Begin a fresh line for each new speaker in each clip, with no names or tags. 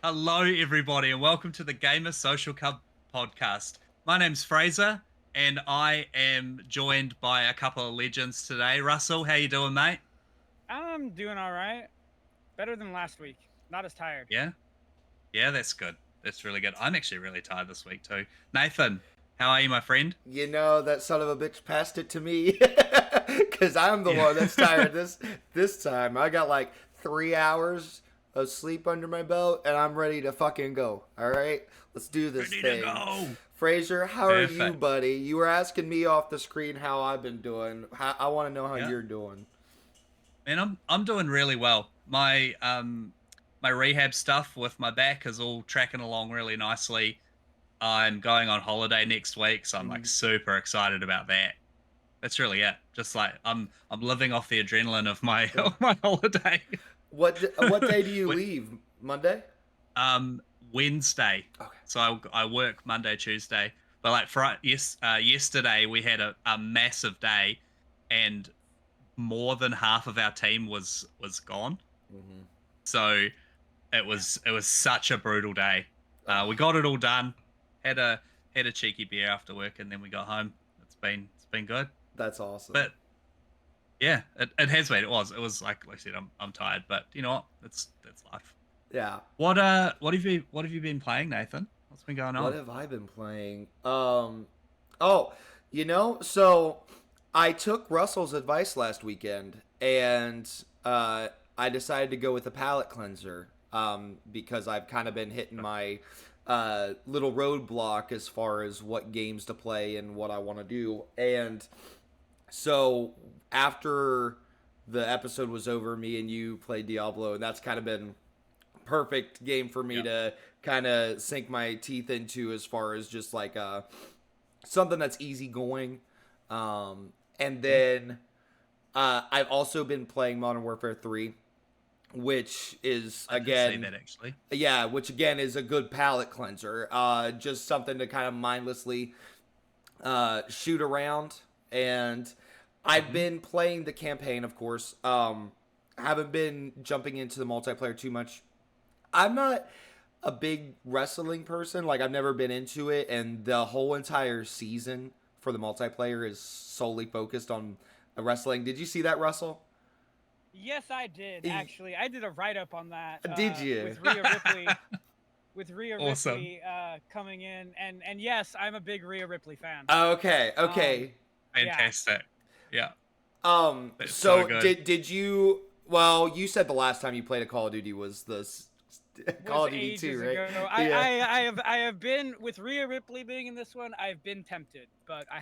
Hello, everybody, and welcome to the Gamer Social Club podcast. My name's Fraser, and I am joined by a couple of legends today. Russell, how you doing, mate?
I'm doing all right. Better than last week. Not as tired.
Yeah, yeah, that's good. That's really good. I'm actually really tired this week too. Nathan, how are you, my friend?
You know that son of a bitch passed it to me because I'm the
Yeah,
one that's tired this time. I got like 3 hours of sleep under my belt, and I'm ready to fucking go. All right, let's do this
ready to
thing.
go.
Fraser, how are you,
Perfect.
buddy? You were asking me off the screen how I've been doing. I want to know how
Yeah,
you're doing.
man, I'm doing really well. My rehab stuff with my back is all tracking along really nicely. I'm going on holiday next week, so I'm like
Mhm.
super excited about that. That's really it. Just like I'm living off the adrenaline of my
Yeah.
of my holiday.
What day do you
Wait,
leave? Monday.
Wednesday.
Okay.
So I work Monday, Tuesday. But like yesterday we had a massive day, and more than half of our team was gone.
Mm-hmm.
So
Yeah.
it was such a brutal day. We got it all done. Had a had a cheeky beer after work, and then we got home. It's been good.
That's awesome.
But yeah, it has been. It was like I said, I'm tired, but you know what? That's life.
Yeah.
What have you been playing, Nathan? What's been going
What
on?
have I been playing? Oh, so I took Russell's advice last weekend, and I decided to go with a palate cleanser. Because I've kind of been hitting my little roadblock as far as what games to play and what I want to do. And so after the episode was over, me and you played Diablo, and that's kind of been perfect game for me
Yeah.
to kind of sink my teeth into as far as just like something that's easy going. And
Hmm?
then I've also been playing Modern Warfare 3, which is
I did see
again,
that actually.
yeah, which again is a good palate cleanser. Just something to kind of mindlessly shoot around. And I've
Hmm.
been playing the campaign, of course. Haven't been jumping into the multiplayer too much. I'm not a big wrestling person. Like I've never been into it, and the whole entire season for the multiplayer is solely focused on wrestling. Did you see that, Russell?
Yes, I did actually. I did a write up on that
Did you?
with Rhea Ripley. With Rhea
Awesome.
Ripley coming in, and yes, I'm a big Rhea Ripley fan.
Okay,
Um,
okay.
yeah.
Fantastic. Yeah, that's so
So
good.
did you? Well, you said the last time you played a Call of Duty was Call
Was
of Duty 2,
ages
right?
ago.
Yeah.
I have been with Rhea Ripley being in this one. I've been tempted, but I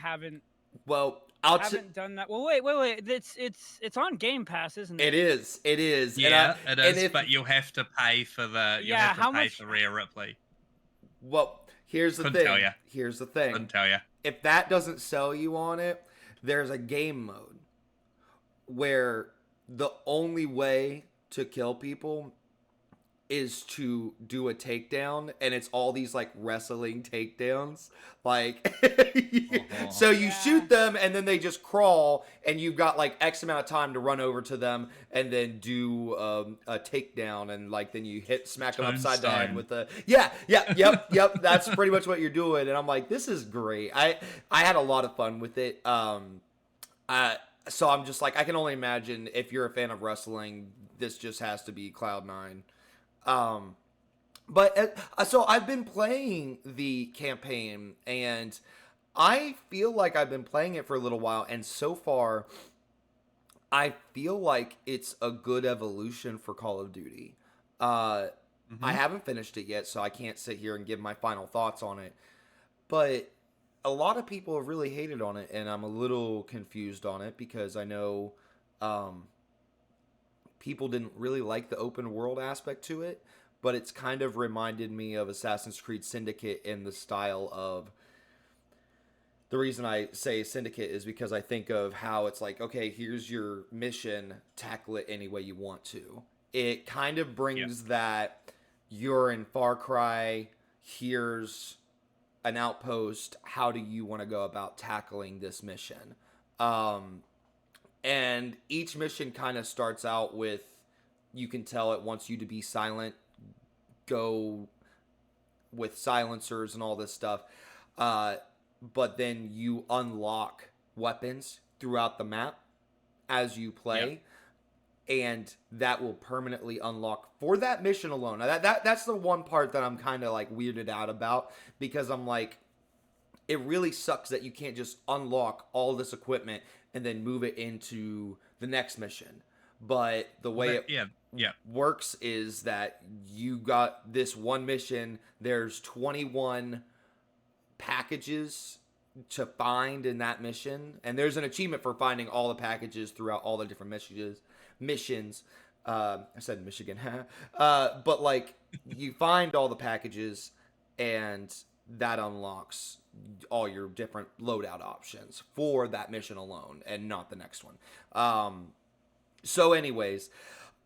Well,
haven't done that. Well, wait. It's on Game Pass, isn't
it
it?
is, it is,
Yeah, it
and
is,
if
but you'll
Yeah.
have to
How
pay
much?
for Rhea Ripley.
well, here's the
Couldn't tell
thing.
you.
Here's the thing.
Couldn't tell you.
If that doesn't sell you on it, there's a game mode where the only way to kill people is to do a takedown, and it's all these like wrestling takedowns, like
Oh,
so you
Yeah.
shoot them and then they just crawl, and you've got like X amount of time to run over to them and then do a takedown, and like then you smack them upside the head
Tombstone.
with the yep, that's pretty much what you're doing. And I'm like, this is great. I had a lot of fun with it. uh so I'm just like, I can only imagine if you're a fan of wrestling, this just has to be Cloud Nine. um, but so I've been playing the campaign, and I feel like I've been playing it for a little while, and so far I feel like it's a good evolution for Call of Duty. Uh, I
Hmm.
haven't finished it yet, so I can't sit here and give my final thoughts on it. But a lot of people have really hated on it, and I'm a little confused on it because I know um, people didn't really like the open world aspect to it, but it's kind of reminded me of Assassin's Creed Syndicate in the style of, the reason I say Syndicate is because I think of how it's like, okay, here's your mission, tackle it any way you want to. It kind of
Yeah.
brings that, you're in Far Cry, here's an outpost, how do you want to go about tackling this mission? Um, and each mission kind of starts out with, you can tell it wants you to be silent, go with silencers and all this stuff. But then you unlock weapons throughout the map as you play. And that will permanently unlock for that mission alone. Now that's the one part that I'm kind of like weirded out about, because I'm like, it really sucks that you can't just unlock all this equipment and then move it into the next mission. But the way it works is that you got this one mission, there's 21 packages to find in that mission, and there's an achievement for finding all the packages throughout all the different missions. I said Michigan. But like, you find all the packages, and that unlocks all your different loadout options for that mission alone, and not the next one. So anyways,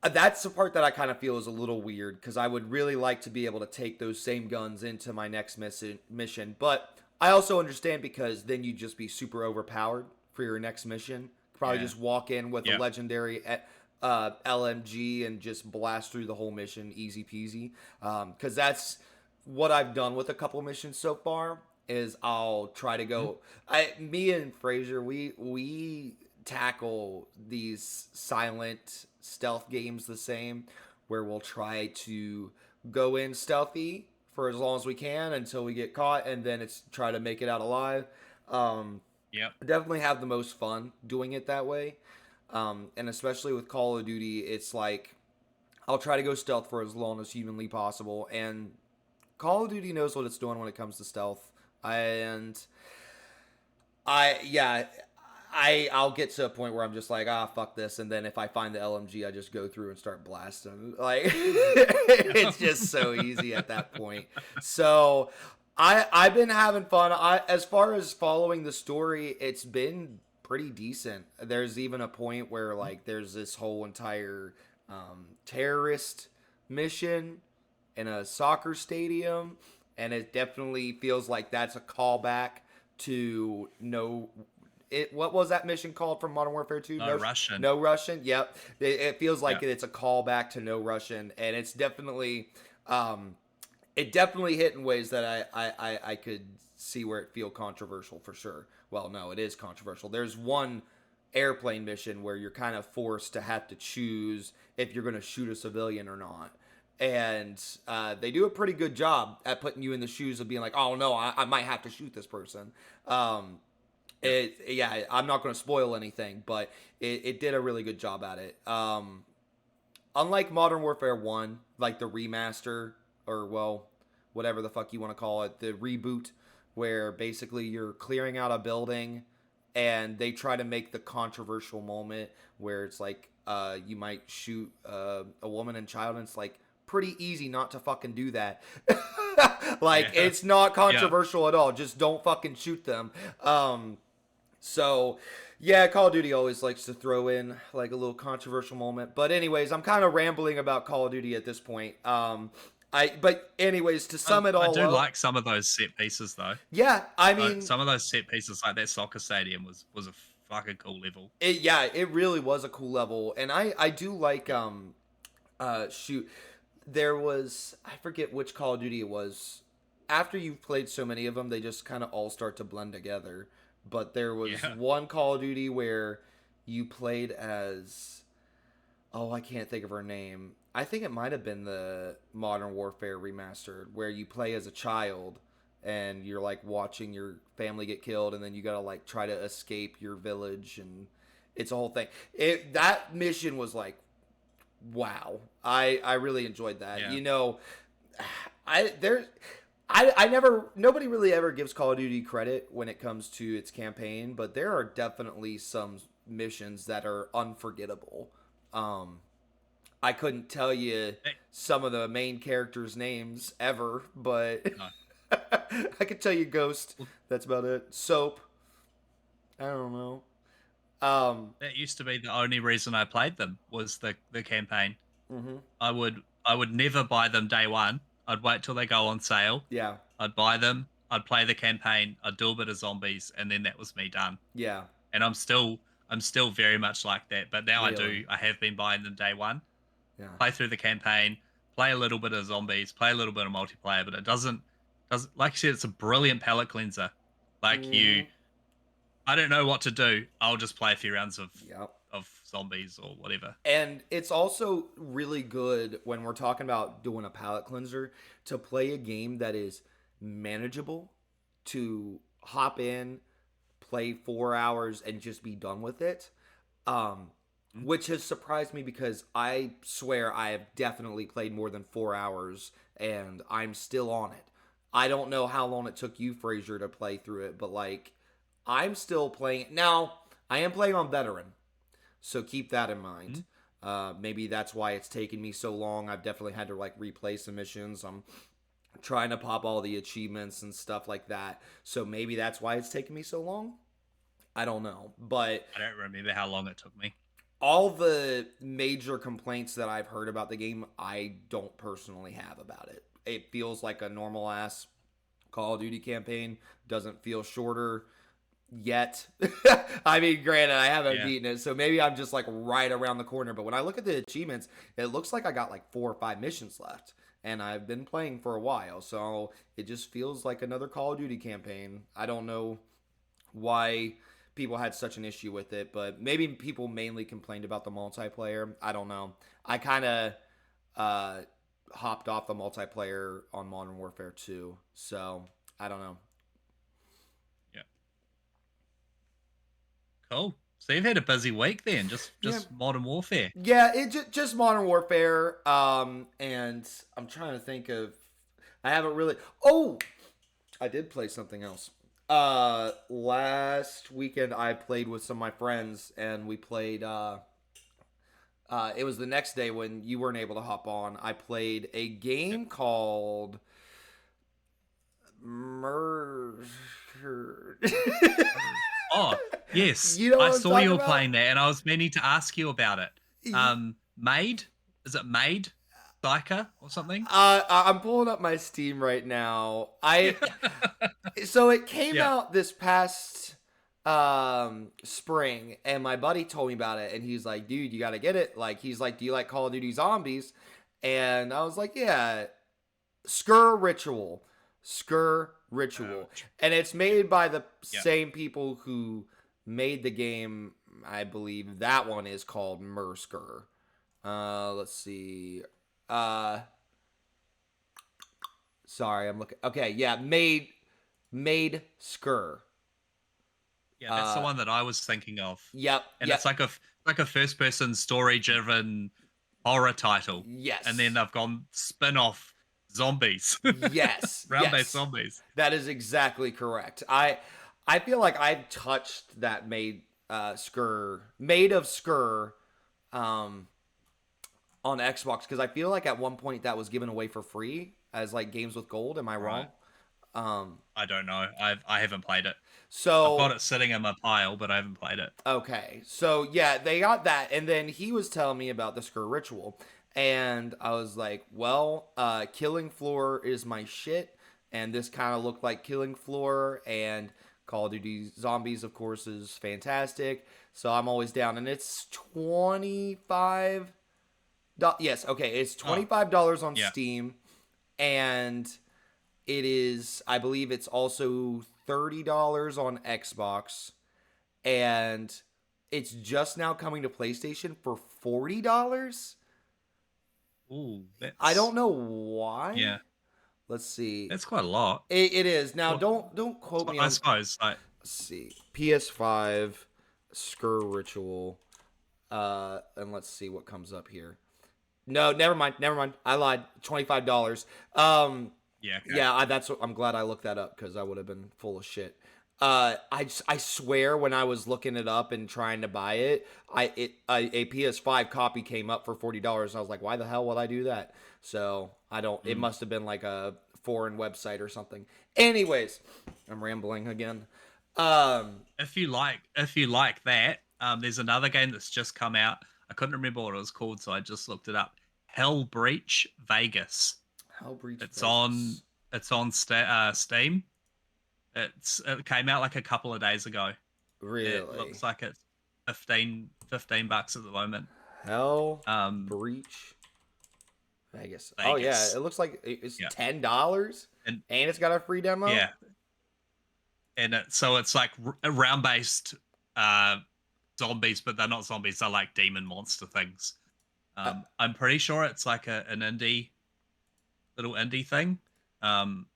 that's the part that I kind of feel is a little weird, because I would really like to be able to take those same guns into my next mission. But I also understand, because then you'd just be super overpowered for your next mission. Probably just walk in with a legendary LMG and just blast through the whole mission, easy peasy. Because that's what I've done with a couple missions so far, is I'll try to go... Me and Fraser, we tackle these silent stealth games the same, where we'll try to go in stealthy for as long as we can until we get caught, and then it's try to make it out alive. Definitely have the most fun doing it that way. And especially with Call of Duty, it's like, I'll try to go stealth for as long as humanly possible, and Call of Duty knows what it's doing when it comes to stealth. I'll get to a point where I'm just like, fuck this, and then if I find the LMG, I just go through and start blasting. Like, it's just so easy at that point. So I've been having fun. As far as following the story, it's been pretty decent. There's even a point where like there's this whole entire terrorist mission in a soccer stadium, and it definitely feels like that's a callback to what was that mission called from Modern Warfare 2?
No Russian.
No Russian. Yep. It feels like it's a callback to No Russian, and it's definitely hit in ways that I could see where it feel controversial for sure. Well, no, it is controversial. There's one airplane mission where you're kind of forced to have to choose if you're going to shoot a civilian or not. And they do a pretty good job at putting you in the shoes of being like, oh no, I might have to shoot this person. I'm not going to spoil anything, but it did a really good job at it. Unlike Modern Warfare 1, like the remaster, or well, whatever the fuck you want to call it, the reboot, where basically you're clearing out a building and they try to make the controversial moment where it's like you might shoot a woman and child, and it's like pretty easy not to fucking do that. It's not controversial at all. Just don't fucking shoot them. So, yeah, Call of Duty always likes to throw in like a little controversial moment. But anyways, I'm kind of rambling about Call of Duty at this point. But anyways, to sum it all up,
I do like some of those set pieces though.
Yeah, I mean,
some of those set pieces, like that soccer stadium, was a fucking cool level.
It really was a cool level, and I do like there was, I forget which Call of Duty it was. After you've played so many of them, they just kind of all start to blend together. But there was one Call of Duty where you played as, I can't think of her name. I think it might have been the Modern Warfare remastered, where you play as a child and you're like watching your family get killed, and then you gotta like try to escape your village, and it's a whole thing. That mission was like, wow. I really enjoyed that.
Yeah.
You know, nobody really ever gives Call of Duty credit when it comes to its campaign, but there are definitely some missions that are unforgettable. I couldn't tell you some of the main characters' names ever, but I could tell you Ghost. That's about it. Soap. I don't know.
That used to be the only reason I played them, was the campaign.
Mm-hmm.
I would never buy them day one. I'd wait till they go on sale.
Yeah.
I'd buy them. I'd play the campaign. I'd do a bit of zombies, and then that was me done.
Yeah.
And I'm still very much like that. But now
Really?
I have been buying them day one.
Yeah.
Play through the campaign, play a little bit of zombies, play a little bit of multiplayer, but it doesn't like you said, it's a brilliant palate cleanser. Like
Mm,
I don't know what to do. I'll just play a few rounds
yep.
of zombies or whatever.
And it's also really good when we're talking about doing a palate cleanser to play a game that is manageable, to hop in, play 4 hours, and just be done with it. Um,
Mm.
which has surprised me because I swear I have definitely played more than 4 hours and I'm still on it. I don't know how long it took you, Fraser, to play through it, but like I'm still playing it. Now, I am playing on veteran, so keep that in mind.
Mm.
Maybe that's why it's taken me so long. I've definitely had to like replay some missions. I'm trying to pop all the achievements and stuff like that. So maybe that's why it's taken me so long. I don't know. But
I don't remember how long it took me.
all the major complaints that I've heard about the game, I don't personally have about it. It feels like a normal ass Call of Duty campaign. Doesn't feel shorter yet. I mean, granted, I haven't
Yeah.
beaten it, so maybe I'm just like right around the corner. But when I look at the achievements, it looks like I got like 4 or 5 missions left. And I've been playing for a while, so it just feels like another Call of Duty campaign. I don't know why people had such an issue with it, but maybe people mainly complained about the multiplayer. I don't know. I kind of uh, hopped off the multiplayer on Modern Warfare 2, so I don't know.
Yeah. Cool. So you've had a busy week then, just
Yeah.
Modern Warfare.
Yeah, just Modern Warfare. And I'm trying to think of. I haven't really. Oh, I did play something else. Last weekend I played with some of my friends, and we played. It was the next day when you weren't able to hop on. I played a game called Merger.
Oh, yes.
You know
I
what I'm
saw
talking
you were
about?
playing that and I was meaning to ask you about it. Maid? Is it Maid? Psyker or something?
I'm pulling up my Steam right now. So it came
Yeah.
out this past spring, and my buddy told me about it, and he's like, "Dude, you gotta get it." Like, he's like, "Do you like Call of Duty Zombies?" And I was like, "Yeah." Skur Ritual, and it's made by the same people who made the game. I believe that one is called Mersker. Let's see. Sorry, I'm looking. Okay, yeah, made Skur.
Yeah, that's the one that I was thinking of.
Yep,
And
yep,
it's like a first person story driven horror title.
yes,
And then they've gone spin off zombies.
yes,
Round based
yes.
zombies.
That is exactly correct. I feel like I've touched that made of Skur, um, on Xbox because I feel like at one point that was given away for free as like games with gold. Am I wrong?
Right. I don't know. I haven't played it. I've got
So
it sitting in my pile, but I haven't played it.
okay, so yeah, they got that, and then he was telling me about the Skur Ritual, and I was like, well, Killing Floor is my shit, and this kind of looked like Killing Floor, and Call of Duty Zombies, of course, is fantastic, so I'm always down, and it's 25. Yes, okay, it's $25 on
Yeah.
Steam, and it is, I believe, it's also $30 on Xbox, and it's just now coming to PlayStation for $40.
Ooh,
I don't know why.
Yeah,
Let's see.
that's quite a lot.
It is now.
Well,
Don't quote me
I
on.
suppose.
Let's see. PS5 Skur Ritual. And let's see what comes up here. No, never mind. Never mind. I lied. $25.
Yeah. Okay.
Yeah, I'm glad I looked that up because I would have been full of shit. I swear when I was looking it up and trying to buy it, a PS5 copy came up for $40. I was like, why the hell would I do that? So I don't. It must have been like a foreign website or something. Anyways, I'm rambling again.
If you like that, there's another game that's just come out. I couldn't remember what it was called, so I just looked it up. Hell Breach Vegas.
Hellbreach.
It's on Steam. It came out like a couple of days ago.
Really?
It looks like it's 15 bucks at the moment.
Hell
Um,
Breach Vegas. Oh yeah,
Vegas.
it looks like it's
Yeah.
$10,
And
and it's got a free demo.
yeah, and so it's like round based zombies, but they're not zombies. They're like demon monster things.
Uh,
I'm pretty sure it's like an little indie thing. Um,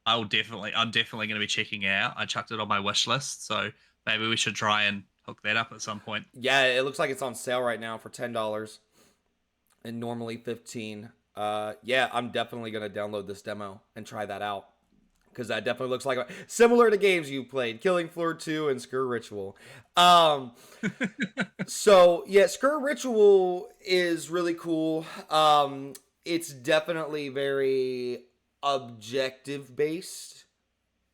I'm definitely going to be checking it out. I chucked it on my wish list, so maybe we should try and hook that up at some point.
yeah, it looks like it's on sale right now for $10, and normally 15. Yeah, I'm definitely gonna download this demo and try that out because that definitely looks like similar to games you played, Killing Floor 2 and Skur Ritual. So yeah, Skur Ritual is really cool. It's definitely very objective based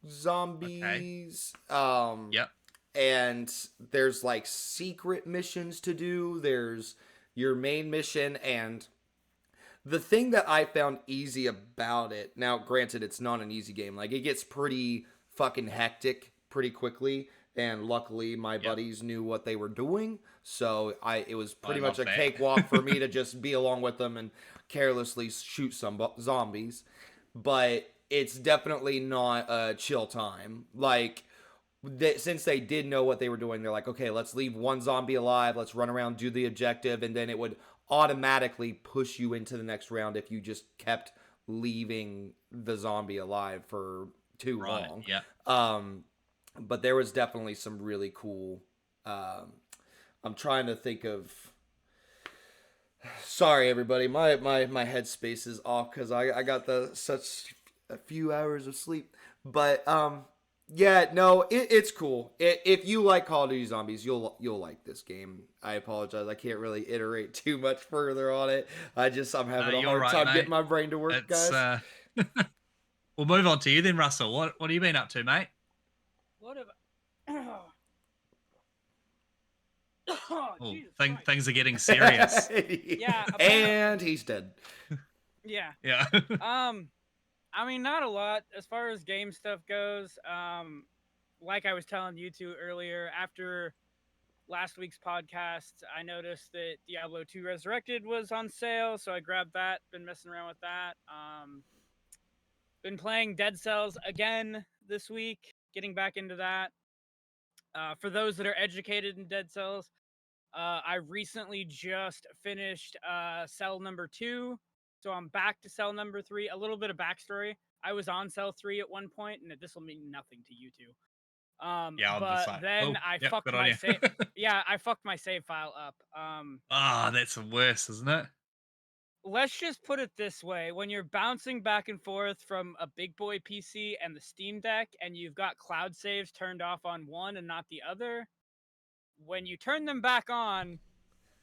Okay.
zombies.
Yep.
And there's like secret missions to do. There's your main mission, and the thing that I found easy about it, now granted it's not an easy game, like it gets pretty fucking hectic pretty quickly, and luckily my
Yep.
buddies knew what they were doing, so it was pretty much
love
a
that.
cakewalk for me to just be along with them and carelessly shoot some zombies. But it's definitely not a chill time. Like, since they did know what they were doing, they're like, okay, let's leave one zombie alive, let's run around, do the objective, and then it would automatically push you into the next round if you just kept leaving the zombie alive for too long.
Yeah.
But there was definitely some really cool. I'm trying to think of. Sorry, everybody, my headspace is off because I got such a few hours of sleep, but yeah, no, it's cool. If you like Call of Duty Zombies, you'll like this game. I apologize, I can't really iterate too much further on it. I'm having a hard time getting my brain to work, guys.
We'll move on to you then, Russell. What have you been up to, mate?
What have
Things are getting serious.
Yeah,
and he's dead.
Yeah.
Yeah.
I mean, not a lot as far as game stuff goes. Like I was telling you two earlier, after last week's podcast, I noticed that Diablo 2 Resurrected was on sale, so I grabbed that. Been messing around with that. Been playing Dead Cells again this week, getting back into that. For those that are educated in Dead Cells, I recently just finished cell number 2, so I'm back to cell number 3. A little bit of backstory. I was on cell 3 at one point, and this will mean nothing to you two.
Yeah,
but then I fucked my save. Yeah, I fucked my save file up.
That's the worst, isn't it?
Let's just put it this way: when you're bouncing back and forth from a big boy PC and the Steam Deck, and you've got cloud saves turned off on one and not the other, when you turn them back on,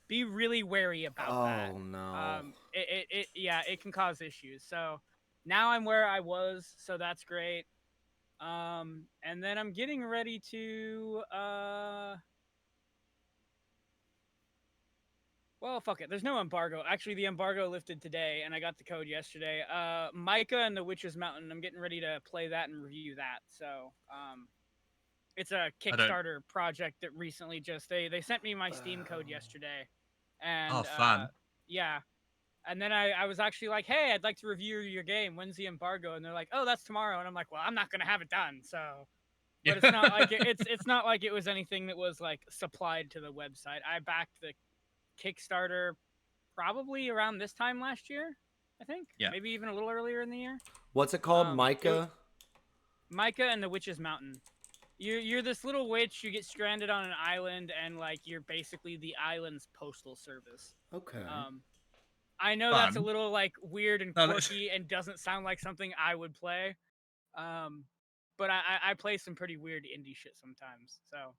be really wary about that.
Oh no.
It can cause issues. So now I'm where I was, so that's great. And then I'm getting ready to well, fuck it. There's no embargo. Actually, the embargo lifted today, and I got the code yesterday. Micah and the Witch's Mountain. I'm getting ready to play that and review that. So, it's a Kickstarter project that recently just they sent me my Steam code yesterday, and
fun.
Yeah, and then I was actually like, hey, I'd like to review your game. When's the embargo? And they're like, oh, that's tomorrow. And I'm like, well, I'm not gonna have it done. So, but it's not like it's not like it was anything that was like supplied to the website. I backed the Kickstarter probably around this time last year, I think.
Yeah.
Maybe even a little earlier in the year.
What's it called? Micah?
Micah and the Witch's Mountain. You're this little witch, you get stranded on an island, and like you're basically the island's postal service.
Okay.
I know that's a little like weird and quirky and doesn't sound like something I would play. But I play some pretty weird indie shit sometimes. So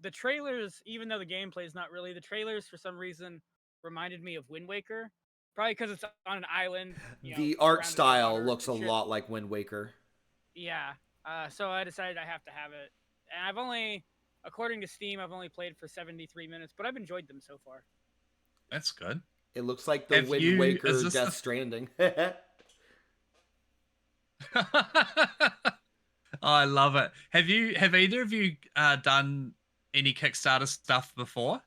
the trailers, even though the gameplay is not really, the trailers for some reason reminded me of Wind Waker, probably because it's on an island.
The art style looks a lot like Wind Waker.
Yeah, so I decided I have to have it, and I've only, according to Steam, I've only played for 73 minutes, but I've enjoyed them so far.
That's good.
It looks like the Wind Waker Death Stranding.
Oh, I love it. Have either of you done any Kickstarter stuff before?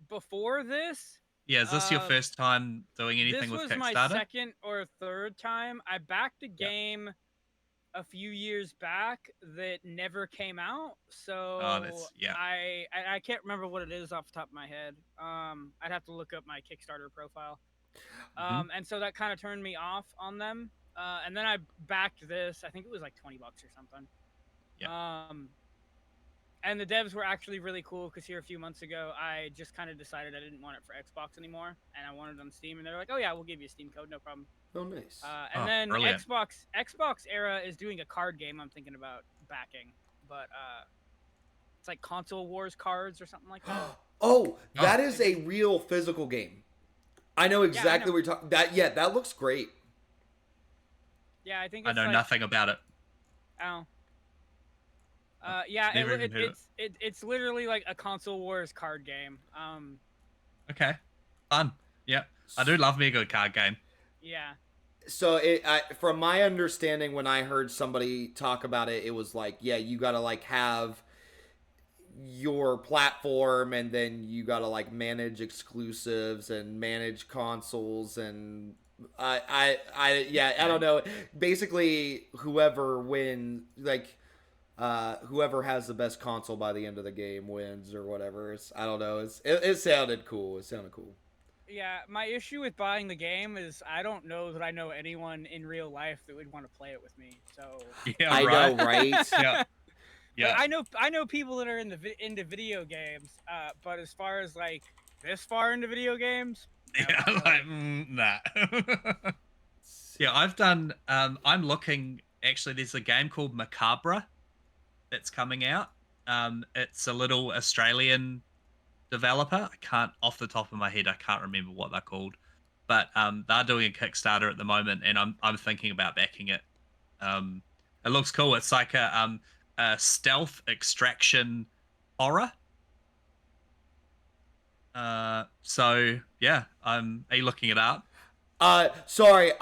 before this,
Yeah, is this your first time doing anything
this
with
was my
Kickstarter?
second or third time. I backed a
Yeah.
game a few years back that never came out, so
Yeah.
I can't remember what it is off the top of my head. I'd have to look up my Kickstarter profile.
Mhm.
And so that kind of turned me off on them. And then I backed this. I think it was like $20 or something.
Yeah.
And the devs were actually really cool because here a few months ago, I just kind of decided I didn't want it for Xbox anymore, and I wanted it on Steam. And they're like, "Oh yeah, we'll give you a Steam code, no problem."
Oh, nice.
And
Oh,
then
brilliant.
Xbox era is doing a card game I'm thinking about backing, but it's like Console Wars cards or something like that.
Oh, that
Oh.
is a real physical game. I know exactly
know.
what you're talking. That looks great.
Yeah, I think
I
it's
know
like,
nothing about it.
Oh. Yeah,
Never even heard of
it's literally like a Console Wars card game.
Okay. Fun. Yeah. I do love me a good card game.
Yeah.
So from my understanding, when I heard somebody talk about it, it was like, yeah, you gotta like have your platform, and then you gotta like manage exclusives and manage consoles, and I don't know. Basically, whoever wins, like whoever has the best console by the end of the game wins, or whatever. I don't know. It sounded cool. It sounded cool.
Yeah, my issue with buying the game is I don't know that I know anyone in real life that would want to play it with me. So
Yeah,
I
right.
know, right?
Yeah. Yeah.
Like, I know people that are into video games, but as far as like this far into video games,
Yeah,
never
like,
really.
nah. Yeah, I've done. I'm looking. Actually, there's a game called Macabre that's coming out. It's a little Australian developer. I can't, off the top of my head, I can't remember what they're called, but they're doing a Kickstarter at the moment, and I'm thinking about backing it. It looks cool. It's like a stealth extraction horror. So yeah, are you looking it up?
Sorry,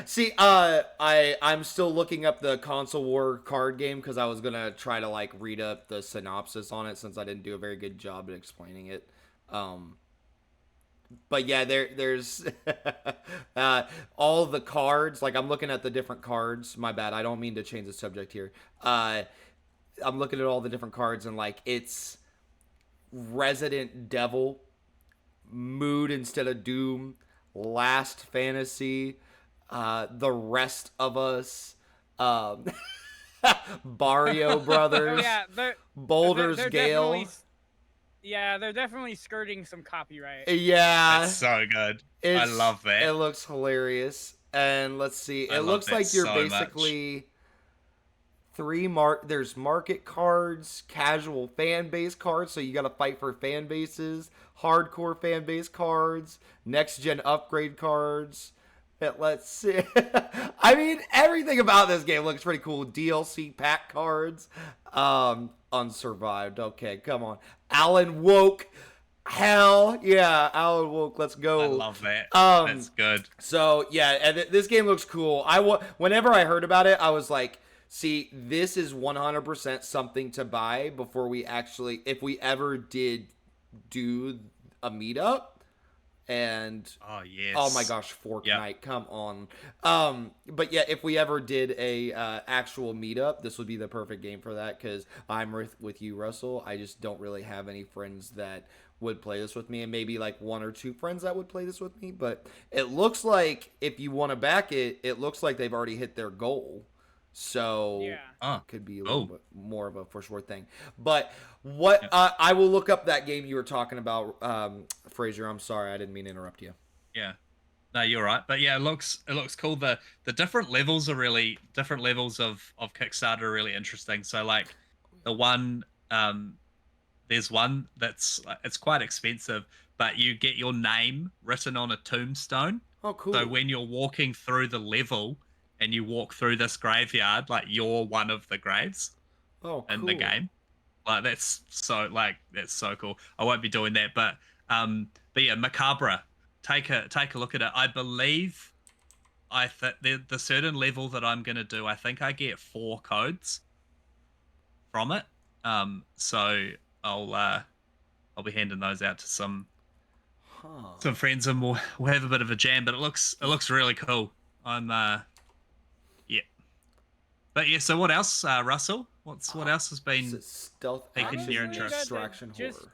see, I'm still looking up the console war card game because I was gonna try to like read up the synopsis on it since I didn't do a very good job at explaining it. But yeah, there's all the cards. Like I'm looking at the different cards. My bad. I don't mean to change the subject here. I'm looking at all the different cards, and like it's Resident Devil, Mood instead of Doom, Last Fantasy, The Rest of Us, Barrio Brothers,
Oh yeah,
Boulder's
they're
Gale.
definitely, yeah, they're definitely skirting some copyright.
Yeah,
It's so good. I love that.
It looks hilarious. And let's see,
I
it
love
looks
that
like you're
so much.
basically there's market cards, casual fan base cards, so you got to fight for fan bases, hardcore fan base cards, next gen upgrade cards. Let's see. I mean, everything about this game looks pretty cool. DLC pack cards, unsurvived. Okay, come on, Alan Woke. Hell yeah, Alan Woke. Let's go.
I love that.
Um,
That's good.
So yeah, and this game looks cool. Whenever I heard about it, I was like, see, this is 100% something to buy before we actually, if we ever did do a meetup. And
Oh yes.
oh my gosh, Fortnite, come on. But yeah, if we ever did a actual meetup, this would be the perfect game for that because I'm with you, Russell. I just don't really have any friends that would play this with me, and maybe like one or two friends that would play this with me. But it looks like if you want to back it, it looks like they've already hit their goal. So
Yeah.
it could be a little bit more of a for sure thing. But what I will look up that game you were talking about, Fraser. I'm sorry, I didn't mean to interrupt you.
Yeah. No, you're right. But yeah, it looks cool. The different levels are really different levels of Kickstarter are really interesting. So like the one there's one that's it's quite expensive, but you get your name written on a tombstone.
Oh, cool.
So when you're walking through the level and you walk through this graveyard, like you're one of the graves in the game. Like that's so cool. I won't be doing that, but yeah, Macabre. Take a look at it. I believe the certain level that I'm gonna do, I think I get 4 codes from it. So I'll I'll be handing those out to some
Huh.
friends, and we'll have a bit of a jam. But it looks really cool. I'm yeah. But yeah, so what else, Russell? What else has been
Stealth
taking
action
your
Honestly,
interest?
distraction
just
horror.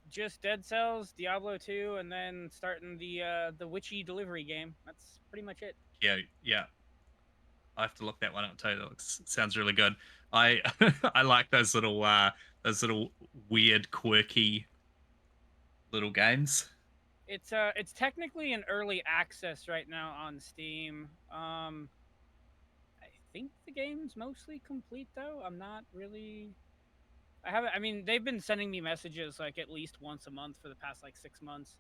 just Dead Cells, Diablo 2, and then starting the witchy delivery game. That's pretty much it.
Yeah. I have to look that one up too. That sounds really good. I I like those little weird, quirky little games.
It's technically in early access right now on Steam. I think the game's mostly complete though. I'm not really. I haven't. I mean, they've been sending me messages like at least once a month for the past like 6 months,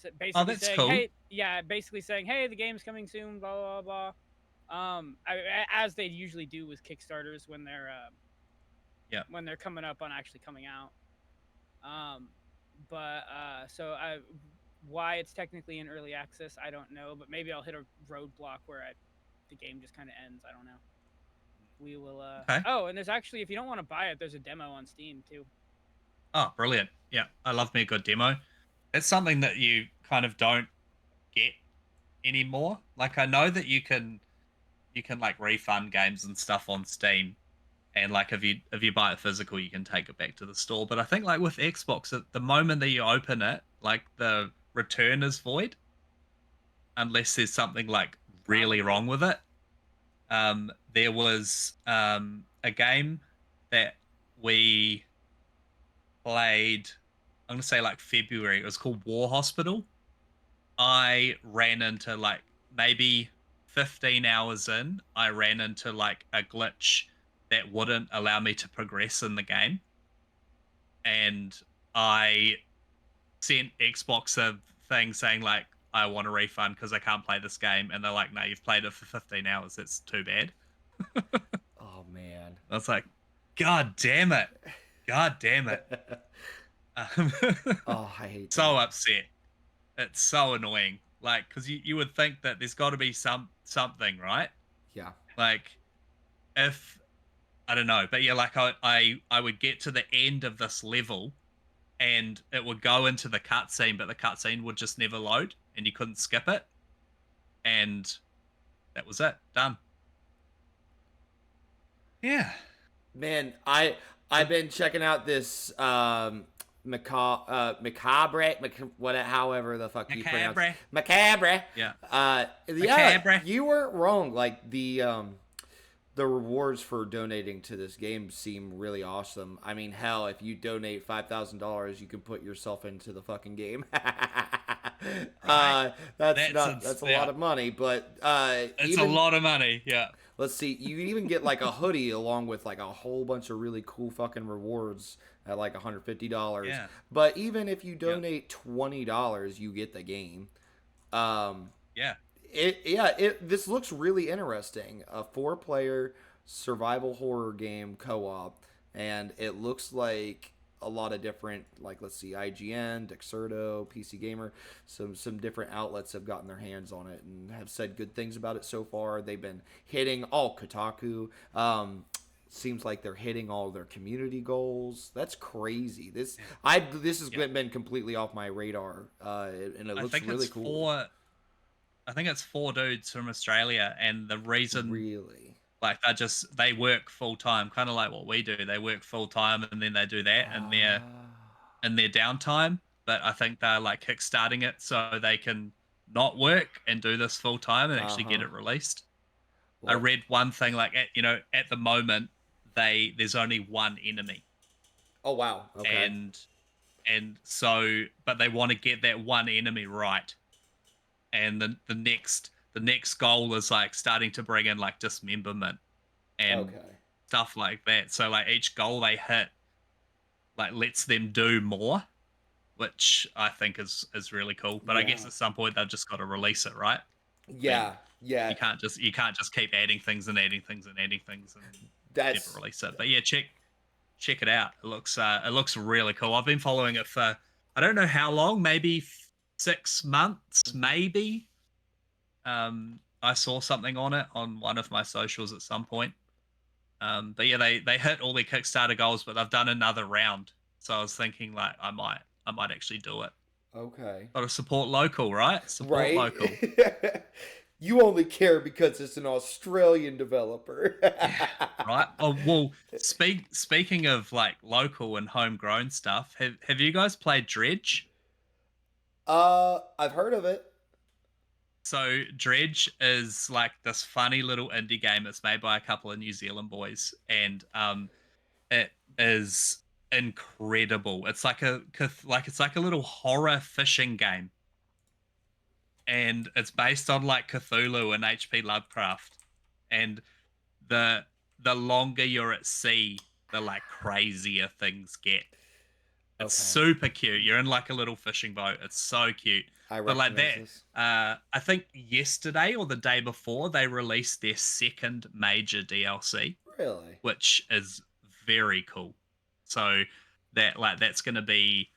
Oh,
basically
that's
saying,
cool.
"Hey, yeah," basically saying, "Hey, the game's coming soon." Blah blah blah. As they usually do with Kickstarters
Yeah.
when they're coming up on actually coming out. Um, but so why it's technically in early access, I don't know. But maybe I'll hit a roadblock where the game just kind of ends. I don't know. We will.
Okay.
Oh, and there's actually, if you don't want to buy it, there's a demo on Steam too.
Oh, brilliant. Yeah, I love me a good demo. It's something that you kind of don't get anymore. Like I know that you can like refund games and stuff on Steam, and like if you buy it physical, you can take it back to the store. But I think like with Xbox, at the moment that you open it, like the return is void unless there's something like really
Probably.
wrong with it. There was a game that we played. I'm gonna say like February. It was called War Hospital. I ran into like maybe 15 hours in. I ran into like a glitch that wouldn't allow me to progress in the game, and I sent Xbox a thing saying like I want a refund because I can't play this game, and they're like, "No, you've played it for 15 hours. That's too bad."
Oh man.
I was like, "God damn it! God damn it!"
Oh, I hate
So
that.
upset. It's so annoying. Like, because you would think that there's got to be something, right?
Yeah.
Like, if I don't know, but yeah, like I would get to the end of this level, and it would go into the cutscene, but the cutscene would just never load, and you couldn't skip it, and that was it, done. Yeah.
Man, I've been checking out this macabre, however the fuck you pronounce it.
Macabre.
Macabre.
Yeah.
Yeah,
Macabre.
you weren't wrong. Like the rewards for donating to this game seem really awesome. I mean, hell, if you donate $5,000, you can put yourself into the fucking game.
Right.
That's a lot of money, but
It's a lot of money. Yeah.
let's see, you can even get like a hoodie along with like a whole bunch of really cool fucking rewards at like $150.
Yeah.
But even if you donate $20, you get the game.
Yeah.
This looks really interesting. A 4-player survival horror game co-op, and it looks like a lot of different, like, let's see, IGN, Dexerto, PC Gamer, some different outlets have gotten their hands on it and have said good things about it so far. They've been hitting all Kotaku. Seems like they're hitting all their community goals. That's crazy. This has been completely off my radar, and it looks really cool.
I think it's 4 dudes from Australia, and the reason
Really,
like they work full time, kind of like what we do. They work full time and then they do that in their downtime. But I think they're like kickstarting it so they can not work and do this full time and actually get it released. I
Well,
read one thing like at the moment there's only one enemy,
oh wow, okay.
and so but they want to get that one enemy right, and the next goal is like starting to bring in like dismemberment and
Okay.
stuff like that. So like each goal they hit like lets them do more, which I think is really cool. But I guess
Yeah.
at some point they've just got to release it, right?
Yeah. Yeah.
You can't just keep adding things and adding things and adding things and never
That's
release it. But yeah, check it out. It looks really cool. I've been following it for I don't know how long, maybe 6 months, maybe. I saw something on it on one of my socials at some point. But yeah, they hit all their Kickstarter goals, but they've done another round. So I was thinking like I might actually do it.
Okay.
Got to support local, right? Support
Right?
local.
You only care because it's an Australian developer.
Yeah, right. Oh well, speaking of like local and homegrown stuff, have you guys played Dredge?
I've heard of it.
So Dredge is like this funny little indie game that's made by a couple of New Zealand boys, and it is incredible. It's like it's like a little horror fishing game, and it's based on like Cthulhu and H.P. Lovecraft, and the the longer you're at sea, the like crazier things get. It's
Okay.
super cute. You're in like a little fishing boat. It's so cute.
I
But like
recognize
that,
this.
I think yesterday or the day before they released their second major DLC,
Really?
which is very cool. So that's going to be.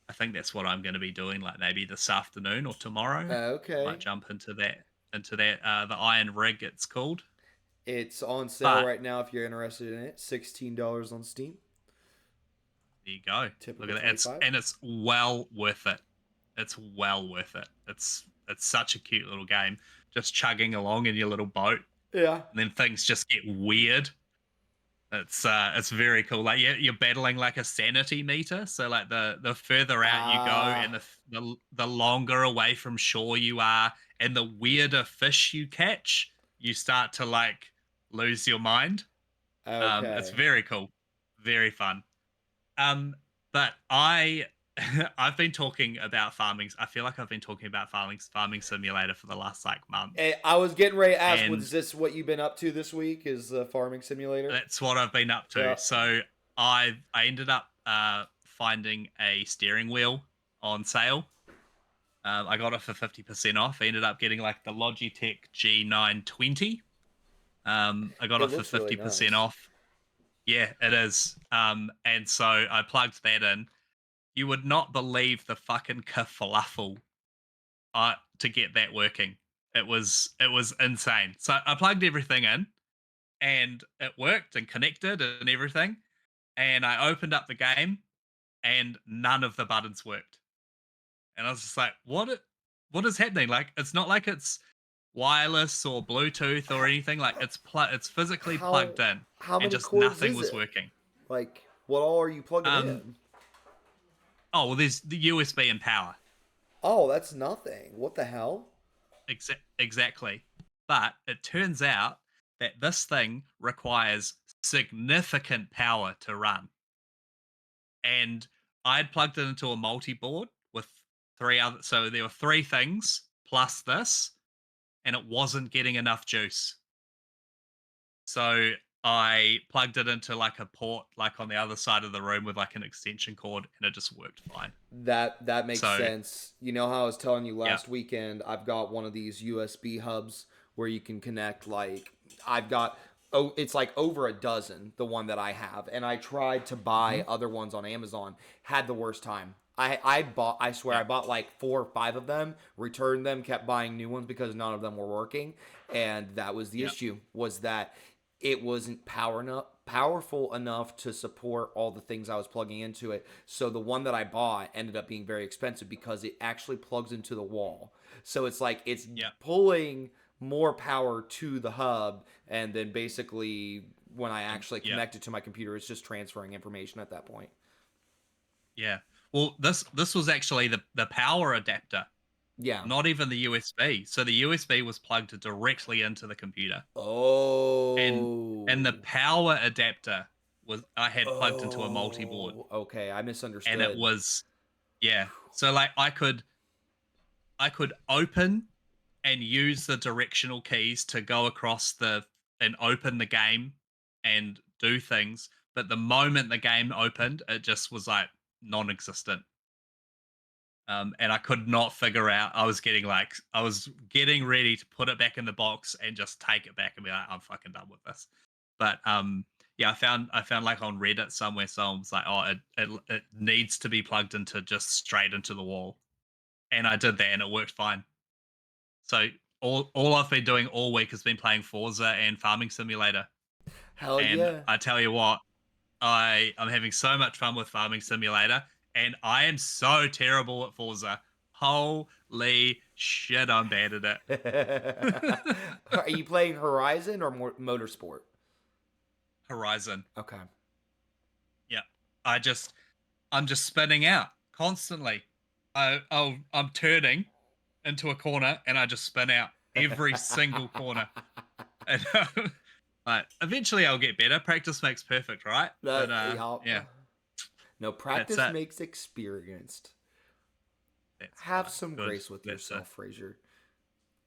I think that's what I'm going to be doing. Like maybe this afternoon or tomorrow. Might
Okay.
jump into that. The Iron Rig. It's called.
It's on sale
But
right now if you're interested in it. $16 on Steam.
there you go. Look
Typical
at that.
$25.
It's well worth it. It's well worth it. It's such a cute little game. Just chugging along in your little boat,
Yeah.
and then things just get weird. It's very cool. Like you're battling like a sanity meter. So like the further out you go, and
Ah.
the longer away from shore you are, and the weirder fish you catch, you start to like lose your mind. It's
Okay.
very cool, very fun. Um, but I've been talking about farming. I feel like I've been talking about farming simulator for the last like month,
I was getting ready to ask,
and
was this what you've been up to this week? Is the farming simulator?
that's what I've been up to.
Yeah.
So I ended up finding a steering wheel on sale. I got it for 50% off. I ended up getting like the Logitech G920. I got
It
it for
looks really
50%
nice.
off. Yeah, it is. And so I plugged that in. You would not believe the fucking kerfluffle to get that working. It was insane. So I plugged everything in, and it worked and connected and everything. And I opened up the game, and none of the buttons worked. And I was just like, what is happening? Like, it's not like it's wireless or Bluetooth or
How
anything. Like, it's physically
how,
plugged in,
how
and
many
just
cords
nothing
is
was
it?
working.
Like, what all are you plugging
Um.
in?
Oh well, there's the USB and power.
Oh, that's nothing. What the hell?
Exactly. But it turns out that this thing requires significant power to run. And I'd plugged it into a multi-board with three other, so there were three things plus this, and it wasn't getting enough juice. So I plugged it into like a port, like on the other side of the room with like an extension cord, and it just worked fine.
That makes
So
sense. You know how I was telling you
yeah.
last weekend, I've got one of these USB hubs where you can connect like I've got it's like over a dozen, the one that I have. And I tried to
Hmm.
buy other ones on Amazon, had the worst time. I bought I swear
Yeah.
I bought like 4 or 5 of them, returned them, kept buying new ones because none of them were working. And that was the
Yeah.
issue, was that it wasn't powerful enough to support all the things I was plugging into it. So the one that I bought ended up being very expensive because it actually plugs into the wall. So it's like it's
Yeah.
pulling more power to the hub, and then basically when I actually
Yeah.
connect it to my computer, it's just transferring information at that point.
Yeah. Well, this was actually the power adapter,
Yeah.
not even the USB. So the USB was plugged directly into the computer, and the
Oh.
power adapter was I had plugged into a multi-board,
Oh. Okay, I
and it
misunderstood.
was yeah. So like I could open and use the directional keys to go across the and open the game and do things, but the moment the game opened, it just was like non-existent. And I could not figure out. I was getting ready to put it back in the box and just take it back and be like, I'm fucking done with this. But yeah, I found like on Reddit somewhere someone was like, oh, it needs to be plugged into just straight into the wall, and I did that and it worked fine. So all I've been doing all week has been playing Forza and Farming Simulator,
Hell
and
yeah.
I tell you what, I'm having so much fun with Farming Simulator, and I am so terrible at Forza. Holy shit, I'm bad at it.
Are you playing Horizon or Motorsport?
Horizon.
Okay.
Yeah. I'm just spinning out constantly. I'm turning into a corner and I just spin out every single corner. And but eventually I'll get better. Practice makes perfect, right? But yeah.
No, practice makes experienced. Have some grace with yourself, Fraser.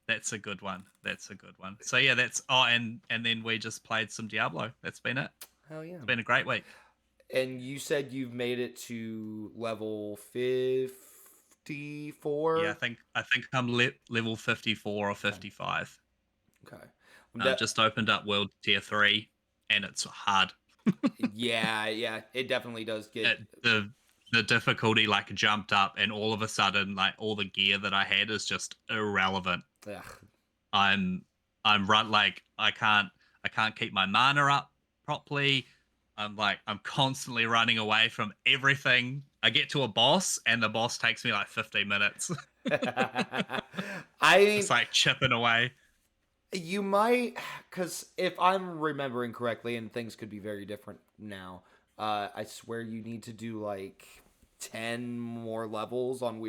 That's a good one. That's a good one. So yeah, and then we just played some Diablo. That's been it.
Hell yeah.
It's been a great week.
And you said you've made it to level 54?
Yeah, I think I'm level 54 or 55.
Okay.
I just opened up World Tier 3 and it's hard.
yeah, it definitely does get
the difficulty like jumped up, and all of a sudden like all the gear that I had is just irrelevant.
Ugh.
I'm like I can't keep my mana up properly. I'm constantly running away from everything. I get to a boss and the boss takes me like 15 minutes.
I mean,
it's like chipping away.
You might, because if I'm remembering correctly, and things could be very different now, I swear you need to do like 10 more levels on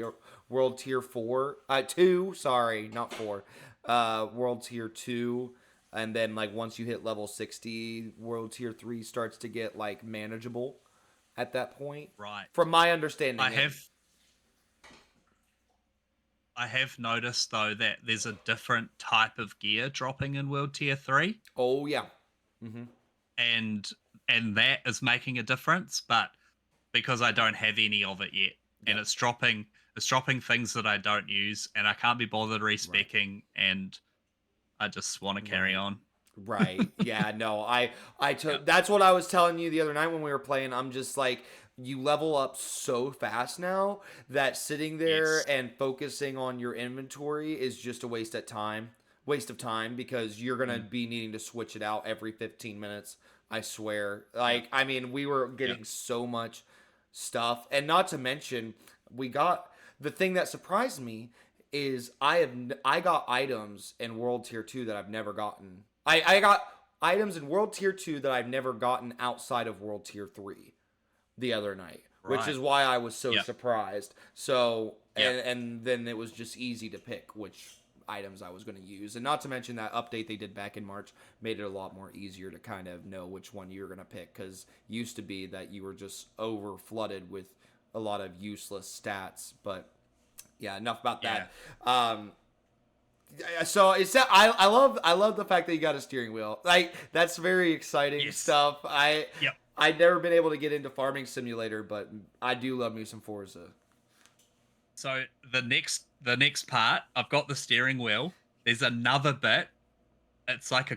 World Tier 4. 2, sorry, not 4. World Tier 2. And then like once you hit level 60, World Tier 3 starts to get like manageable at that point.
Right.
From my understanding.
I have noticed though that there's a different type of gear dropping in World Tier 3.
Oh yeah. Mm-hmm.
And that is making a difference, but because I don't have any of it yet, and it's dropping things that I don't use, and I can't be bothered respecing, and I just want to carry on.
Right. Yeah, no. That's what I was telling you the other night when we were playing. I'm just like, you level up so fast now that sitting there and focusing on your inventory is just a waste of time because you're going to be needing to switch it out every 15 minutes. I swear. Like, I mean, we were getting so much stuff, and not to mention the thing that surprised me is I got items in World Tier 2 that I've never gotten. I got items in World Tier 2 that I've never gotten outside of World Tier 3 the other night, which is why I was so surprised. So, and then it was just easy to pick which items I was going to use. And not to mention that update they did back in March made it a lot more easier to kind of know which one you're going to pick, because used to be that you were just over flooded with a lot of useless stats. But yeah, enough about that. So I love the fact that you got a steering wheel. Like, that's very exciting stuff. I've never been able to get into Farming Simulator, but I do love me some Forza.
So the next part, I've got the steering wheel. There's another bit. It's like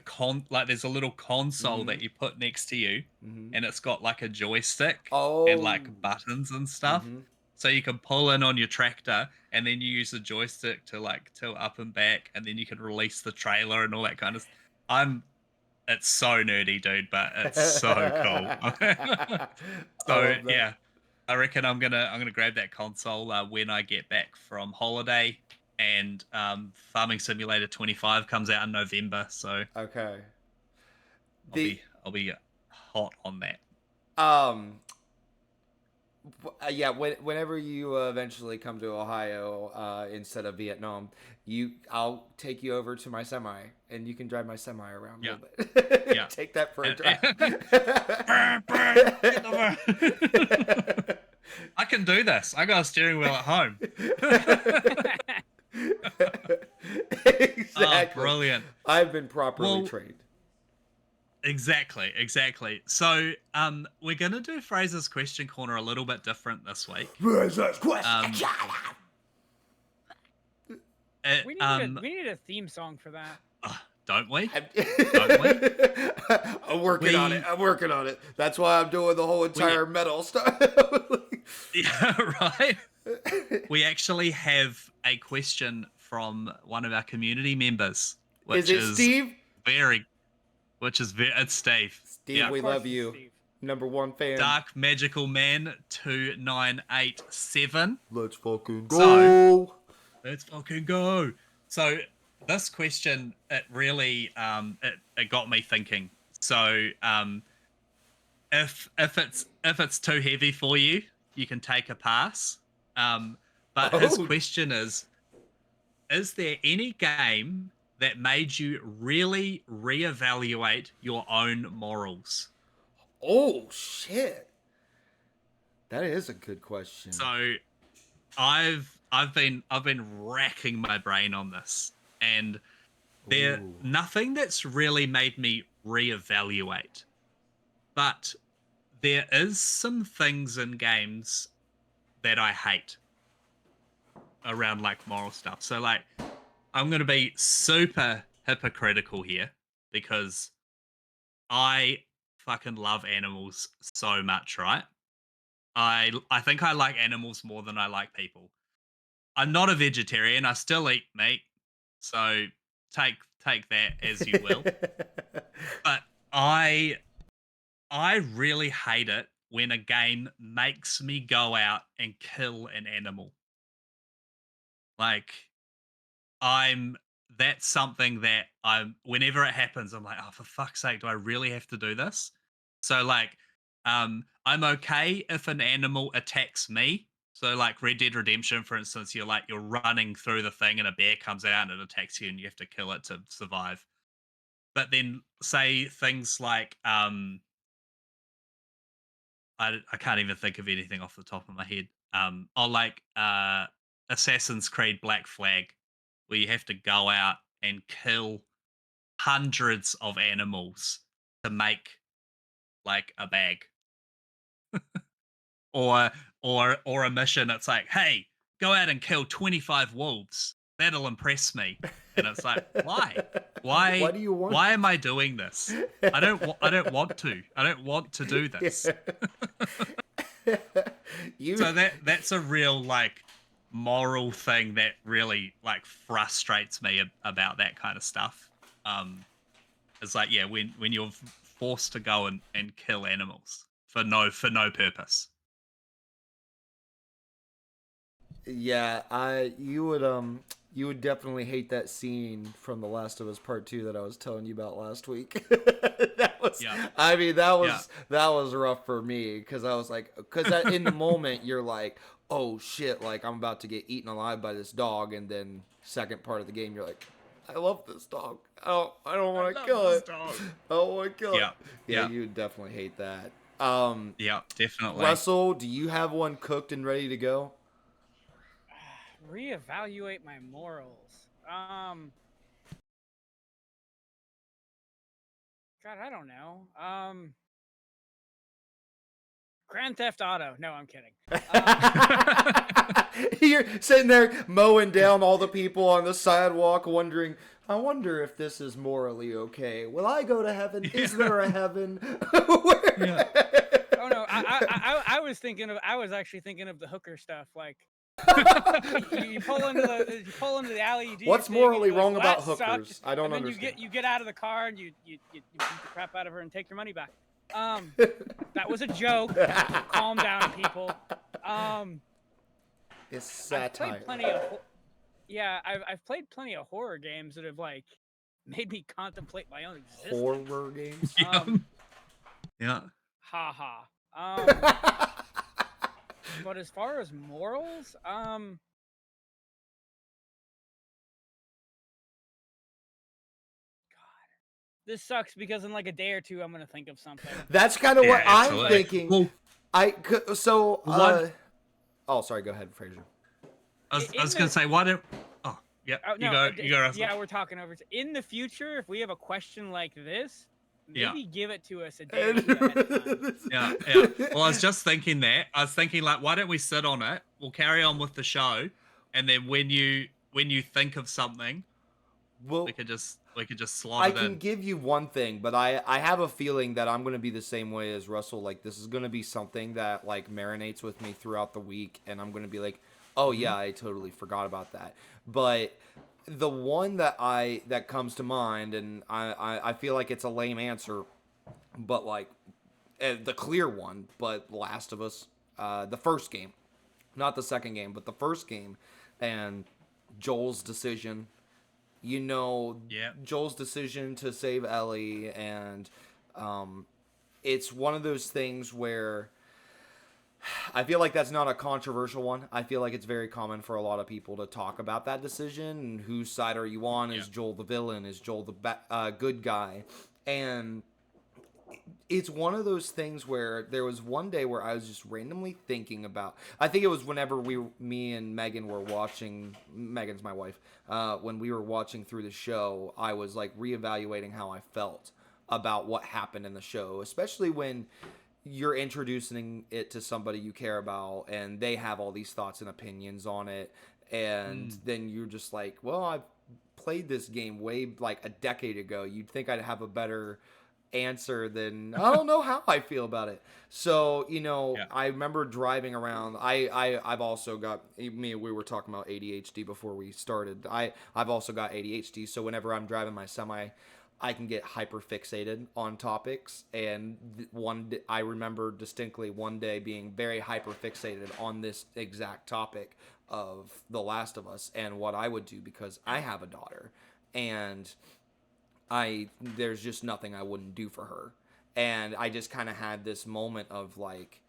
there's a little console that you put next to you, and it's got like a joystick and like buttons and stuff. So you can pull in on your tractor, and then you use the joystick to like tilt up and back, and then you can release the trailer and all that kind of stuff. It's so nerdy, dude, but it's so cool. So yeah, I reckon I'm gonna grab that console when I get back from holiday, and Farming Simulator 25 comes out in November. So
okay,
I'll be hot on that.
Yeah, whenever you eventually come to Ohio instead of Vietnam, I'll take you over to my semi, and you can drive my semi around a little bit. Take that for a drive.
I can do this. I got a steering wheel at home.
Exactly.
Oh, brilliant.
I've been properly trained.
Exactly. So, we're gonna do Fraser's question corner a little bit different this week.
Fraser's question.
We need a theme song for that.
Don't we?
Don't we? I'm working on it. That's why I'm doing the whole entire metal stuff.
Yeah, right. We actually have a question from one of our community members.
Is it Steve?
It's Steve.
Steve, we love you.
Steve.
Number one fan.
Dark Magical Man 2987.
Let's fucking go.
So, let's fucking go. So this question, it really it got me thinking. So if it's too heavy for you, you can take a pass. But his question is there any game that made you really reevaluate your own morals?
Oh shit. That is a good question.
So I've been racking my brain on this, and nothing that's really made me reevaluate. But there is some things in games that I hate around like moral stuff. So like I'm gonna be super hypocritical here because I fucking love animals so much, right? I think I like animals more than I like people. I'm not a vegetarian. I still eat meat. So take that as you will. But I really hate it when a game makes me go out and kill an animal. Like that's something that whenever it happens, I'm like, oh, for fuck's sake, do I really have to do this? So like, I'm okay if an animal attacks me. So like Red Dead Redemption, for instance, you're running through the thing and a bear comes out and it attacks you and you have to kill it to survive. But then say things like, I can't even think of anything off the top of my head. Like Assassin's Creed Black Flag, where you have to go out and kill hundreds of animals to make like a bag, or a mission. It's like, hey, go out and kill 25 wolves. That'll impress me. And it's like, why?
Why do you want?
Why am I doing this? I don't want to. I don't want to do this. So that's a real like moral thing that really like frustrates me about that kind of stuff. It's like, yeah, when you're forced to go and kill animals for no purpose.
Yeah, you would definitely hate that scene from The Last of Us Part 2 that I was telling you about last week. That was rough for me because I was like, in the moment you're like, oh shit, like I'm about to get eaten alive by this dog, and then second part of the game you're like, I love this dog. I don't want to kill it. I don't want to kill it. Yeah, you would definitely hate that.
Yeah, definitely.
Russell, do you have one cooked and ready to go?
Reevaluate my morals. God, I don't know. Grand Theft Auto. No, I'm kidding.
You're sitting there mowing down all the people on the sidewalk, wondering, I wonder if this is morally okay. Will I go to heaven? Is there a heaven?
Oh no, I was actually thinking of the hooker stuff, like. you pull into the alley. You do
What's morally wrong about hookers?
Sucked.
I don't
and then
understand.
You get out of the car and you beat the crap out of her and take your money back. That was a joke. Calm down, people.
It's satire.
I've played plenty of horror games that have like made me contemplate my own existence.
Horror games.
Yeah.
Ha ha. But as far as morals, God, this sucks because in like a day or two, I'm gonna think of something.
That's kind of what I'm thinking.
Well,
oh, sorry. Go ahead, Fraser.
I was gonna say, why don't? Oh, yeah. You go. Russell.
Yeah, we're talking over. In the future, if we have a question like this, maybe give it to us a day or two ahead of time.
Yeah. Well, I was just thinking that. I was thinking like, why don't we sit on it? We'll carry on with the show, and then when you think of something, we could just slot it in.
I can give you one thing, but I have a feeling that I'm going to be the same way as Russell. Like this is going to be something that like marinates with me throughout the week, and I'm going to be like, oh yeah, I totally forgot about that. But the one that comes to mind, and I feel like it's a lame answer, but like the clear one, but Last of Us, the first game, not the second game, but the first game, and Joel's decision. Joel's decision to save Ellie, and it's one of those things where I feel like that's not a controversial one. I feel like it's very common for a lot of people to talk about that decision and whose side are you on? Is Joel the villain? Is Joel the good guy? And it's one of those things where there was one day where I was just randomly thinking about, I think it was whenever me and Megan were watching, Megan's my wife, when we were watching through the show, I was like reevaluating how I felt about what happened in the show, especially when you're introducing it to somebody you care about and they have all these thoughts and opinions on it. And then you're just like, well, I've played this game way like a decade ago. You'd think I'd have a better answer than I don't know how I feel about it. So, I remember driving around. I've also got we were talking about ADHD before we started. I've also got ADHD. So whenever I'm driving my semi, I can get hyper fixated on topics, and I remember distinctly one day being very hyper fixated on this exact topic of The Last of Us and what I would do because I have a daughter, and there's just nothing I wouldn't do for her. And I just kind of had this moment of like,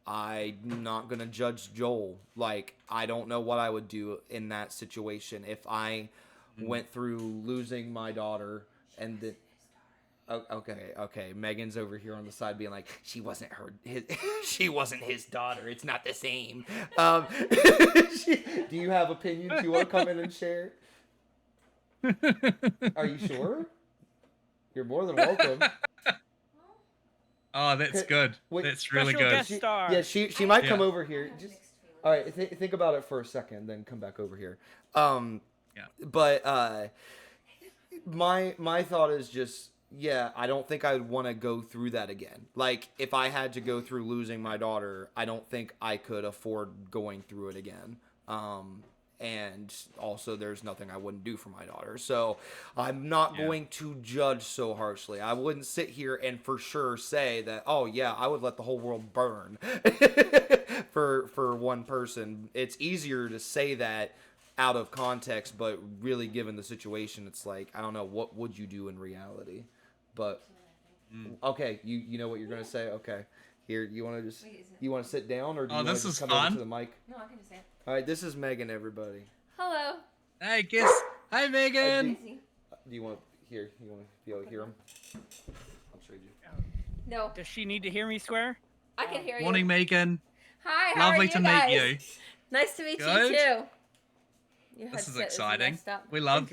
I'm not gonna judge Joel. Like, I don't know what I would do in that situation if I went through losing my daughter. And then, okay. Megan's over here on the side being like, she wasn't his daughter. It's not the same. Do you have opinions you want to come in and share? Are you sure? You're more than welcome.
Oh, that's good. That's really good.
Guest star.
She might come over here. Just all right. Think about it for a second, then come back over here. But my thought is just, I don't think I would want to go through that again. Like, if I had to go through losing my daughter, I don't think I could afford going through it again. And also, there's nothing I wouldn't do for my daughter. So I'm not going to judge so harshly. I wouldn't sit here and for sure say that, oh yeah, I would let the whole world burn for one person. It's easier to say that out of context, but really given the situation, it's like, I don't know, what would you do in reality? But okay, you know what you're gonna say. Okay, here, you want to sit down, or do you want to come over to the mic?
No, I can just say it.
All right, this is Megan, everybody.
Hello.
Hey, kiss. Hi, Megan.
Do you want to be able to hear him? I'll trade you.
No.
Does she need to hear me swear?
I can hear you.
Morning, Megan.
Hi. How
Lovely
are you
to
guys?
meet you.
Nice to meet
Good.
you too.
This is exciting. We love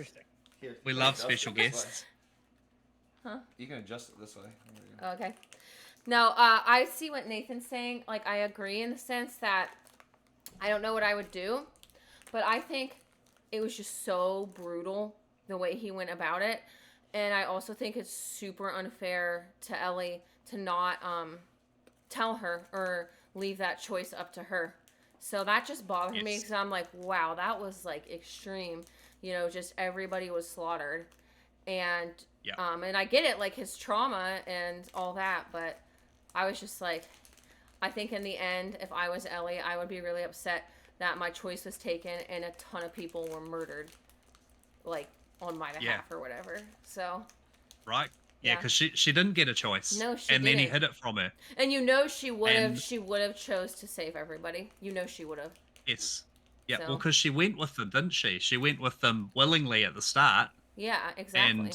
special guests.
Huh?
You can adjust it this way.
Okay. No, I see what Nathan's saying. Like, I agree in the sense that I don't know what I would do, but I think it was just so brutal the way he went about it. And I also think it's super unfair to Ellie to not tell her or leave that choice up to her. So that just bothered me because I'm like, wow, that was like extreme. Just everybody was slaughtered. And and I get it, like his trauma and all that, but I was just like, I think in the end, if I was Ellie, I would be really upset that my choice was taken and a ton of people were murdered, like, on my behalf or whatever. So.
Right. Yeah, because she didn't get a choice.
No, she
and
didn't.
Then he hid it from her.
And she would have chose to save everybody. She would have.
Yes. Yeah,
So.
well, because she went with them, didn't she? She went with them willingly at the start.
Yeah, exactly.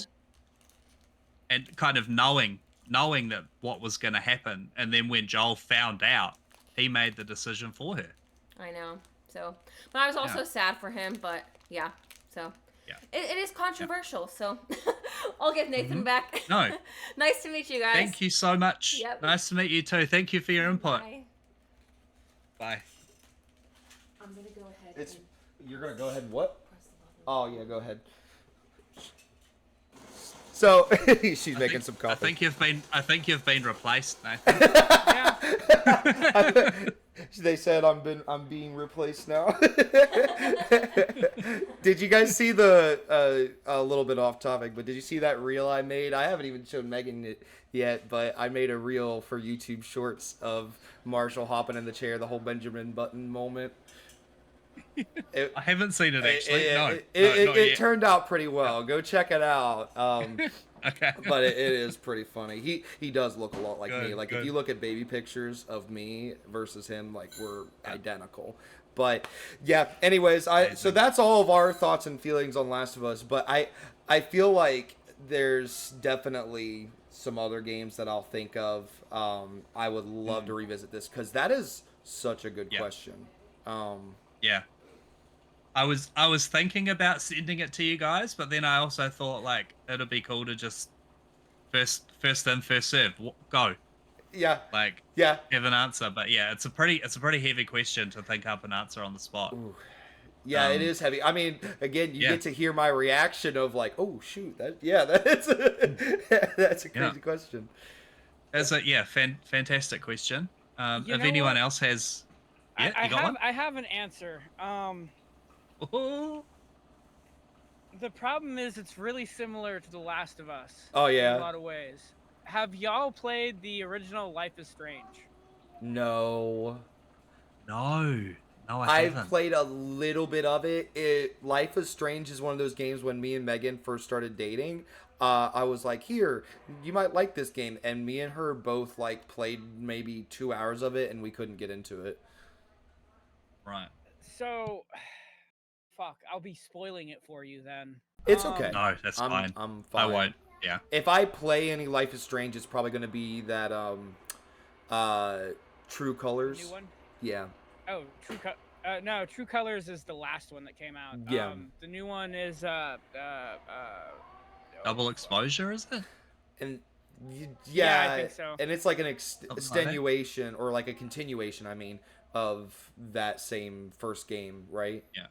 And kind of knowing that what was going to happen. And then when Joel found out, he made the decision for her.
I know. So, but I was also sad for him, but so.
Yeah.
It is controversial, so I'll give Nathan back.
No.
Nice to meet you guys.
Thank you so much.
Yep.
Nice to meet you too. Thank you for your input.
Bye.
Bye.
I'm going to go ahead
You're going to go ahead and what?
press the button.
Oh, yeah, go ahead. So, she's making some coffee.
I think you've been replaced, Nathan.
They said I'm being replaced now. Did you guys see the a little bit off topic, but did you see that reel I made? I haven't even shown Megan it yet, but I made a reel for YouTube Shorts of Marshall hopping in the chair, the whole Benjamin Button moment.
I haven't seen it actually. Not
It
yet.
turned out pretty well. Go check it out.
Okay.
But it is pretty funny. He does look a lot like me.
Good,
Like
good.
if you look at baby pictures of me versus him, like we're identical. But yeah, anyways, so
Amazing.
that's all of our thoughts and feelings on Last of Us. But I feel like there's definitely some other games that I'll think of. I would love to revisit this because that is such a good
Yeah.
question.
Yeah. I was thinking about sending it to you guys, but then I also thought like it'd be cool to just first in, first serve. Go.
Yeah,
Like
yeah.
have an answer. But yeah, it's a pretty heavy question to think up an answer on the spot.
Ooh. Yeah, it is heavy. I mean, again, you
Yeah.
get to hear my reaction of like, "Oh shoot, that's that's a crazy question."
It's a fantastic question.
You
If
know
anyone
what?
else has,
I
you got one?
I have an answer.
Ooh.
The problem is it's really similar to The Last of Us.
Oh,
In
yeah?
a lot of ways. Have y'all played the original Life is Strange?
No,
No, I
I've
haven't.
played a little bit of it. Life is Strange is one of those games when me and Megan first started dating. I was like, "Here, you might like this game," and me and her both like played maybe 2 hours of it, and we couldn't get into it.
Right.
So, fuck, I'll be spoiling it for you then.
It's okay.
No, that's fine.
I'm
I
fine.
won't. Yeah.
If I play any Life is Strange, it's probably going to be that True Colors.
New one?
Yeah.
Oh, no, True Colors is the last one that came out.
Yeah.
The new one is
Double exposure, is it?
And
Yeah, I think so.
And it's like an
like that.
extenuation or like a continuation, I mean, of that same first game, right?
Yeah.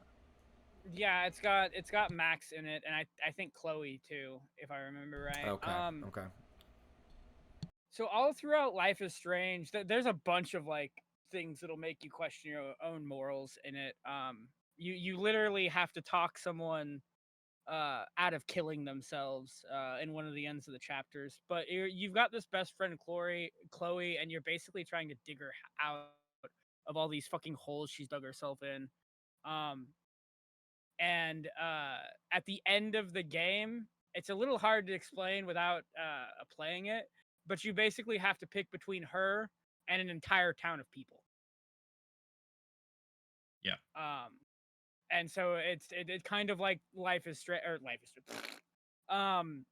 Yeah, it's got Max in it, and I think Chloe too, if I remember right.
Okay. Okay.
So all throughout Life is Strange, there's a bunch of like things that'll make you question your own morals in it. You literally have to talk someone out of killing themselves in one of the ends of the chapters. But you've got this best friend Chloe, and you're basically trying to dig her out of all these fucking holes she's dug herself in. And at the end of the game, it's a little hard to explain without playing it, but you basically have to pick between her and an entire town of people.
Yeah.
And so it's kind of like Life is Strange. Kind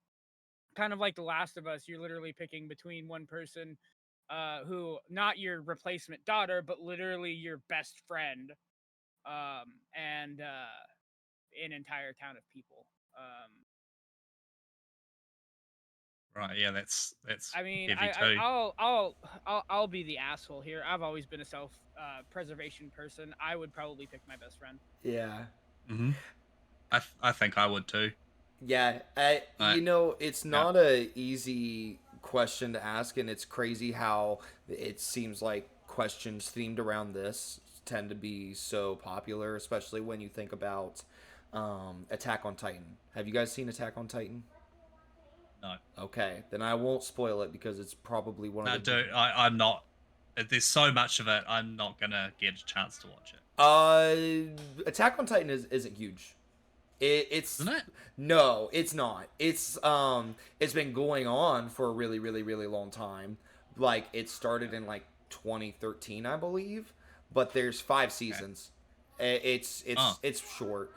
of like The Last of Us. You're literally picking between one person who, not your replacement daughter, but literally your best friend, and an entire town of people.
Right. Yeah. That's
I mean,
heavy too.
I'll be the asshole here. I've always been a self preservation person. I would probably pick my best friend.
Yeah.
Mm-hmm. I think I would too.
Yeah. You know, it's not a easy question to ask, and it's crazy how it seems like questions themed around this tend to be so popular, especially when you think about Attack on Titan. Have you guys seen Attack on Titan?
No.
Okay, then I won't spoil it because it's probably one of the.
I'm not. There's so much of it. I'm not gonna get a chance to watch it.
Attack on Titan isn't huge. It's
Isn't it?
No, it's not. It's been going on for a really, really, really long time. Like it started in like 2013, I believe. But there's 5 seasons. It's short.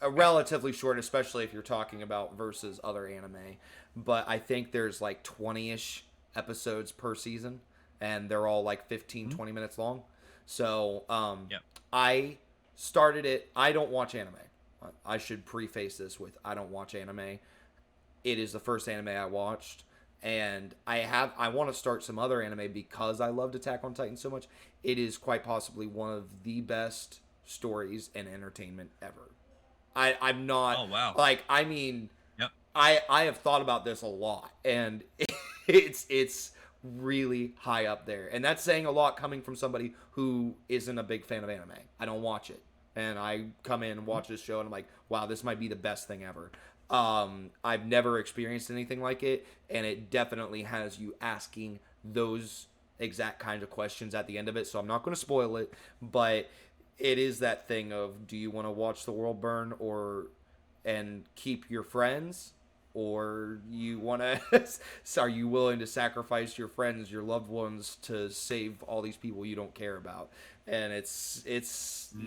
Relatively short, especially if you're talking about versus other anime. But I think there's like 20-ish episodes per season, and they're all like 15, 20 minutes long. So I started it. I don't watch anime. I should preface this with I don't watch anime. It is the first anime I watched, and I want to start some other anime because I loved Attack on Titan so much. It is quite possibly one of the best stories and entertainment ever. I'm not.
Oh wow.
Like I mean,
Yep.
I have thought about this a lot, and it's really high up there, and that's saying a lot coming from somebody who isn't a big fan of anime. I don't watch it, and I come in and watch this show, and I'm like, wow, this might be the best thing ever. I've never experienced anything like it, and it definitely has you asking those exact kinds of questions at the end of it. So I'm not going to spoil it, but it is that thing of, do you want to watch the world burn and keep your friends, or you want to are you willing to sacrifice your friends, your loved ones, to save all these people you don't care about? And it's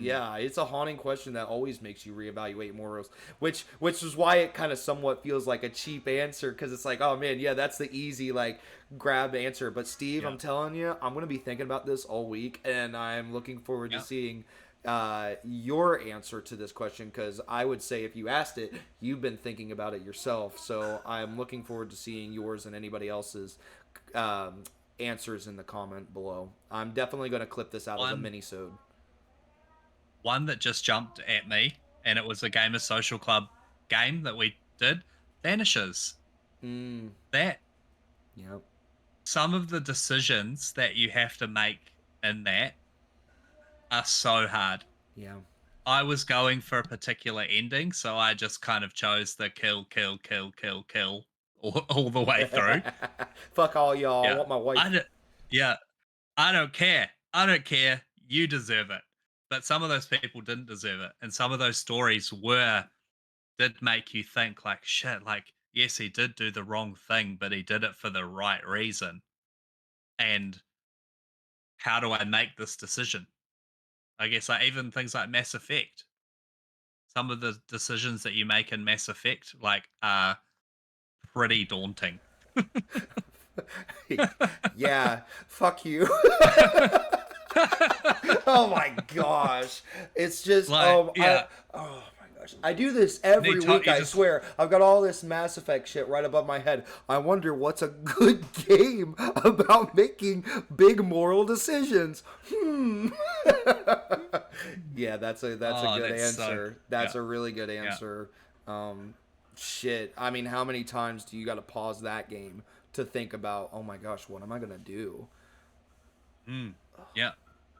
yeah, it's a haunting question that always makes you reevaluate Immortals, which is why it kind of somewhat feels like a cheap answer, because it's like, oh man, yeah, that's the easy like grab answer. But Steve, I'm telling you, I'm gonna be thinking about this all week, and I'm looking forward to seeing your answer to this question, because I would say if you asked it, you've been thinking about it yourself. So I'm looking forward to seeing yours and anybody else's answers in the comment below. I'm definitely going to clip this out as a mini-sode.
One that just jumped at me, and it was a Gamer Social Club game that we did, Banishers. That some of the decisions that you have to make in that are so hard.
Yeah.
I was going for a particular ending, so I just kind of chose the kill all the way through.
Fuck all y'all. I want my wife.
I don't care. I don't care. You deserve it. But some of those people didn't deserve it. And some of those stories did make you think like, shit, like, yes, he did do the wrong thing, but he did it for the right reason. And how do I make this decision? I guess like even things like Mass Effect. Some of the decisions that you make in Mass Effect like are pretty daunting.
Yeah, fuck you. Oh my gosh, it's just
like,
oh my gosh, I do this every week. I swear, I've got all this Mass Effect shit right above my head. I wonder what's a good game about making big moral decisions. Yeah, that's a good answer. That's a really good answer. Shit, I mean, how many times do you got to pause that game to think about, oh my gosh, what am I gonna do?
Yeah.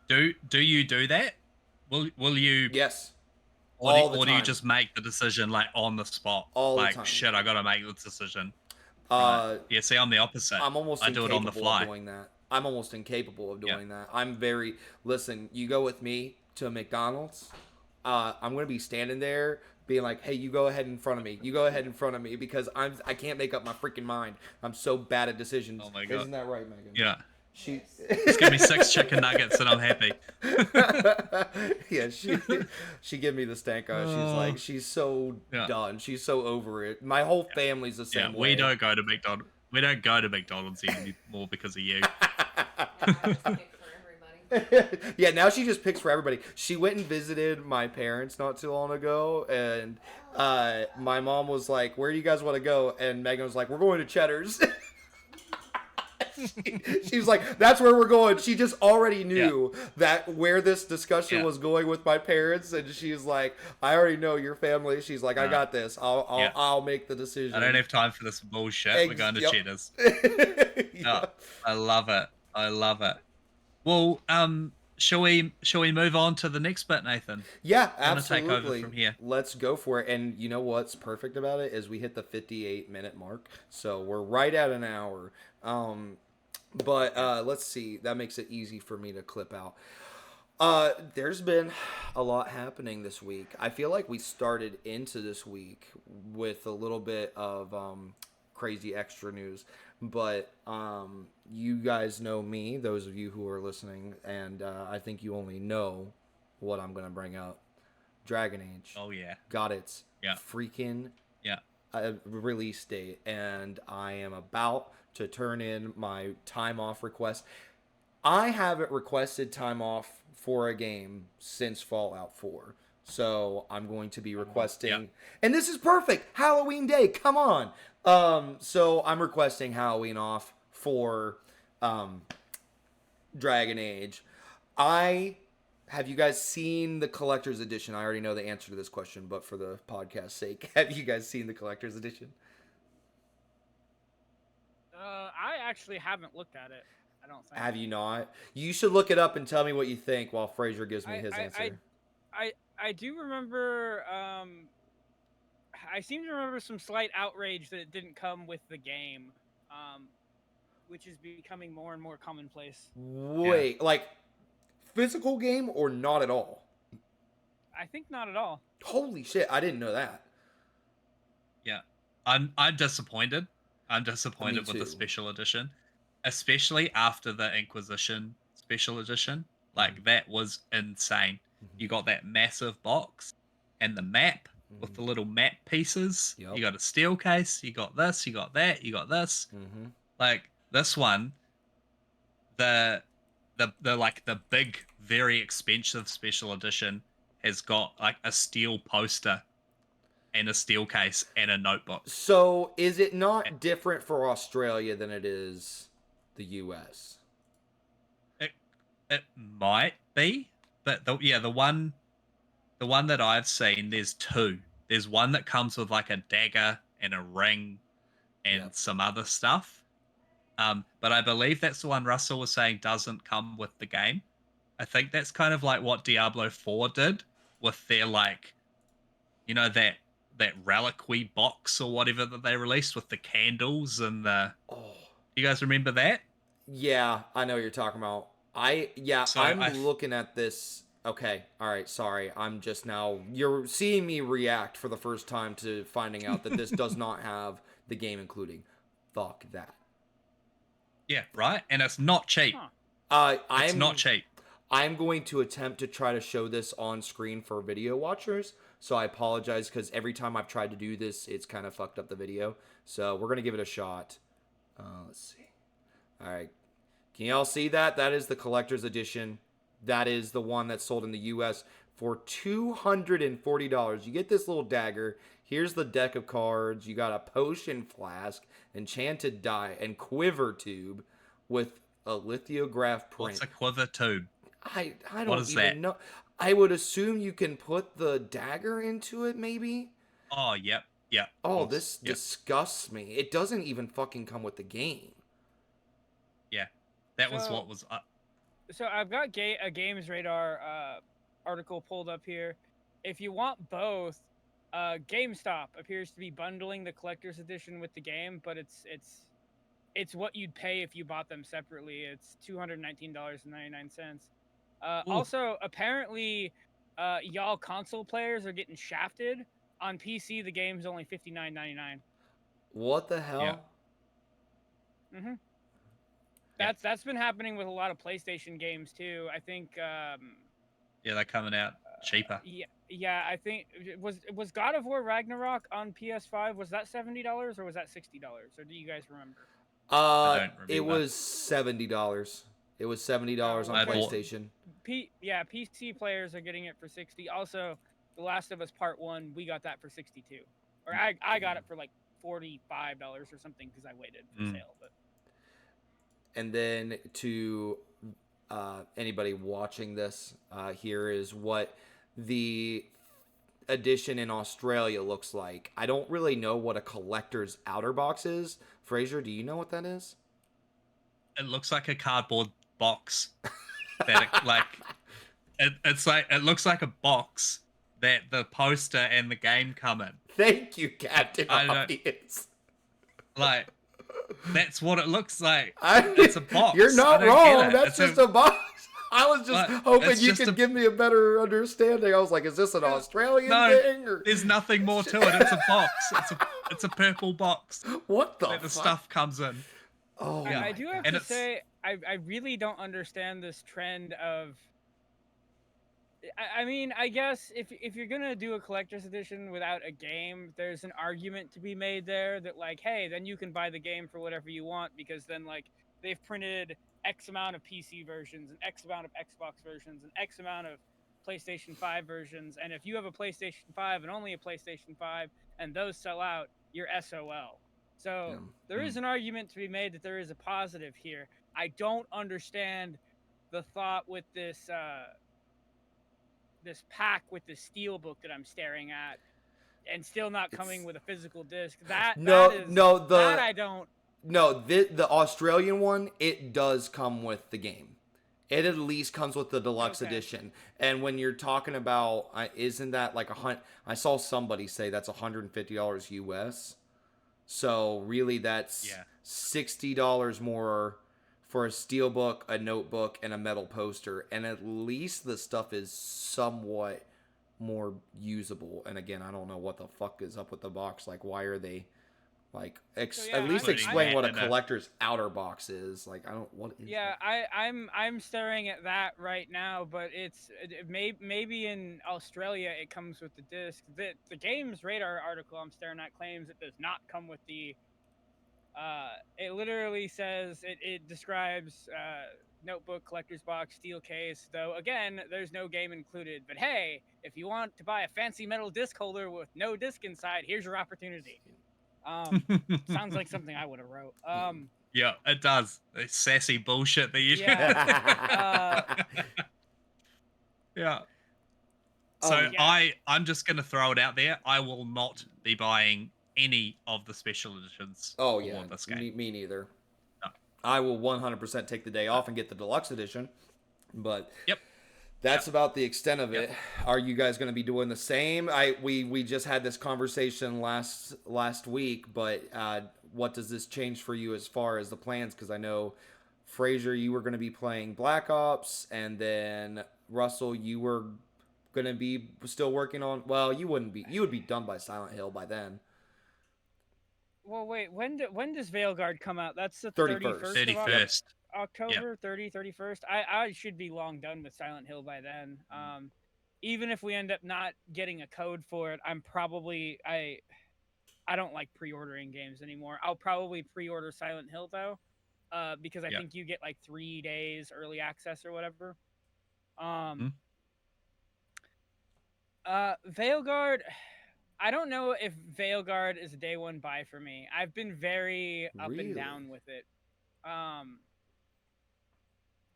Do you do that? Will you?
Yes.
Or do you just make the decision like on the spot?
All
like,
the time.
Shit, I gotta make the decision. Right. Yeah, see, I'm the opposite.
I do it on the fly. Of doing that. I'm almost incapable of doing that. I'm very listen. You go with me to McDonald's. I'm gonna be standing there, being like, "Hey, you go ahead in front of me. You go ahead in front of me," because I can't make up my freaking mind. I'm so bad at decisions.
Oh my God.
Isn't that right, Megan?
Yeah. Just give me 6 chicken nuggets and I'm happy.
Yeah, she gave me the stank eye. She's like, she's so done. She's so over it. My whole family's the same way.
We don't go to McDonald's. We don't go to McDonald's anymore because of you.
Yeah, now she just picks for everybody. She went and visited my parents not too long ago, and my mom was like, "Where do you guys want to go?" And Megan was like, "We're going to Cheddar's." She was like, "That's where we're going." She just already knew that where this discussion was going with my parents, and she's like, "I already know your family." She's like, "I got this. I'll make the decision.
I don't have time for this bullshit. We're going to Cheddar's." I love it. I love it. Well, shall we move on to the next bit, Nathan?
Yeah, absolutely.
Take over from here.
Let's go for it. And you know what's perfect about it is we hit the 58-minute mark, so we're right at an hour. But let's see. That makes it easy for me to clip out. There's been a lot happening this week. I feel like we started into this week with a little bit of crazy extra news, but you guys know me, those of you who are listening, and I think you only know what I'm going to bring up. Dragon Age.
Oh, yeah.
Got its freaking release date, and I am about to turn in my time off request. I haven't requested time off for a game since Fallout 4. So I'm going to be requesting, and this is perfect, Halloween Day, come on. So I'm requesting Halloween off for Dragon Age. Have you guys seen the collector's edition? I already know the answer to this question, but for the podcast's sake, have you guys seen the collector's edition?
I actually haven't looked at it. I don't think.
Have you not? You should look it up and tell me what you think while Fraser gives me his answer.
I do remember. I seem to remember some slight outrage that it didn't come with the game, which is becoming more and more commonplace.
Wait, like physical game or not at all?
I think not at all.
Holy shit, I didn't know that.
Yeah, I'm disappointed. I'm disappointed with the
too.
special edition, especially after the Inquisition special edition. Like that was insane. You got that massive box and the map with the little map pieces.
Yep.
You got a steel case. You got this. You got that. You got this.
Mm-hmm.
Like this one, the like the big, very expensive special edition has got like a steel poster and a steel case and a notebook.
So is it not different for Australia than it is the US?
It might be, but the one that I've seen, there's two. There's one that comes with like a dagger and a ring and some other stuff. But I believe that's the one Russell was saying doesn't come with the game. I think that's kind of like what Diablo 4 did with their like, you know, that reliquary box or whatever that they released with the candles and the.
Oh,
You guys remember that?
yeah, I know what you're talking about. I'm looking at this. Okay, all right, sorry. I'm just now. You're seeing me react for the first time to finding out that this does not have the game including. Fuck that.
Yeah, right. And it's not cheap.
Huh.
It's not cheap.
I'm going to attempt to try to show this on screen for video watchers. So I apologize because every time I've tried to do this, it's kind of fucked up the video. So we're gonna give it a shot. Let's see. All right. Can y'all see that? That is the collector's edition. That is the one that's sold in the US for $240. You get this little dagger. Here's the deck of cards. You got a potion flask, enchanted die, and quiver tube with a lithograph print.
What's a quiver tube?
I don't
What is
even
that?
know. I would assume you can put the dagger into it, maybe?
Oh, yep.
Oh, this disgusts me. It doesn't even fucking come with the game.
Yeah, that was
So-
what was.
So I've got a Games Radar article pulled up here. If you want both, GameStop appears to be bundling the collector's edition with the game, but it's what you'd pay if you bought them separately. It's $219.99. Also, apparently, y'all console players are getting shafted. On PC, the game's only $59.99.
What the hell?
Mm-hmm. That's been happening with a lot of PlayStation games too. I think.
Yeah, they're coming out cheaper.
Yeah. I think was God of War Ragnarok on PS5. Was that $70 or was that $60? Or do you guys remember?
I don't remember.
It was $70. It was $70 on
I bought-
PlayStation.
PC players are getting it for $60. Also, The Last of Us Part 1, we got that for $62. Or I got it for like $45 or something because I waited for sale. But
And then to anybody watching this, here is what the edition in Australia looks like. I don't really know what a collector's outer box is. Fraser, do you know what that is?
It looks like a cardboard box. That it looks like a box that the poster and the game come in.
Thank you, Captain
I don't-
Obvious.
Like that's what it looks like.
It's
It's a box.
You're not
I don't get
wrong.
it.
That's
It's
just a box. I was just
But
hoping
it's
you
just
could
a-
give me a better understanding. I was like, is this an Australian
No,
thing? Or
there's nothing more to it. It's a box. It's a purple box
what the
that the
fuck?
stuff comes in.
Oh,
Yeah.
I do have
And
to
it's-
say, I really don't understand this trend of. I mean, I guess if you're gonna do a collector's edition without a game, there's an argument to be made there that like, hey, then you can buy the game for whatever you want because then like they've printed X amount of PC versions and X amount of Xbox versions and X amount of PlayStation 5 versions, and if you have a PlayStation 5 and only a PlayStation 5 and those sell out, you're SOL. So there is an argument to be made that there is a positive here. I don't understand the thought with this this pack with the steel book that I'm staring at, and still not coming with a physical disc. That I don't.
No, the Australian one, it does come with the game. It at least comes with the deluxe
Okay.
edition. And when you're talking about, isn't that like I saw somebody say that's $150 US. So really, that's
Yeah.
$60 more for a steelbook, a notebook, and a metal poster. And at least the stuff is somewhat more usable. And again, I don't know what the fuck is up with the box. Like, why are they like
So
at
yeah,
least
Putting
explain
that
what a
in
collector's outer box is? Like, I don't what is
yeah,
that?
I'm staring at that right now, but maybe in Australia it comes with the disc. The Games Radar article I'm staring at claims it does not come with the. It literally says it describes notebook, collector's box, steel case. Though again, there's no game included. But hey, if you want to buy a fancy metal disc holder with no disc inside, here's your opportunity. Sounds like something I would have wrote.
Yeah, it does. It's sassy bullshit that you.
Yeah.
Yeah. So
Yeah.
I'm just gonna throw it out there. I will not be buying any of the special editions
Oh
for
yeah,
this game.
me neither.
No.
I will 100% take the day off and get the deluxe edition. But
Yep.
that's about the extent of
Yep.
it. Are you guys going to be doing the same? We just had this conversation last week, but what does this change for you as far as the plans? Because I know Fraser, you were going to be playing Black Ops, and then Russell, you were going to be still working on. Well, you wouldn't be. You would be done by Silent Hill by then.
Well, wait. When does Veilguard come out? That's the
31st.
31st of
31st.
October, 31st. I should be long done with Silent Hill by then. Even if we end up not getting a code for it, I don't like pre-ordering games anymore. I'll probably pre-order Silent Hill though, because I
Yep.
think you get like 3 days early access or whatever.
Hmm.
Veilguard. I don't know if Veilguard is a day one buy for me. I've been very up and
Really?
down with it. I'm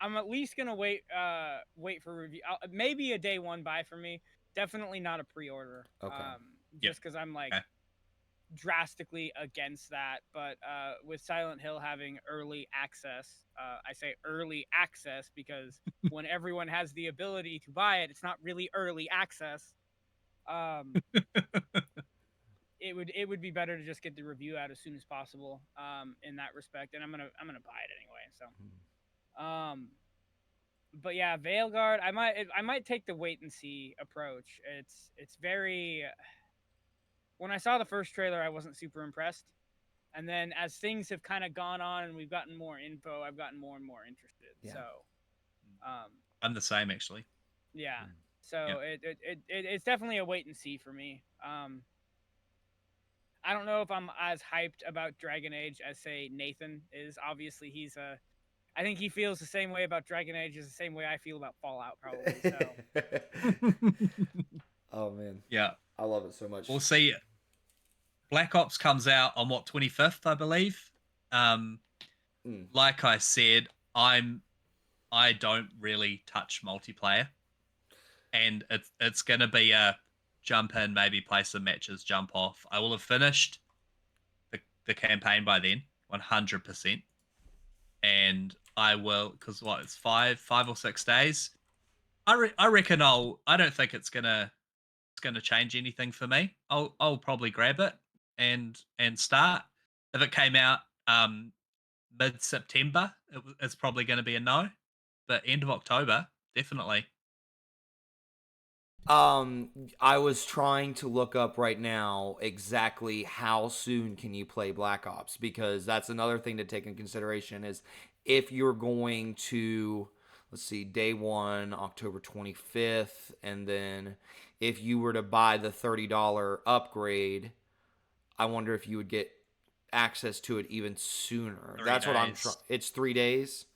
at least gonna wait for review. Maybe a day one buy for me. Definitely not a pre-order.
Okay.
Just because I'm like
Okay.
drastically against that. But with Silent Hill having early access, I say early access because when everyone has the ability to buy it, it's not really early access. It would be better to just get the review out as soon as possible. In that respect, and I'm gonna buy it anyway. So. But yeah, Veilguard, I might take the wait and see approach. It's very. When I saw the first trailer, I wasn't super impressed, and then as things have kind of gone on and we've gotten more info, I've gotten more and more interested.
Yeah.
So,
I'm the same actually.
yeah. So it's definitely a wait and see for me. I don't know if I'm as hyped about Dragon Age as say Nathan is. Obviously, I think he feels the same way about Dragon Age as the same way I feel about Fallout, probably. So.
Oh man,
Yeah.
I love it so much.
We'll see. Black Ops comes out on what 25th, I believe. Like I said, I don't really touch multiplayer, and it's gonna be a jump in, maybe play some matches, jump off. I will have finished the campaign by then, 100%, and I will because what it's 5 or 6 days. I reckon I don't think it's gonna change anything for me. I'll probably grab it and start. If it came out mid September, it's probably going to be a no. But end of October, definitely.
I was trying to look up right now exactly how soon can you play Black Ops, because that's another thing to take in consideration is if you're going to, let's see, day one, October 25th, and then if you were to buy the $30 upgrade, I wonder if you would get access to it even sooner.
3
That's what I'm
days.
trying. It's 3 days.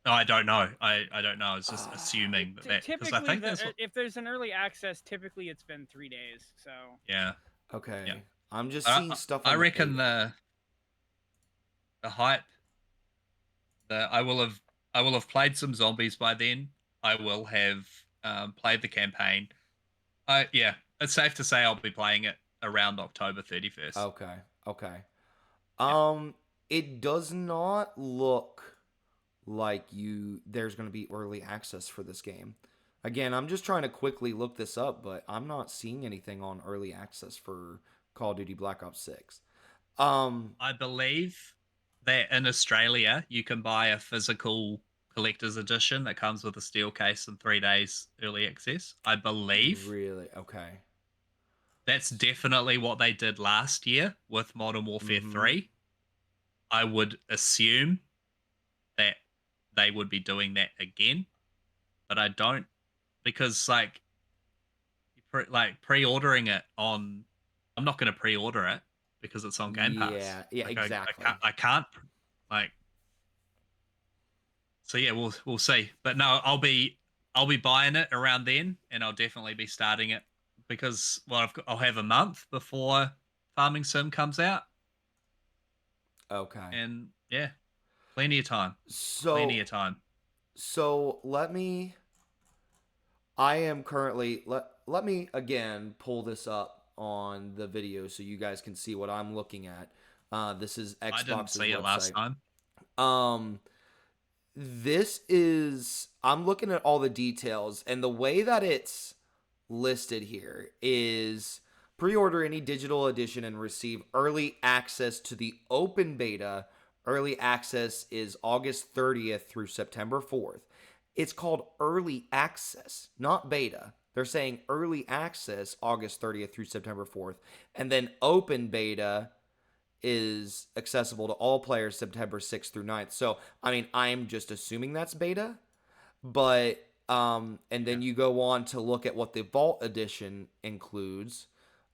No, I don't know. I don't know. I was just assuming that because I think that's what,
if there's an early access, typically it's been 3 days. So
yeah.
Okay.
Yeah.
I'm just seeing stuff on
I
the
reckon
beta.
the hype that I will have played some zombies by then. I will have played the campaign. Yeah, it's safe to say I'll be playing it around October 31st.
Okay.
Yeah.
It does not look like there's going to be early access for this game. Again, I'm just trying to quickly look this up, but I'm not seeing anything on early access for Call of Duty Black Ops 6.
I believe that in Australia you can buy a physical collector's edition that comes with a steel case and 3 days early access. I believe
Really? Okay.
that's definitely what they did last year with Modern Warfare
Mhm.
3. I would assume that they would be doing that again, but I don't, because pre-ordering it on, I'm not going to pre-order it because it's on Game Pass.
Yeah,
Like
exactly.
I can't like. So yeah, we'll see. But no, I'll be buying it around then, and I'll definitely be starting it because I'll have a month before Farming Sim comes out,
Okay.
and yeah, plenty of time.
So
Plenty of time.
so I am currently let me again pull this up on the video so you guys can see what I'm looking at. This is
I didn't
Xbox's
see it last
website.
time.
Um, this is I'm looking at all the details, and the way that it's listed here is pre-order any digital edition and receive early access to the open beta. Early access is August 30th through September 4th. It's called early access, not beta. They're saying early access August 30th through September 4th, and then open beta is accessible to all players September 6th through 9th. So, I mean, I'm just assuming that's beta, but and then
Yeah.
you go on to look at what the Vault Edition includes.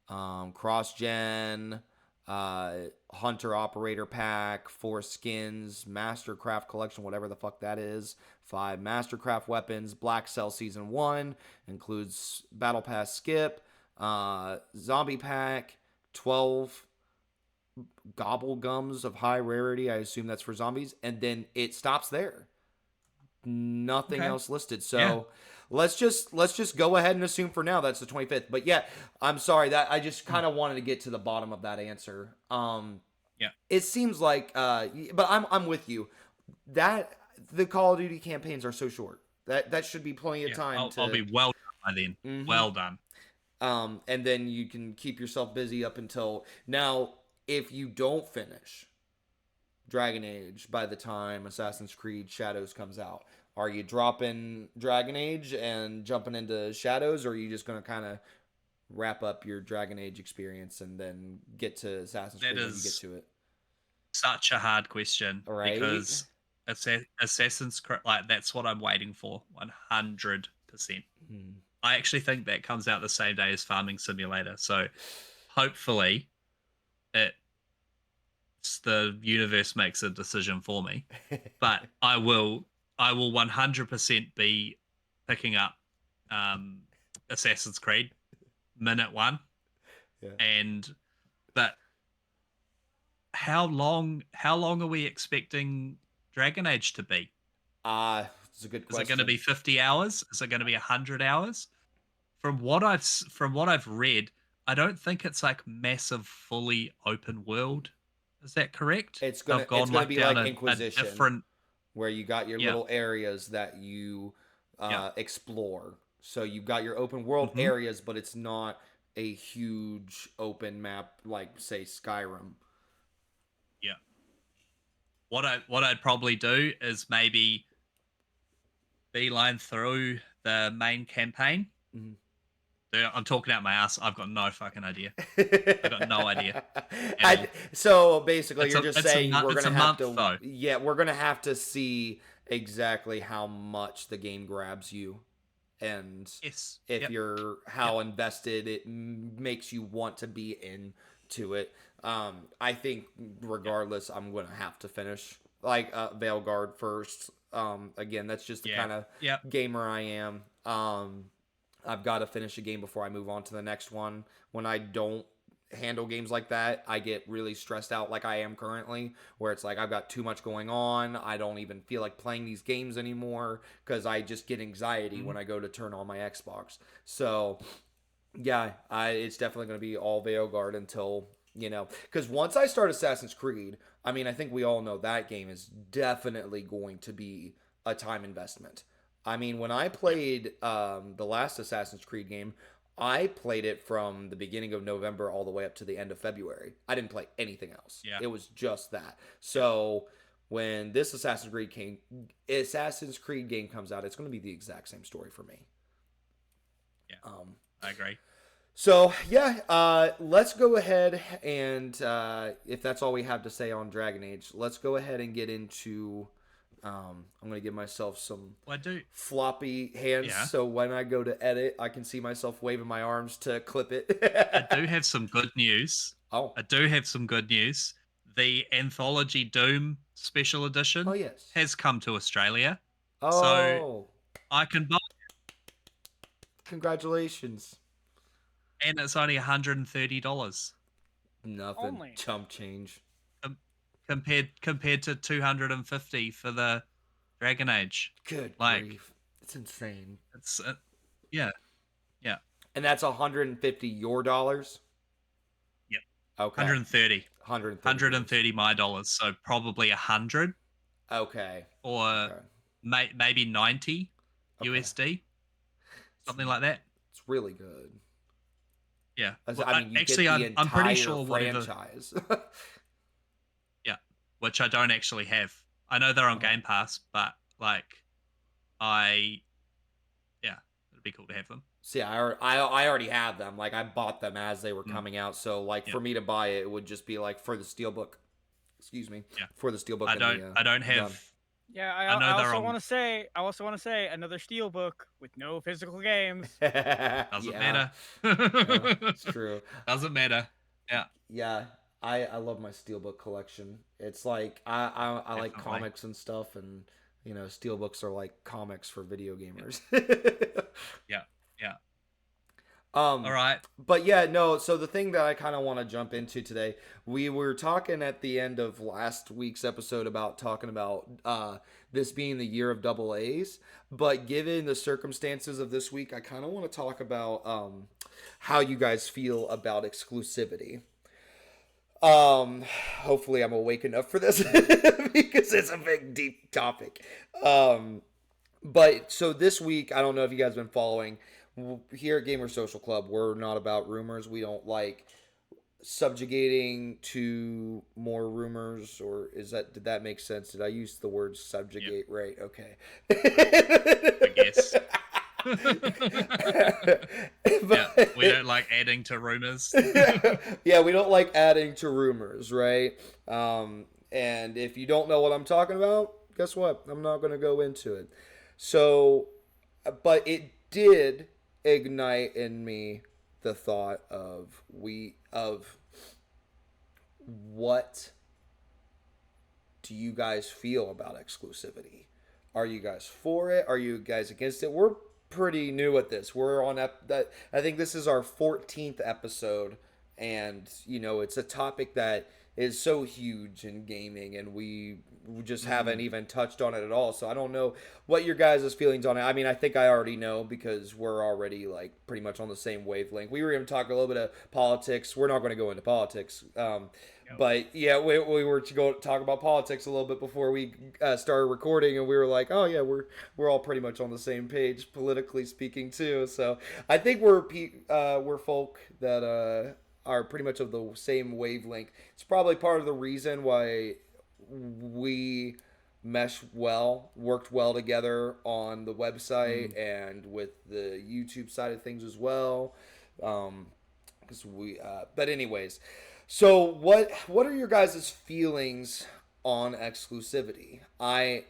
Cross gen, Hunter Operator Pack, 4 skins, Mastercraft Collection, whatever the fuck that is, 5 Mastercraft weapons, Black Cell Season 1, includes Battle Pass Skip, Zombie Pack, 12 gobble gums of high rarity. I assume that's for zombies. And then it stops there. Nothing
Okay.
else listed.
Yeah.
So let's just go ahead and assume for now that's the 25th. But yeah, I'm sorry that I just kind of wanted to get to the bottom of that answer.
Yeah.
It seems like but I'm with you. That the Call of Duty campaigns are so short. That should be plenty of
Yeah.
time
I'll
to
be well done by then.
Mhm.
Well done.
And then you can keep yourself busy up until now. If you don't finish Dragon Age by the time Assassin's Creed Shadows comes out, are you dropping Dragon Age and jumping into Shadows, or are you just going to kind of wrap up your Dragon Age experience and then get to Assassin's
That
Creed when you get
is
to it?
such a hard question
Right?
because Assassin's Creed, like that's what I'm waiting for, 100%.
Hmm.
I actually think that comes out the same day as Farming Simulator, so hopefully the universe makes a decision for me. But I will 100% be picking up Assassin's Creed minute one,
Yeah.
and but how long are we expecting Dragon Age to be?
It's a good
Is it going to
question.
be 50 hours? Is it going to be 100 hours? From what I've read, I don't think it's like massive fully open world. Is that correct?
It's
They've
gonna
gone like
be
down
like
a
Inquisition,
different.
where you got your
Yeah.
little areas that you
Yeah.
explore. So you've got your open world
Hmm.
areas, but it's not a huge open map like say Skyrim.
Yeah. What I'd probably do is maybe beeline through the main campaign.
Mhm.
Dude, I'm talking out my ass. I've got no fucking idea. I got no idea at all.
So basically,
It's
you're
a
just
it's a
saying
month.
we're
It's
gonna
a
have
month
to,
though.
yeah, we're gonna have to see exactly how much the game grabs you, and
Yes.
if
Yep.
you're
Yep.
how invested it makes you want to be into it. I think
Yep.
regardless, I'm gonna have to finish like Veilgaurd first. Again, that's just the
Yeah.
kind of
Yep.
gamer I am. I've got to finish a game before I move on to the next one. When I don't handle games like that, I get really stressed out like I am currently, where it's like I've got too much going on. I don't even feel like playing these games anymore because I just get anxiety when I go to turn on my Xbox. So, yeah, it's definitely going to be all Veilguard until because once I start Assassin's Creed, I mean, I think we all know that game is definitely going to be a time investment. I mean, when I played the last Assassin's Creed game, I played it from the beginning of November all the way up to the end of February. I didn't play anything else.
Yeah.
It was just that. So when this Assassin's Creed game comes out, it's going to be the exact same story for me.
Yeah, I agree.
So yeah, let's go ahead and if that's all we have to say on Dragon Age, let's go ahead and get into. I'm gonna give myself some floppy hands, so when I go to edit, I can see myself waving my arms to clip it.
I do have some good news. I do have some good news. The Anthology Doom Special Edition has come to Australia. So I can buy it.
Congratulations.
And it's only $130.
Nothing. Chump change.
Compared to $250 for the Dragon Age.
Good grief. It's insane.
It's yeah.
And that's 150 your dollars?
Yep.
Okay.
130 my dollars, so probably 100.
Okay.
Or maybe 90 USD. Something like that.
It's really good.
Yeah.
Well, I mean, actually,
I'm pretty sure
franchise.
Which I don't actually have. I know they're on Game Pass, but it'd be cool to have them.
See, I already have them. Like, I bought them as they were coming out. So, for me to buy it, it would just be for the Steelbook. Excuse me.
Yeah.
For the Steelbook.
I don't have.
Done. Yeah, I also want to say another Steelbook with no physical games.
Doesn't matter.
It's true.
Doesn't matter. Yeah.
Yeah. I love my Steelbook collection. It's like I like comics and stuff, and Steelbooks are like comics for video gamers.
Yeah.
All
right.
But yeah, no, so the thing that I kind of want to jump into today, we were talking at the end of last week's episode about talking about this being the year of double A's, but given the circumstances of this week, I kind of want to talk about how you guys feel about exclusivity. Hopefully I'm awake enough for this because it's a big, deep topic. But so this week, I don't know if you guys have been following. Here at Gamer Social Club, we're not about rumors. We don't like subjugating to more rumors, or did that make sense? Did I use the word subjugate right? Okay.
I guess. We don't like adding to rumors.
Yeah, we don't like adding to rumors, right? And if you don't know what I'm talking about, guess what? I'm not going to go into it. So, but it did ignite in me the thought of what do you guys feel about exclusivity? Are you guys for it? Are you guys against it? We're pretty new at this. We're on I think this is our 14th episode, and it's a topic that is so huge in gaming, and we just haven't even touched on it at all. So I don't know what your guys' feelings on it. I mean, I think I already know because we're already pretty much on the same wavelength. We were going to talk a little bit of politics. We're not going to go into politics. But yeah, we were to go talk about politics a little bit before we started recording, and we were like, oh yeah, we're all pretty much on the same page politically speaking too. So I think we're folk that are pretty much of the same wavelength. It's probably part of the reason why we worked well together on the website and with the YouTube side of things as well. Because but anyways. So what are your guys' feelings on exclusivity? Let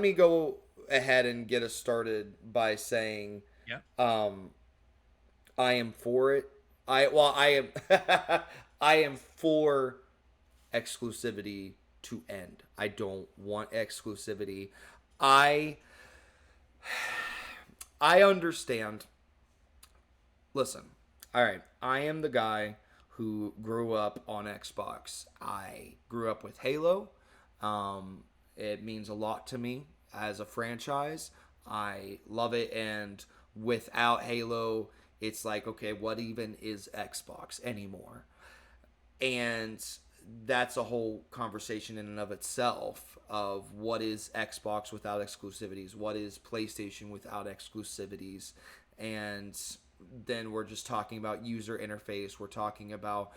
me go ahead and get us started by saying I am for it. I am I am for exclusivity to end. I don't want exclusivity. I understand. Listen. All right, I am the guy who grew up on Xbox. I grew up with Halo. It means a lot to me as a franchise. I love it, and without Halo, it's like, okay, what even is Xbox anymore? And that's a whole conversation in and of itself of what is Xbox without exclusivities, what is PlayStation without exclusivities, and then we're just talking about user interface. We're talking about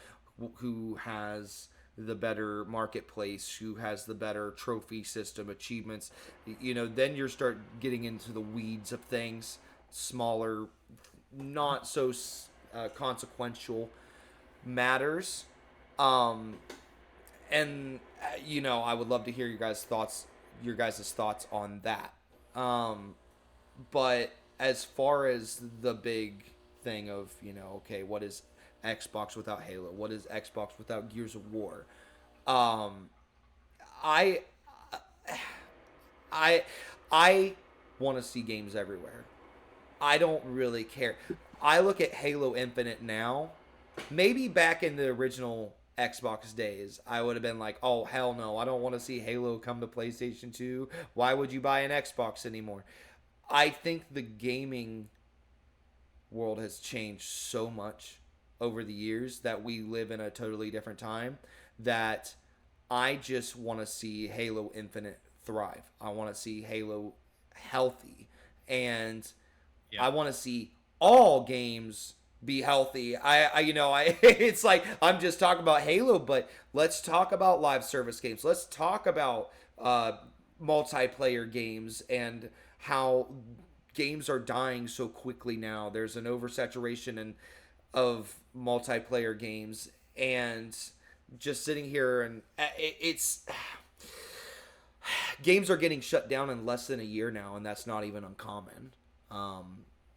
who has the better marketplace, who has the better trophy system, achievements. Then you start getting into the weeds of things, smaller, not so consequential matters. um and I would love to hear your guys' thoughts on that. But as far as the big thing of, okay, what is Xbox without Halo, what is Xbox without Gears of War, um i i I want to see games everywhere. I don't really care. I look at Halo Infinite now. Maybe back in the original Xbox days, I would have been like, oh, hell no. I don't want to see Halo come to PlayStation 2. Why would you buy an Xbox anymore? I think the gaming world has changed so much over the years that we live in a totally different time that I just want to see Halo Infinite thrive. I want to see Halo healthy. And I want to see all games be healthy. It's like I'm just talking about Halo, but let's talk about live service games. Let's talk about multiplayer games and how games are dying so quickly now. There's an oversaturation of multiplayer games, and just sitting here and it's games are getting shut down in less than a year now, and that's not even uncommon.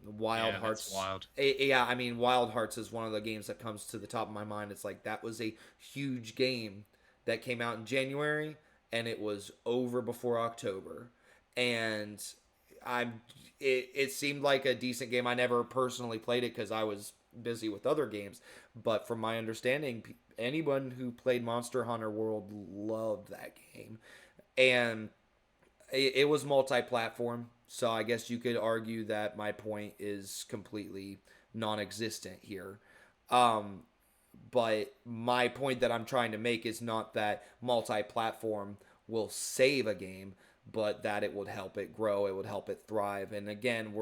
Wild Hearts.
That's wild.
Yeah, I mean, Wild Hearts is one of the games that comes to the top of my mind. It's like that was a huge game that came out in January, and it was over before October. And it seemed like a decent game. I never personally played it because I was busy with other games. But from my understanding, anyone who played Monster Hunter World loved that game. And it was multi-platform, so I guess you could argue that my point is completely non-existent here. But my point that I'm trying to make is not that multi-platform will save a game, but that it would help it grow, it would help it thrive. And again,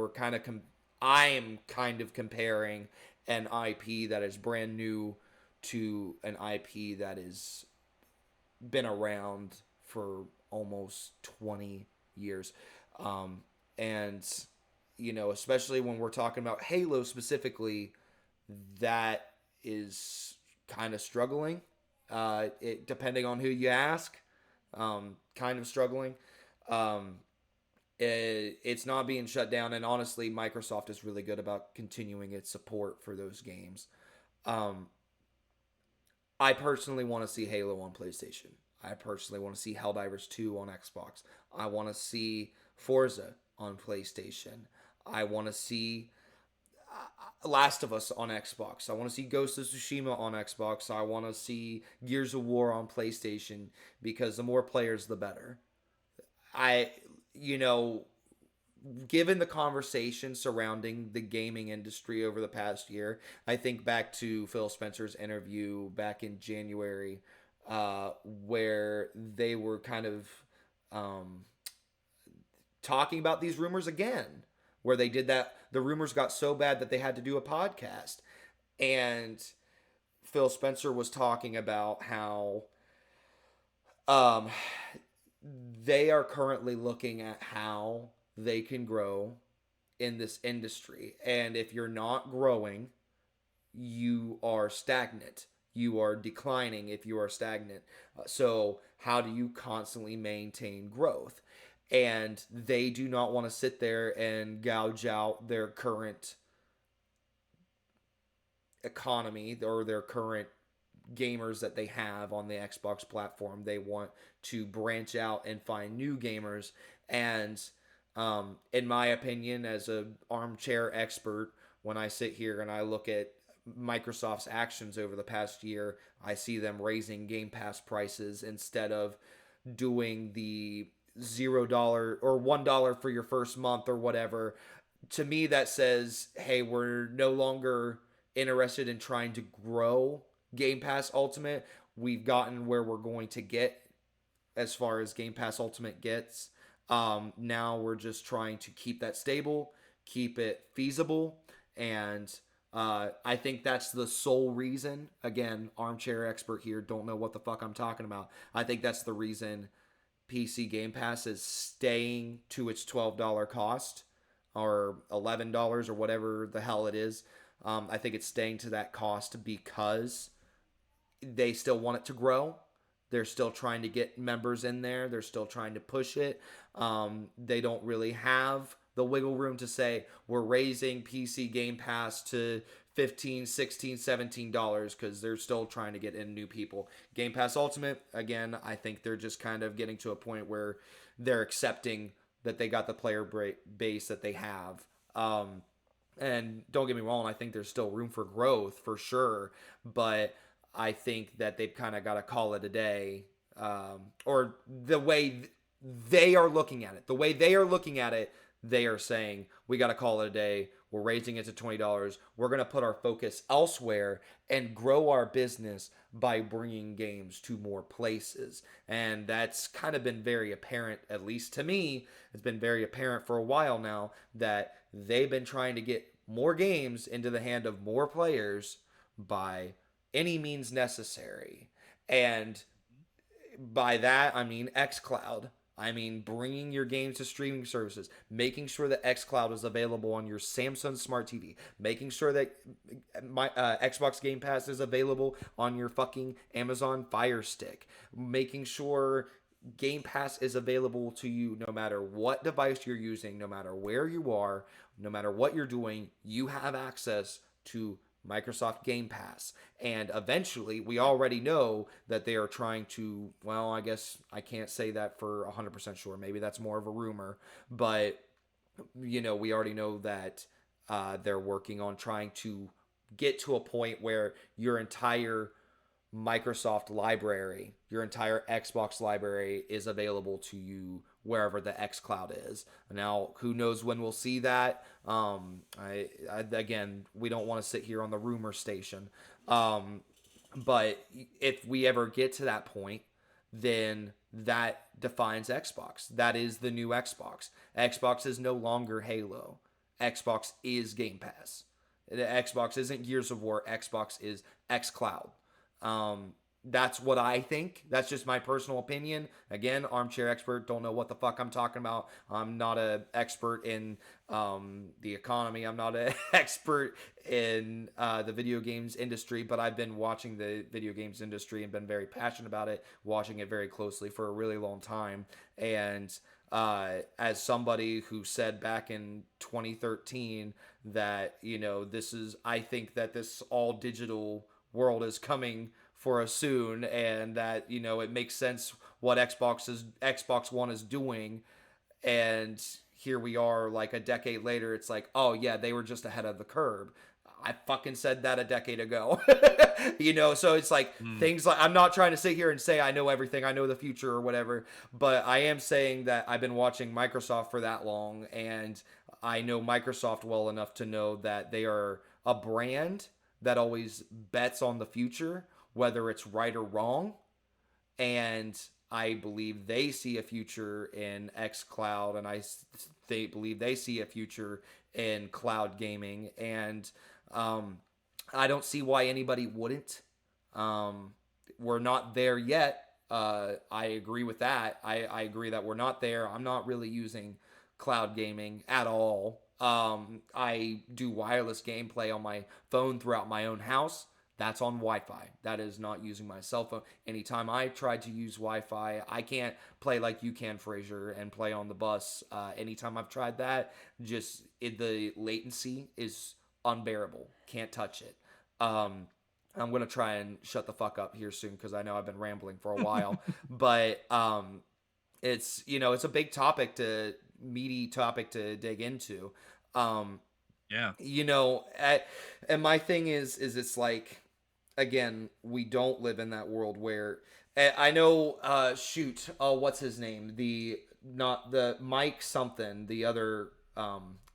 I am kind of comparing an IP that is brand new to an IP that has been around for almost 20 years. And especially when we're talking about Halo specifically, that is kind of struggling. Depending on who you ask, kind of struggling. It's not being shut down, and honestly, Microsoft is really good about continuing its support for those games. I personally want to see Halo on PlayStation. I personally want to see Helldivers 2 on Xbox. I want to see Forza on PlayStation. I want to see Last of Us on Xbox. I want to see Ghost of Tsushima on Xbox. I want to see Gears of War on PlayStation, because the more players, the better. Given the conversation surrounding the gaming industry over the past year, I think back to Phil Spencer's interview back in January, where they were kind of talking about these rumors again, where they did that. The rumors got so bad that they had to do a podcast. And Phil Spencer was talking about how they are currently looking at how they can grow in this industry. And if you're not growing, you are stagnant. You are declining if you are stagnant. So how do you constantly maintain growth? And they do not want to sit there and gouge out their current economy or their current gamers that they have on the Xbox platform. They want to branch out and find new gamers. And in my opinion, as an armchair expert, when I sit here and I look at Microsoft's actions over the past year, I see them raising Game Pass prices instead of doing the $0 or $1 for your first month or whatever. to me, that says, hey, we're no longer interested in trying to grow Game Pass Ultimate. We've gotten where we're going to get as far as Game Pass Ultimate gets. Now we're just trying to keep that stable, keep it feasible, and I think that's the sole reason. Again, armchair expert here, don't know what the fuck I'm talking about. I think that's the reason PC Game Pass is staying to its $12 cost or $11 or whatever the hell it is. I think it's staying to that cost because they still want it to grow. They're still trying to get members in there. They're still trying to push it. They don't really have the wiggle room to say we're raising PC Game Pass to $15, $16, $17 because they're still trying to get in new people. Game Pass Ultimate, again, I think they're just kind of getting to a point where they're accepting that they got the player base that they have. And don't get me wrong, I think there's still room for growth for sure, but I think that they've kind of got to call it a day, or the way they are looking at it. The way they are looking at it, they are saying, we got to call it a day. We're raising it to $20. We're going to put our focus elsewhere and grow our business by bringing games to more places. And that's kind of been very apparent, at least to me. It's been very apparent for a while now that they've been trying to get more games into the hand of more players by any means necessary. And by that, I mean xCloud. I mean bringing your games to streaming services, making sure that xCloud is available on your Samsung Smart TV, making sure that my Xbox Game Pass is available on your fucking Amazon Fire Stick, making sure Game Pass is available to you no matter what device you're using, no matter where you are, no matter what you're doing, you have access to Microsoft Game Pass. And eventually, we already know that they are trying to, well, I guess I can't say that for 100% sure. Maybe that's more of a rumor. But, we already know that they're working on trying to get to a point where your entire Microsoft library, your entire Xbox library is available to you wherever the xCloud is. Now, who knows when we'll see that? Again, we don't want to sit here on the rumor station. But if we ever get to that point, then that defines Xbox. That is the new Xbox. Xbox is no longer Halo. Xbox is Game Pass. Xbox isn't Gears of War. Xbox is xCloud. That's what I think. That's just my personal opinion. Again, armchair expert, don't know what the fuck I'm talking about. I'm not an expert in the economy. I'm not an expert in the video games industry, but I've been watching the video games industry and been very passionate about it, watching it very closely for a really long time. And as somebody who said back in 2013 that, I think that this all digital world is coming for us soon, and that it makes sense what Xbox One is doing, and here we are like a decade later. It's like, oh yeah, they were just ahead of the curve. I fucking said that a decade ago. So it's like things like, I'm not trying to sit here and say I know everything, I know the future or whatever, but I am saying that I've been watching Microsoft for that long, and I know Microsoft well enough to know that they are a brand that always bets on the future, whether it's right or wrong. And I believe they see a future in xCloud, and they believe they see a future in cloud gaming. And I don't see why anybody wouldn't. We're not there yet. I agree with that. I agree that we're not there. I'm not really using cloud gaming at all. I do wireless gameplay on my phone throughout my own house. That's on Wi-Fi. That is not using my cell phone. Anytime I try to use Wi-Fi, I can't play like you can, Fraser, and play on the bus. Anytime I've tried that, the latency is unbearable. Can't touch it. I'm going to try and shut the fuck up here soon because I know I've been rambling for a while. But it's, it's a big meaty topic to dig into.
Yeah.
And my thing is it's like, again, we don't live in that world where I know, what's his name? Not the Mike something, the other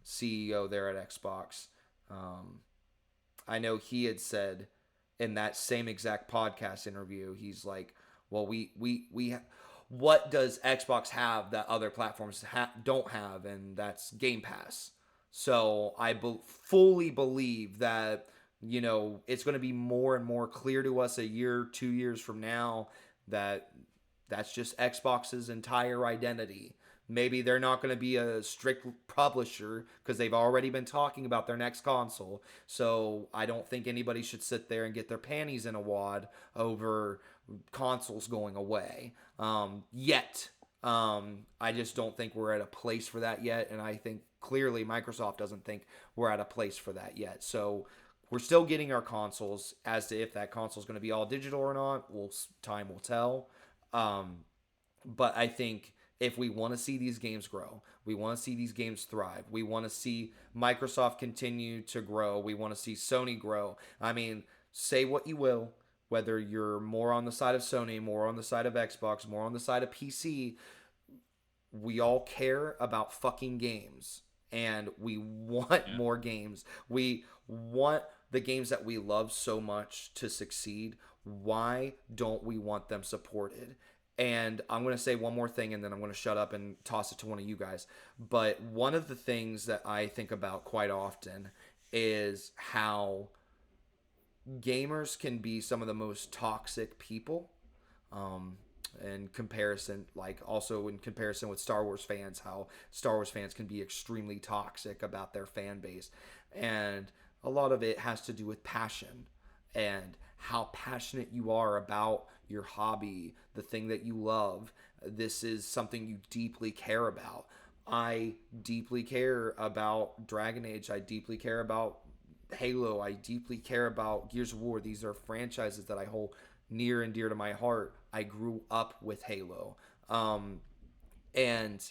CEO there at Xbox. I know he had said in that same exact podcast interview, he's like, well, what does Xbox have that other platforms don't have? And that's Game Pass. So I fully believe that, it's going to be more and more clear to us a year, 2 years from now that that's just Xbox's entire identity. Maybe they're not going to be a strict publisher because they've already been talking about their next console. So I don't think anybody should sit there and get their panties in a wad over consoles going away yet. I just don't think we're at a place for that yet. And I think clearly Microsoft doesn't think we're at a place for that yet. So we're still getting our consoles. As to if that console is going to be all digital or not, time will tell. But I think if we want to see these games grow, we want to see these games thrive, we want to see Microsoft continue to grow, we want to see Sony grow. I mean, say what you will, whether you're more on the side of Sony, more on the side of Xbox, more on the side of PC, we all care about fucking games. And we want more games. We want the games that we love so much to succeed. Why don't we want them supported? And I'm going to say one more thing, and then I'm going to shut up and toss it to one of you guys. But one of the things that I think about quite often is how gamers can be some of the most toxic people. In comparison, also in comparison with Star Wars fans, how Star Wars fans can be extremely toxic about their fan base. And a lot of it has to do with passion and how passionate you are about your hobby, the thing that you love. This is something you deeply care about. I deeply care about Dragon Age. I deeply care about Halo. I deeply care about Gears of War. These are franchises that I hold near and dear to my heart. I grew up with Halo. And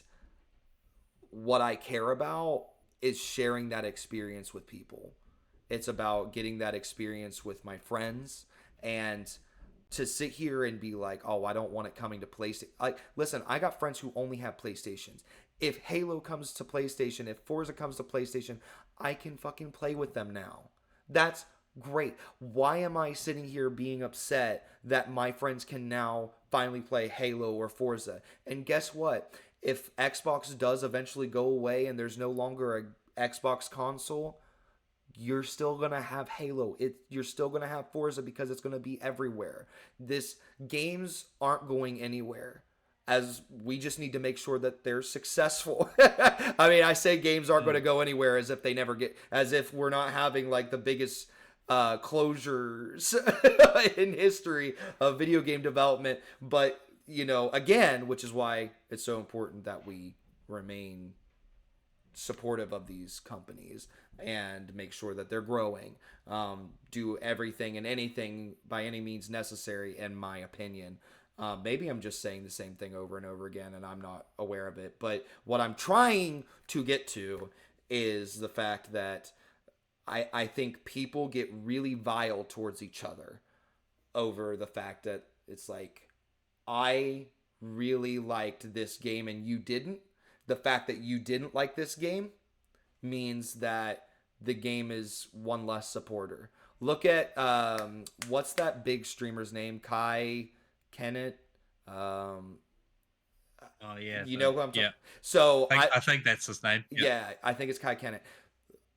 what I care about is sharing that experience with people. It's about getting that experience with my friends. And to sit here and be like, oh, I don't want it coming to PlayStation. Listen, I got friends who only have PlayStations. If Halo comes to PlayStation, if Forza comes to PlayStation, I can fucking play with them now. That's great. Why am I sitting here being upset that my friends can now finally play Halo or Forza? And guess what? If Xbox does eventually go away and there's no longer a Xbox console, you're still going to have Halo. You're still going to have Forza because it's going to be everywhere. Games aren't going anywhere. As we just need to make sure that they're successful. I mean, I say games aren't going to go anywhere as if we're not having the biggest closures in history of video game development. But, again, which is why it's so important that we remain supportive of these companies and make sure that they're growing. Do everything and anything by any means necessary, in my opinion. Maybe I'm just saying the same thing over and over again and I'm not aware of it. But what I'm trying to get to is the fact that I think people get really vile towards each other over the fact that it's like, I really liked this game and you didn't. The fact that you didn't like this game means that the game is one less supporter. Look at, what's that big streamer's name? Kai Kennett.
Oh yeah,
you know who I'm talking.
Yeah.
So
I think that's his name.
Yeah, I think it's Kai Kennett.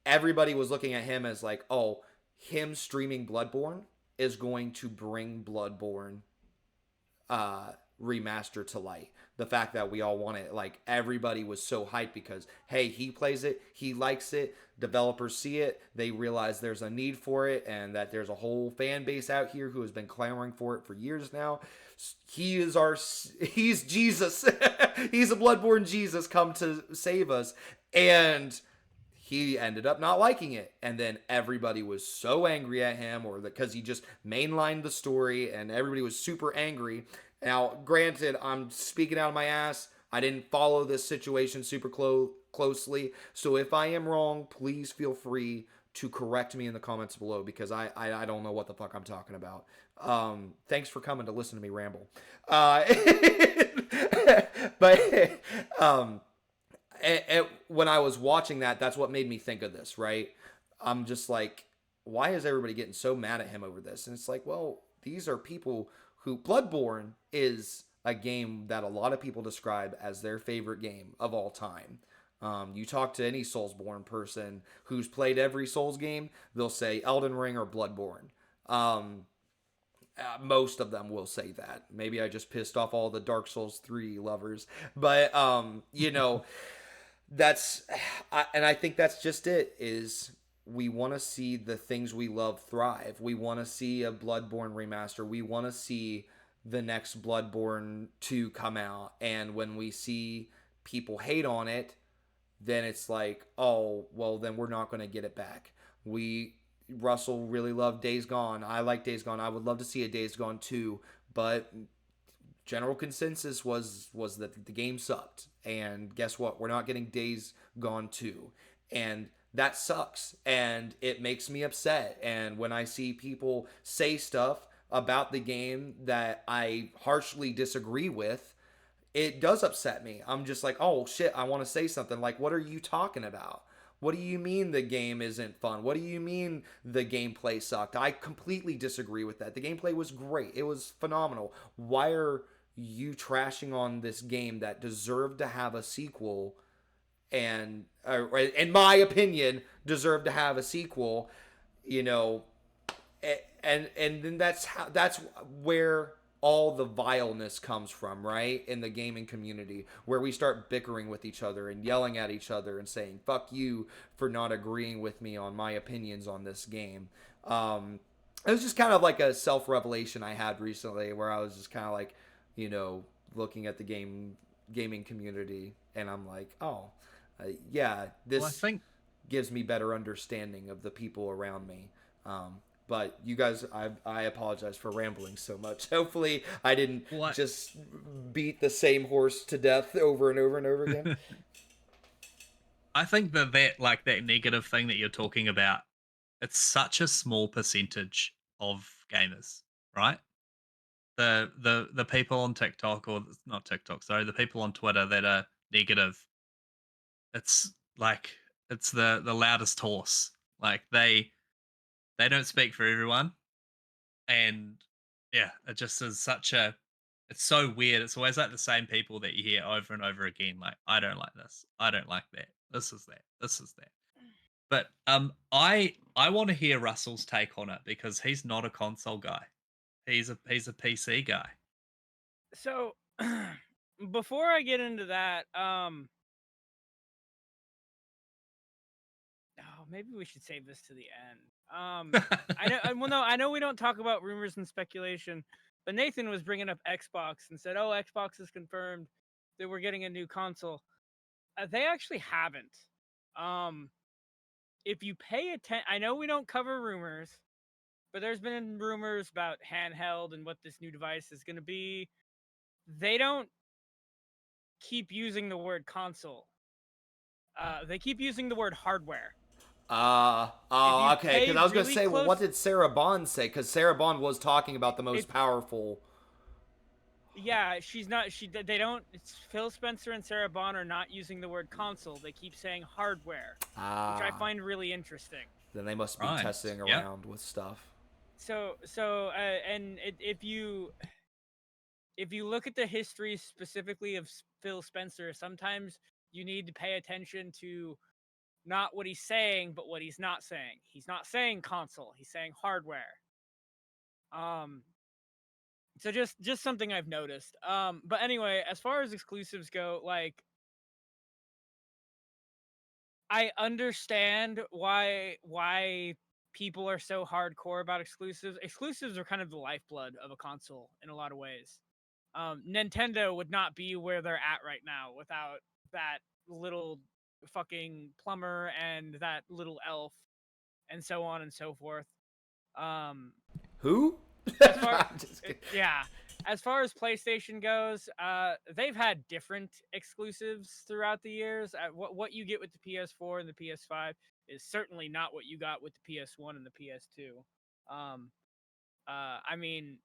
Everybody was looking at him as like, oh, him streaming Bloodborne is going to bring Bloodborne remaster to light. The fact that we all want it, everybody was so hyped because, hey, he plays it, he likes it, developers see it, they realize there's a need for it, and that there's a whole fan base out here who has been clamoring for it for years now. He's Jesus. He's a Bloodborne Jesus come to save us. And he ended up not liking it. And then everybody was so angry at him, or because he just mainlined the story, and everybody was super angry. Now, granted, I'm speaking out of my ass. I didn't follow this situation super closely. So if I am wrong, please feel free to correct me in the comments below, because I don't know what the fuck I'm talking about. Thanks for coming to listen to me ramble. But when I was watching that, that's what made me think of this, right? I'm just like, why is everybody getting so mad at him over this? And it's like, well, these are people who Bloodborne is a game that a lot of people describe as their favorite game of all time. You talk to any Soulsborne person who's played every Souls game, they'll say Elden Ring or Bloodborne. Most of them will say that. Maybe I just pissed off all the Dark Souls 3 lovers, but that's and I think that's just it is we want to see the things we love thrive. We want to see a Bloodborne remaster. We want to see the next Bloodborne 2 come out, and when we see people hate on it, then it's like, oh, well, then we're not going to get it back. Russell really loved Days Gone. I like Days Gone. I would love to see a Days Gone 2, but general consensus was that the game sucked. And guess what? We're not getting Days Gone 2. And that sucks. And it makes me upset. And when I see people say stuff about the game that I harshly disagree with, it does upset me. I'm just like, oh shit, I want to say something. Like, what are you talking about? What do you mean the game isn't fun? What do you mean the gameplay sucked? I completely disagree with that. The gameplay was great. It was phenomenal. Why are you trashing on this game that deserved to have a sequel and, in my opinion, deserved to have a sequel, you know, and then that's where all the vileness comes from, right? In the gaming community, where we start bickering with each other and yelling at each other and saying fuck you for not agreeing with me on my opinions on this game. It was just kind of like a self-revelation I had recently where I was just kind of like, looking at the gaming community, and I'm like, oh, yeah, this
Well, I think
gives me better understanding of the people around me. But you guys, I apologize for rambling so much. Hopefully, I didn't just beat the same horse to death over and over and over again.
I think that that negative thing that you're talking about, it's such a small percentage of gamers, right? The people on TikTok, or not TikTok, sorry, the people on Twitter that are negative, it's like it's the loudest horse. Like they don't speak for everyone, and yeah, it just is such a it's so weird. It's always like the same people that you hear over and over again. Like, I don't like this. I don't like that. This is that. This is that. But I want to hear Russell's take on it because he's not a console guy. He's a PC guy.
So before I get into that, maybe we should save this to the end. I know we don't talk about rumors and speculation, but Nathan was bringing up Xbox and said, "Oh, Xbox is confirmed that we're getting a new console." They actually haven't. If you pay attention, I know we don't cover rumors, but there's been rumors about handheld and what this new device is going to be. They don't keep using the word console. They keep using the word hardware.
Okay. Because I was going to say, well, what
close-
did Sarah Bond say? Because Sarah Bond was talking about the most powerful.
Yeah, she's not. They don't. It's Phil Spencer and Sarah Bond are not using the word console. They keep saying hardware, which I find really interesting.
Then they must be testing around with stuff.
And if you look at the history specifically of Phil Spencer, sometimes you need to pay attention to not what he's saying, but what he's not saying. He's not saying console. He's saying hardware. So just something I've noticed. But anyway, as far as exclusives go, like, I understand why people are so hardcore about exclusives. Exclusives are kind of the lifeblood of a console in a lot of ways. Nintendo would not be where they're at right now without that little fucking plumber and that little elf and so on and so forth.
Who?
As far as PlayStation goes, they've had different exclusives throughout the years. What you get with the PS4 and the PS5 is certainly not what you got with the PS1 and the PS2. I mean,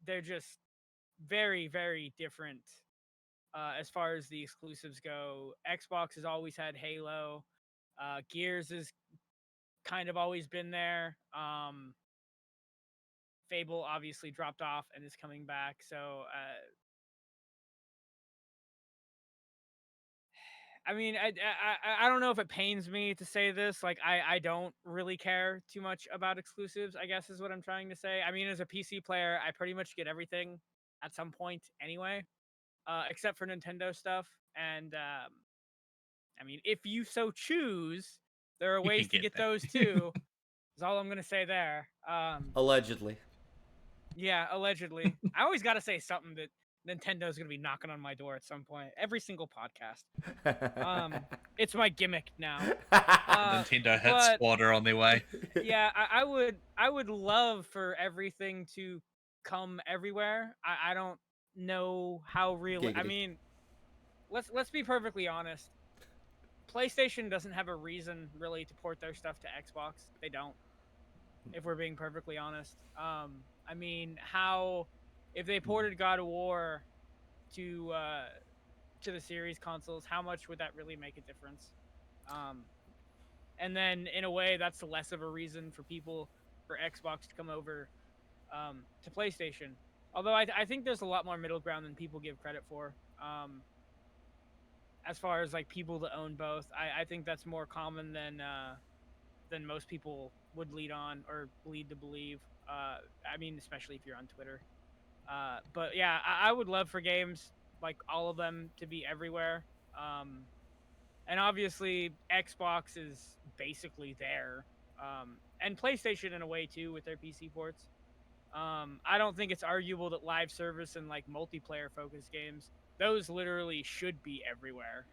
they're just very, very different as far as the exclusives go. Xbox has always had Halo. Gears has kind of always been there. Fable obviously dropped off and is coming back. So, I mean, I don't know if it pains me to say this. Like, I don't really care too much about exclusives, I guess is what I'm trying to say. I mean, as a PC player, I pretty much get everything at some point anyway, except for Nintendo stuff. And, I mean, if you so choose, there are
You
ways
can
to
get
get
that.
those too. Is all I'm going to say there.
Allegedly.
Yeah, allegedly. I always got to say something that Nintendo's going to be knocking on my door at some point. Every single podcast. It's my gimmick now.
Nintendo hit
but
squatter on their way.
yeah, I would love for everything to come everywhere. I don't know how real. I
Giggity.
mean, let's be perfectly honest. PlayStation doesn't have a reason really to port their stuff to Xbox. They don't. If we're being perfectly honest. I mean, if they ported God of War to the series consoles, how much would that really make a difference? And then in a way, that's less of a reason for Xbox to come over to PlayStation. Although I think there's a lot more middle ground than people give credit for. As far as like people that own both, I think that's more common than most people would lead to believe. I mean, especially if you're on Twitter. But yeah, I would love for games like all of them to be everywhere. And obviously Xbox is basically there. And PlayStation in a way too with their PC ports. I don't think it's arguable that live service and like multiplayer focused games, those literally should be everywhere.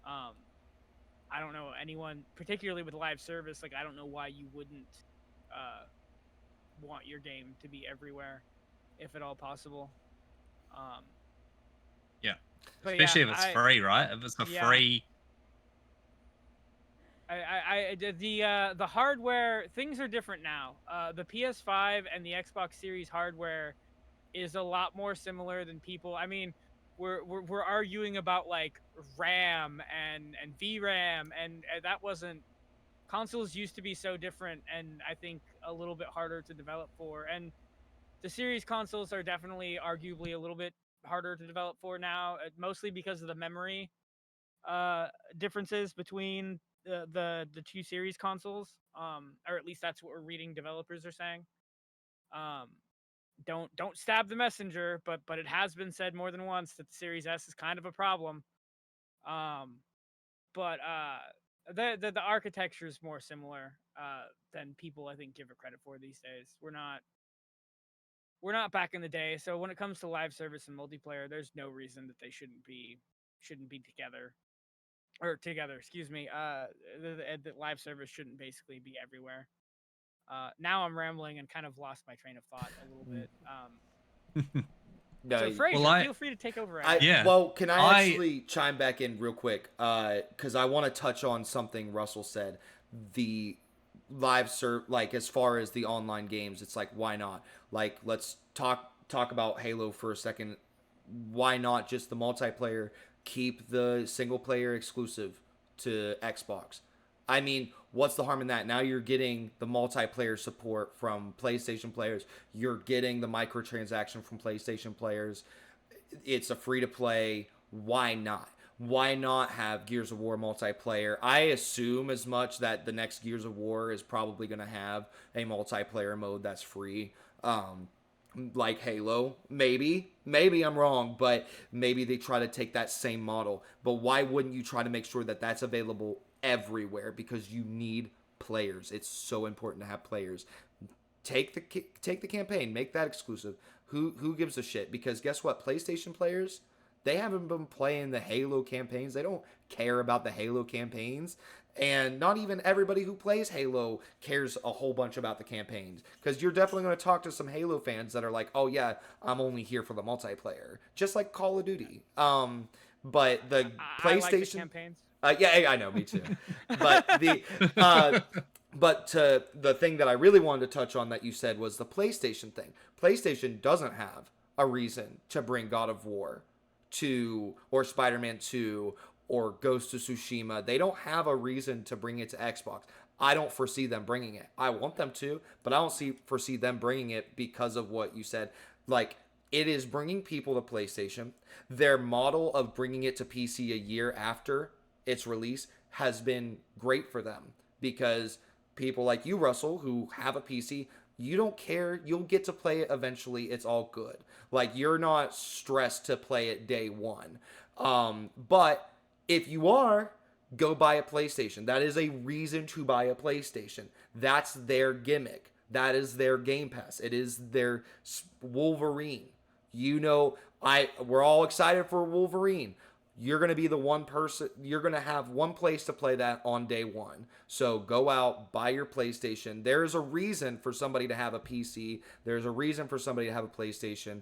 I don't know anyone, particularly with live service, like I don't know why you wouldn't want your game to be everywhere, if at all possible.
Yeah.
But
Especially
yeah,
if it's free, right? If it's a free.
The hardware, things are different now. The PS5 and the Xbox Series hardware is a lot more similar than people. I mean, we're arguing about like RAM and VRAM, and that wasn't. Consoles used to be so different, and I think a little bit harder to develop for. And the series consoles are definitely, arguably, a little bit harder to develop for now, mostly because of the memory differences between the two series consoles. Or at least that's what we're reading developers are saying. Don't stab the messenger, but it has been said more than once that the Series S is kind of a problem. But the architecture is more similar than people I think give it credit for these days. We're not back in the day, so when it comes to live service and multiplayer, there's no reason that they shouldn't be together. Or together, excuse me. The live service shouldn't basically be everywhere. Now I'm rambling and kind of lost my train of thought a little bit.
No,
So Fraser, feel free to take over.
Well, can I actually chime back in real quick? Because I want to touch on something Russell said. The live like as far as the online games, it's like, why not? Like, let's talk about Halo for a second. Why not just the multiplayer? Keep the single player exclusive to Xbox. I mean, what's the harm in that? Now you're getting the multiplayer support from PlayStation players. You're getting the microtransaction from PlayStation players. It's a free to play. Why not? Why not have Gears of War multiplayer? I assume as much that the next Gears of War is probably going to have a multiplayer mode that's free. Like Halo, maybe I'm wrong, but maybe they try to take that same model. But why wouldn't you try to make sure that that's available everywhere? Because you need players. It's so important to have players. Take the campaign, make that exclusive. Who gives a shit? Because guess what? PlayStation players, they haven't been playing the Halo campaigns. They don't care about the Halo campaigns. And not even everybody who plays Halo cares a whole bunch about the campaigns. Because you're definitely going to talk to some Halo fans that are like, oh yeah, I'm only here for the multiplayer. Just like Call of Duty. But the PlayStation... I like the
campaigns.
Yeah, I know, me too. But the thing that I really wanted to touch on that you said was the PlayStation thing. PlayStation doesn't have a reason to bring God of War 2 or Spider-Man 2 or Ghost of Tsushima. They don't have a reason to bring it to Xbox. I don't foresee them bringing it. I want them to, but I don't foresee them bringing it because of what you said. Like, it is bringing people to PlayStation. Their model of bringing it to PC a year after its release has been great for them because people like you, Russell, who have a PC, you don't care. You'll get to play it eventually. It's all good. Like, you're not stressed to play it day one. But if you are, go buy a PlayStation. That is a reason to buy a PlayStation. That's their gimmick. That is their Game Pass. It is their Wolverine. You know, we're all excited for Wolverine. You're going to be the one person, you're going to have one place to play that on day one. So go out, buy your PlayStation. There's a reason for somebody to have a PC. There's a reason for somebody to have a PlayStation.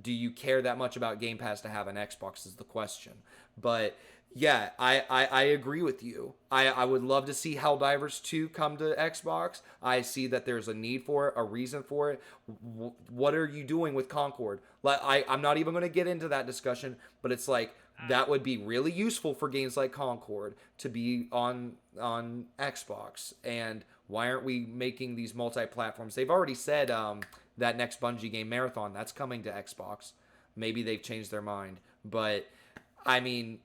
Do you care that much about Game Pass to have an Xbox is the question. But yeah, I agree with you. I would love to see Helldivers 2 come to Xbox. I see that there's a need for it, a reason for it. What are you doing with Concord? Like, I'm not even going to get into that discussion, but it's like, that would be really useful for games like Concord to be on Xbox. And why aren't we making these multi-platforms? They've already said that next Bungie game, Marathon, that's coming to Xbox. Maybe they've changed their mind. But, I mean,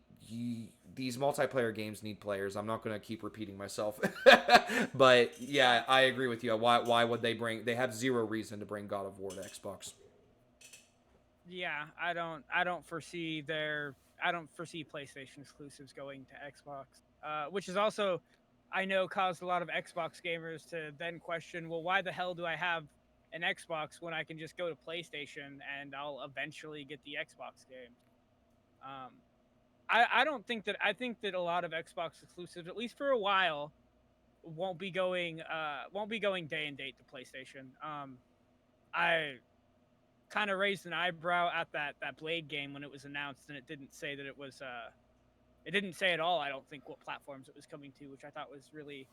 these multiplayer games need players. I'm not going to keep repeating myself. But, yeah, I agree with you. Why would they bring... They have zero reason to bring God of War to Xbox.
Yeah, I don't foresee PlayStation exclusives going to Xbox, which is also, I know, caused a lot of Xbox gamers to then question, well, why the hell do I have an Xbox when I can just go to PlayStation and I'll eventually get the Xbox game? I think that a lot of Xbox exclusives, at least for a while, won't be going day and date to PlayStation. I kind of raised an eyebrow at that Blade game when it was announced, and it didn't say that it didn't say at all, I don't think, what platforms it was coming to, which I thought was really,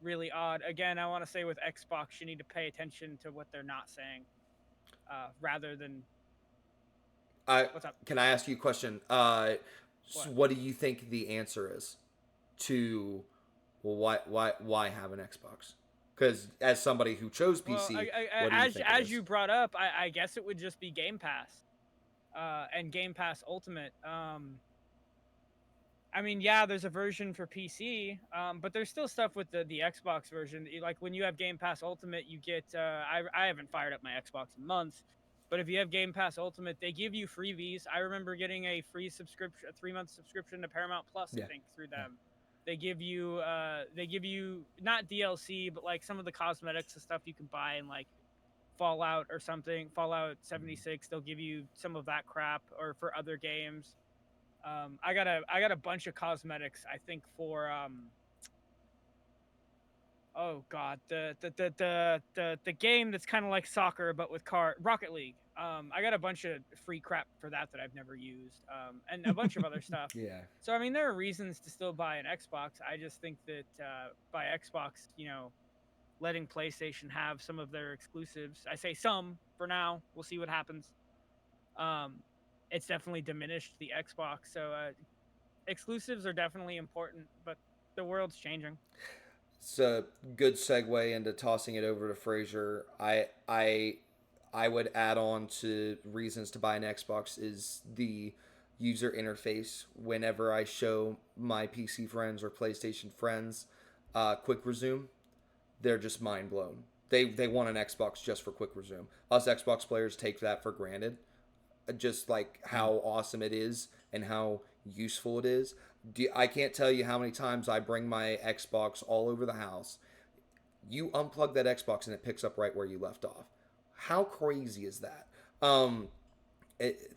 really odd. Again, I want to say with Xbox, you need to pay attention to what they're not saying, rather than... What's up?
Can I ask you a question? So what do you think the answer is to, well, why have an Xbox? Because as somebody who chose PC,
well,
what do you think
as you brought up, I guess it would just be Game Pass, and Game Pass Ultimate. I mean, yeah, there's a version for PC, but there's still stuff with the Xbox version. Like when you have Game Pass Ultimate, you get... I haven't fired up my Xbox in months, but if you have Game Pass Ultimate, they give you freebies. I remember getting a free subscription, a 3-month subscription to Paramount Plus, I think, through them. They give you not DLC, but like some of the cosmetics and stuff you can buy in like Fallout or something, Fallout 76. They'll give you some of that crap, or for other games. I got a bunch of cosmetics, I think, for oh god, the game that's kind of like soccer but with Rocket League. I got a bunch of free crap for that I've never used, and a bunch of other stuff.
Yeah.
So I mean, there are reasons to still buy an Xbox. I just think that by Xbox, letting PlayStation have some of their exclusives. I say some for now. We'll see what happens. It's definitely diminished the Xbox. So exclusives are definitely important, but the world's changing.
It's a good segue into tossing it over to Fraser. I would add on to reasons to buy an Xbox is the user interface. Whenever I show my PC friends or PlayStation friends quick resume, they're just mind blown. They want an Xbox just for quick resume. Us Xbox players take that for granted, just like how awesome it is and how useful it is. I can't tell you how many times I bring my Xbox all over the house. You unplug that Xbox and it picks up right where you left off. How crazy is that?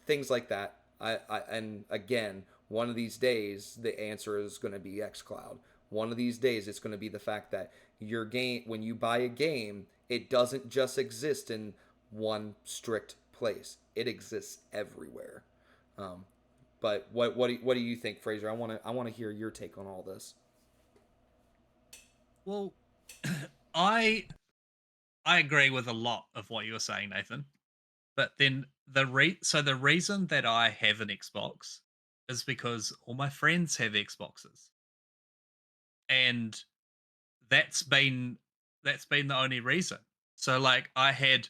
Things like that. And again, one of these days the answer is going to be xCloud. One of these days it's going to be the fact that your game, when you buy a game, it doesn't just exist in one strict place. It exists everywhere. But what do you think, Fraser? I want to hear your take on all this.
Well, I agree with a lot of what you were saying, Nathan. But then so the reason that I have an Xbox is because all my friends have Xboxes, and that's been that's been the only reason. So like I had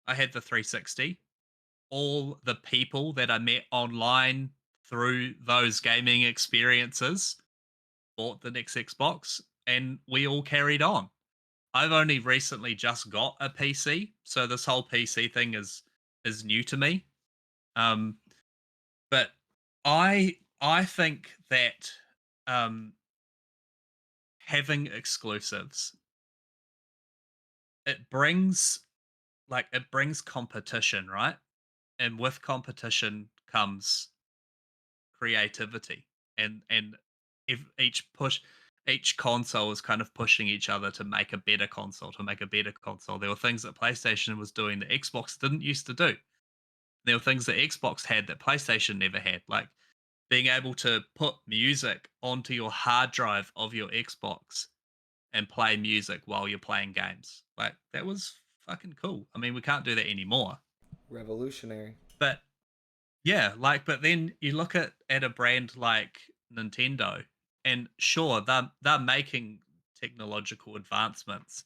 the 360. All the people that I met online through those gaming experiences bought the next Xbox, and we all carried on. I've only recently just got a PC, so this whole PC thing is new to me. Um, but I think that um, having exclusives, it brings it brings competition, right? And with competition comes creativity, and if each console is kind of pushing each other to make a better console, to make a better console. There were things that PlayStation was doing that Xbox didn't used to do. There were things that Xbox had that PlayStation never had, like being able to put music onto your hard drive of your Xbox and play music while you're playing games. Like that was fucking cool. I mean, we can't do that anymore.
Revolutionary.
But yeah, but then you look at a brand like Nintendo, and sure, they're making technological advancements,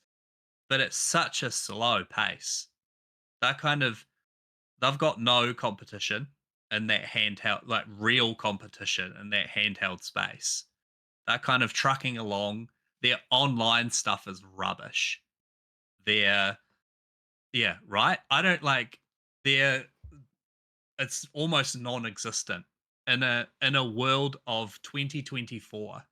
but it's such a slow pace. They're kind of they've got no competition in that handheld, like real competition in that handheld space. They're kind of trucking along. Their online stuff is rubbish. Their yeah, right. I don't like their it's almost non-existent in a world of 2024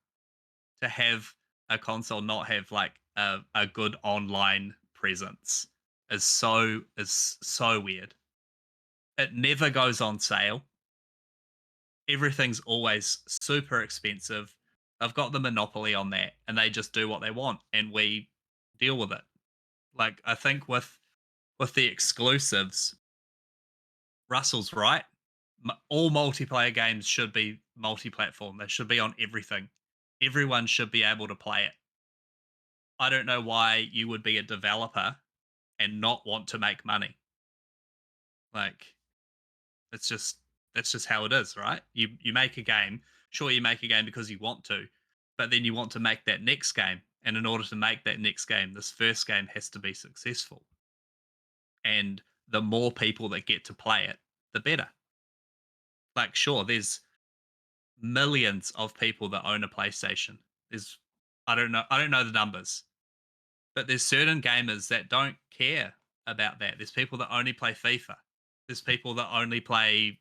to have a console not have like a good online presence is so weird. It never goes on sale. Everything's always super expensive. I've got the monopoly on that, and they just do what they want, and we deal with it. Like I think with the exclusives, Russell's right. All multiplayer games should be multi-platform. They should be on everything. Everyone should be able to play it. I don't know why you would be a developer and not want to make money. Like it's just that's just how it is, right? You make a game. Sure, you make a game because you want to, but then you want to make that next game. And in order to make that next game, this first game has to be successful. And the more people that get to play it, the better. Like, sure, there's millions of people that own a PlayStation. There's I don't know the numbers, but there's certain gamers that don't care about that. There's people that only play FIFA. There's people that only play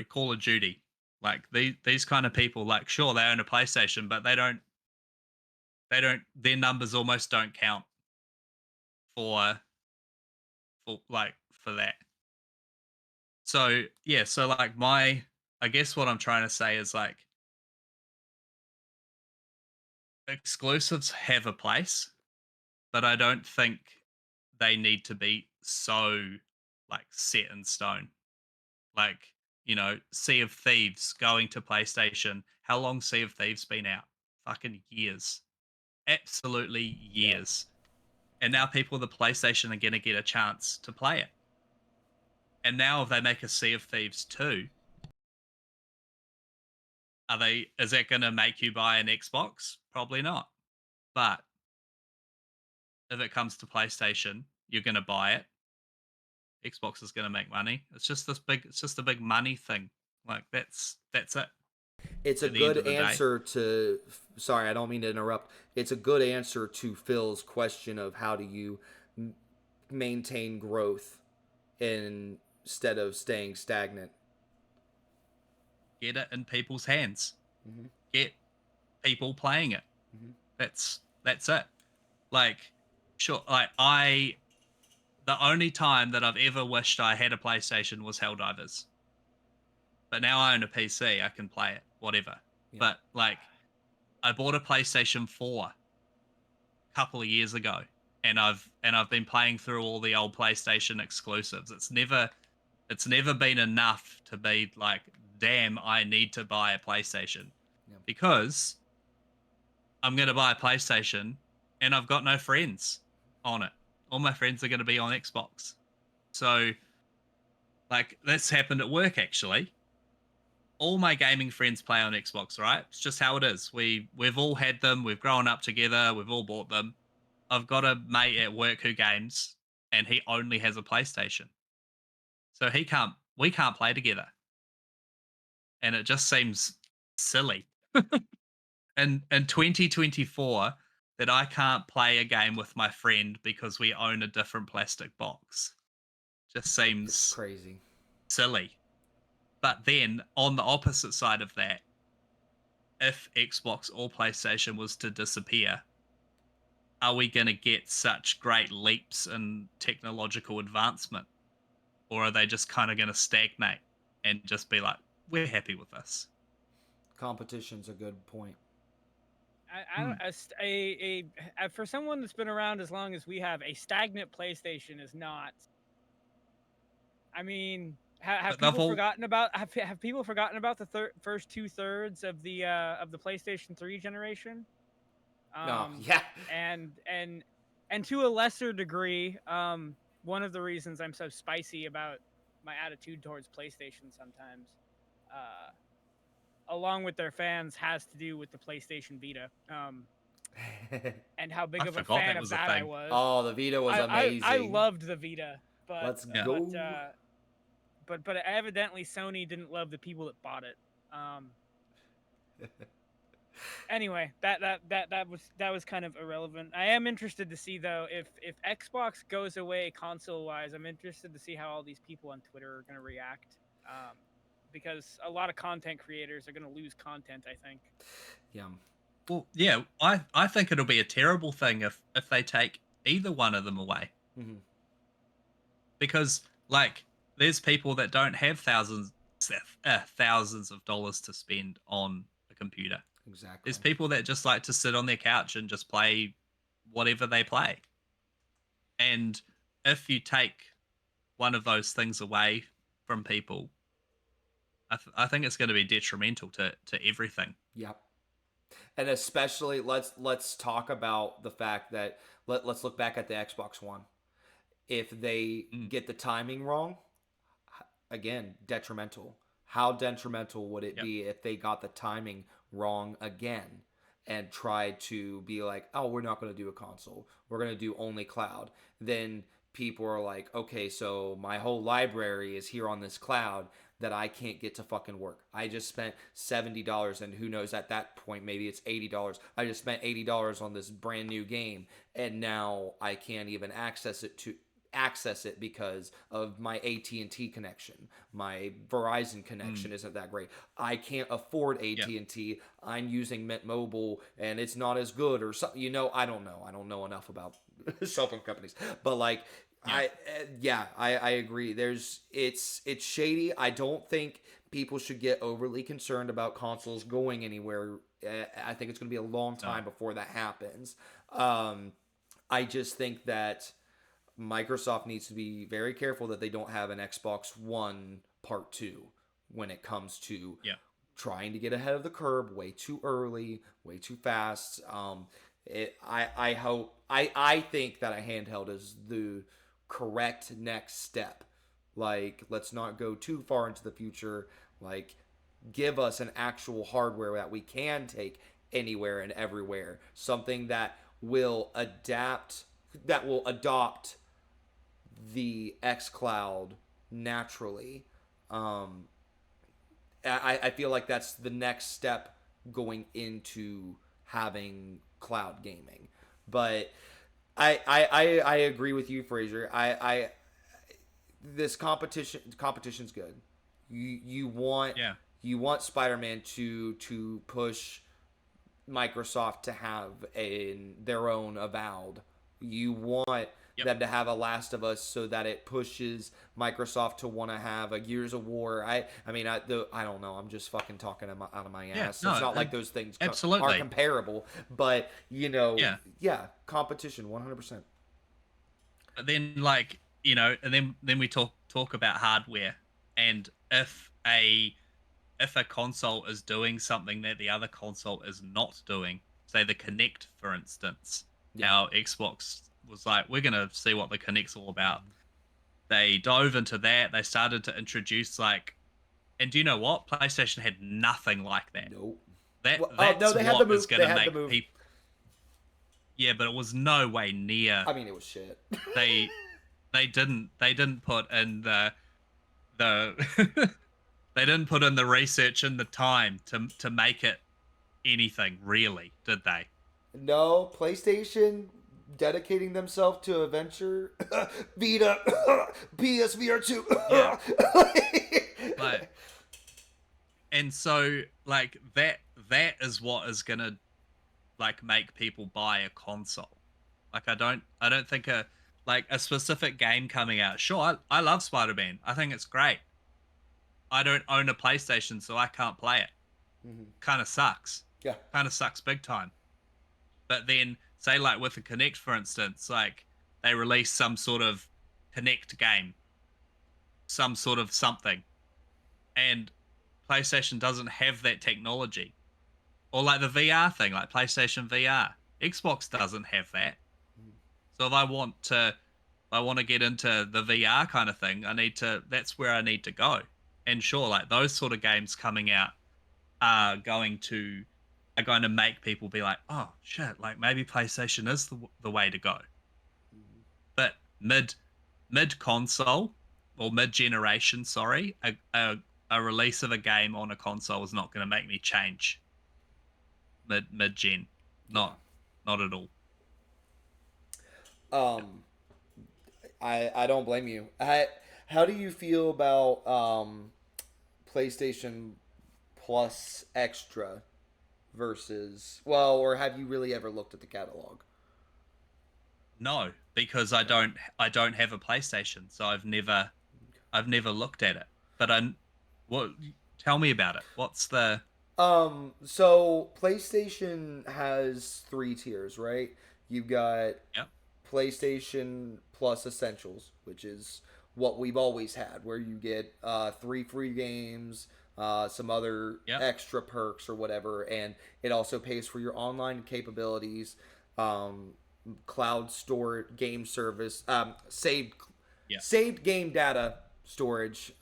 Call of Duty. Like these kind of people, like sure they own a PlayStation, but they don't their numbers almost don't count for for that. So yeah, so like I guess what I'm trying to say is like exclusives have a place, but I don't think they need to be so set in stone. Like, Sea of Thieves going to PlayStation. How long Sea of Thieves been out? Fucking years. Absolutely
Yeah.
years. And now people with the PlayStation are gonna get a chance to play it. And now if they make a Sea of Thieves 2, is that gonna make you buy an Xbox? Probably not. But if it comes to PlayStation, you're gonna buy it. Xbox is going to make money. It's just a big money thing. Like that's it.
It's a
At the end
good
of the day,
answer to. Sorry, I don't mean to interrupt. It's a good answer to Phil's question of how do you m- maintain growth instead of staying stagnant.
get it in people's hands.
Hmm.
Get people playing it.
Hmm.
That's it. Like, sure. The only time that I've ever wished I had a PlayStation was Helldivers. But now I own a PC. I can play it, whatever.
Yeah.
But I bought a PlayStation 4 a couple of years ago, and I've been playing through all the old PlayStation exclusives. It's never been enough to be like, damn, I need to buy a PlayStation,
Yeah.
because I'm going to buy a PlayStation and I've got no friends on it. All my friends are going to be on Xbox. So, like, this happened at work actually. All my gaming friends play on Xbox, right? It's just how it is. We've all had them. We've grown up together. We've all bought them. I've got a mate at work who games, and he only has a PlayStation, so we can't play together, and it just seems silly. And in 2024, that I can't play a game with my friend because we own a different plastic box, just
It's
seems
crazy.
silly. But then on the opposite side of that, if Xbox or PlayStation was to disappear, are we going to get such great leaps in technological advancement? Or are they just kind of going to stagnate and just be like, we're happy with this?
Competition's a good point.
I don't for someone that's been around as long as we have, a stagnant PlayStation is not. I mean, have
But they've
people
all,
forgotten about have people forgotten about the first 2/3 of the PlayStation 3 generation?
No, yeah.
And to a lesser degree, one of the reasons I'm so spicy about my attitude towards PlayStation sometimes, uh, along with their fans, has to do with the PlayStation Vita. And how big
I
of a
forgot
fan
that
of
was a
that I
thing.
was.
Oh, the Vita was amazing.
I loved the Vita,
Let's go.
but evidently Sony didn't love the people that bought it. Anyway, that was kind of irrelevant. I am interested to see though if Xbox goes away console wise. I'm interested to see how all these people on Twitter are going to react, because a lot of content creators are going to lose content, I think.
Yeah.
Well, yeah, I think it'll be a terrible thing if they take either one of them away.
Mm-hmm.
Because, like, there's people that don't have thousands of dollars to spend on a computer.
Exactly.
There's people that just like to sit on their couch and just play whatever they play. And if you take one of those things away from people, I think it's going to be detrimental to everything.
Yep. And especially let's talk about the fact that let's look back at the Xbox One. If they
Mm,
get the timing wrong, again, detrimental. How detrimental would it
yep.
be if they got the timing wrong again and tried to be like, oh, we're not going to do a console. We're going to do only cloud. Then people are like, okay, so my whole library is here on this cloud that I can't get to fucking work. I just spent $70, and who knows, at that point maybe it's $80. I just spent $80 on this brand new game, and now I can't even access it because of my AT&T connection. My Verizon connection isn't that great. I can't afford AT&T.
Yep.
I'm using Mint Mobile and it's not as good or something. I don't know. I don't know enough about cell phone companies. But like I agree. It's shady. I don't think people should get overly concerned about consoles going anywhere. I think it's going to be a long time before that happens. I just think that Microsoft needs to be very careful that they don't have an Xbox One Part 2 when it comes to trying to get ahead of the curve way too early, way too fast. I think that a handheld is the correct next step. Like, let's not go too far into the future. Like, give us an actual hardware that we can take anywhere and everywhere. Something that will adopt the xCloud naturally. I feel like that's the next step going into having cloud gaming. But I agree with you, Fraser. This competition's good. You want Spider-Man to push Microsoft to have their own Avowed. You want them to have a Last of Us so that it pushes Microsoft to want to have a Gears of War. I don't know. I'm just fucking talking out of my ass.
No,
it's not like those things
absolutely
are comparable, but competition 100%.
But then, and then we talk about hardware, and if a console is doing something that the other console is not doing, say the Kinect, for instance, how Xbox was like, we're gonna see what the Kinect's all about. they dove into that. They started to introduce like, and do you know what? PlayStation had nothing like that.
Nope.
That
Well,
that's
no, they had the
what is
move.
going
They
to
had the
make
move.
people. Yeah, but it was no way near.
I mean, it was shit.
They they didn't put in the they didn't put in the research and the time to make it anything really, did they?
No, PlayStation dedicating themselves to a venture. Vita, PSVR 2.
Yeah. Like, and so like that is what is gonna like make people buy a console. Like I don't think a specific game coming out. Sure, I love Spider-Man. I think it's great. I don't own a PlayStation, so I can't play it.
Mhm.
Kind of sucks.
Yeah.
Kind of sucks big time. But then say like with a Connect, for instance, like they release some sort of Connect game, some sort of something, and PlayStation doesn't have that technology. Or like the VR thing, like PlayStation VR. Xbox doesn't have that. So if I want to get into the VR kind of thing, that's where I need to go. And sure, like those sort of games coming out are going to make people be like, "Oh shit, like maybe PlayStation is the way to go." But mid console or mid generation, sorry, a release of a game on a console is not going to make me change mid gen. Not at all.
I don't blame you. How do you feel about PlayStation Plus Extra versus, well, or have you really ever looked at the catalog?
No, because I don't have a PlayStation, so I've never looked at it. But what tell me about it. What's the
So PlayStation has three tiers, right? You've got
Yep.
PlayStation Plus Essentials, which is what we've always had, where you get three free games, some other
Yep.
extra perks or whatever, and it also pays for your online capabilities, um, cloud store game service,
Yeah.
saved game data storage,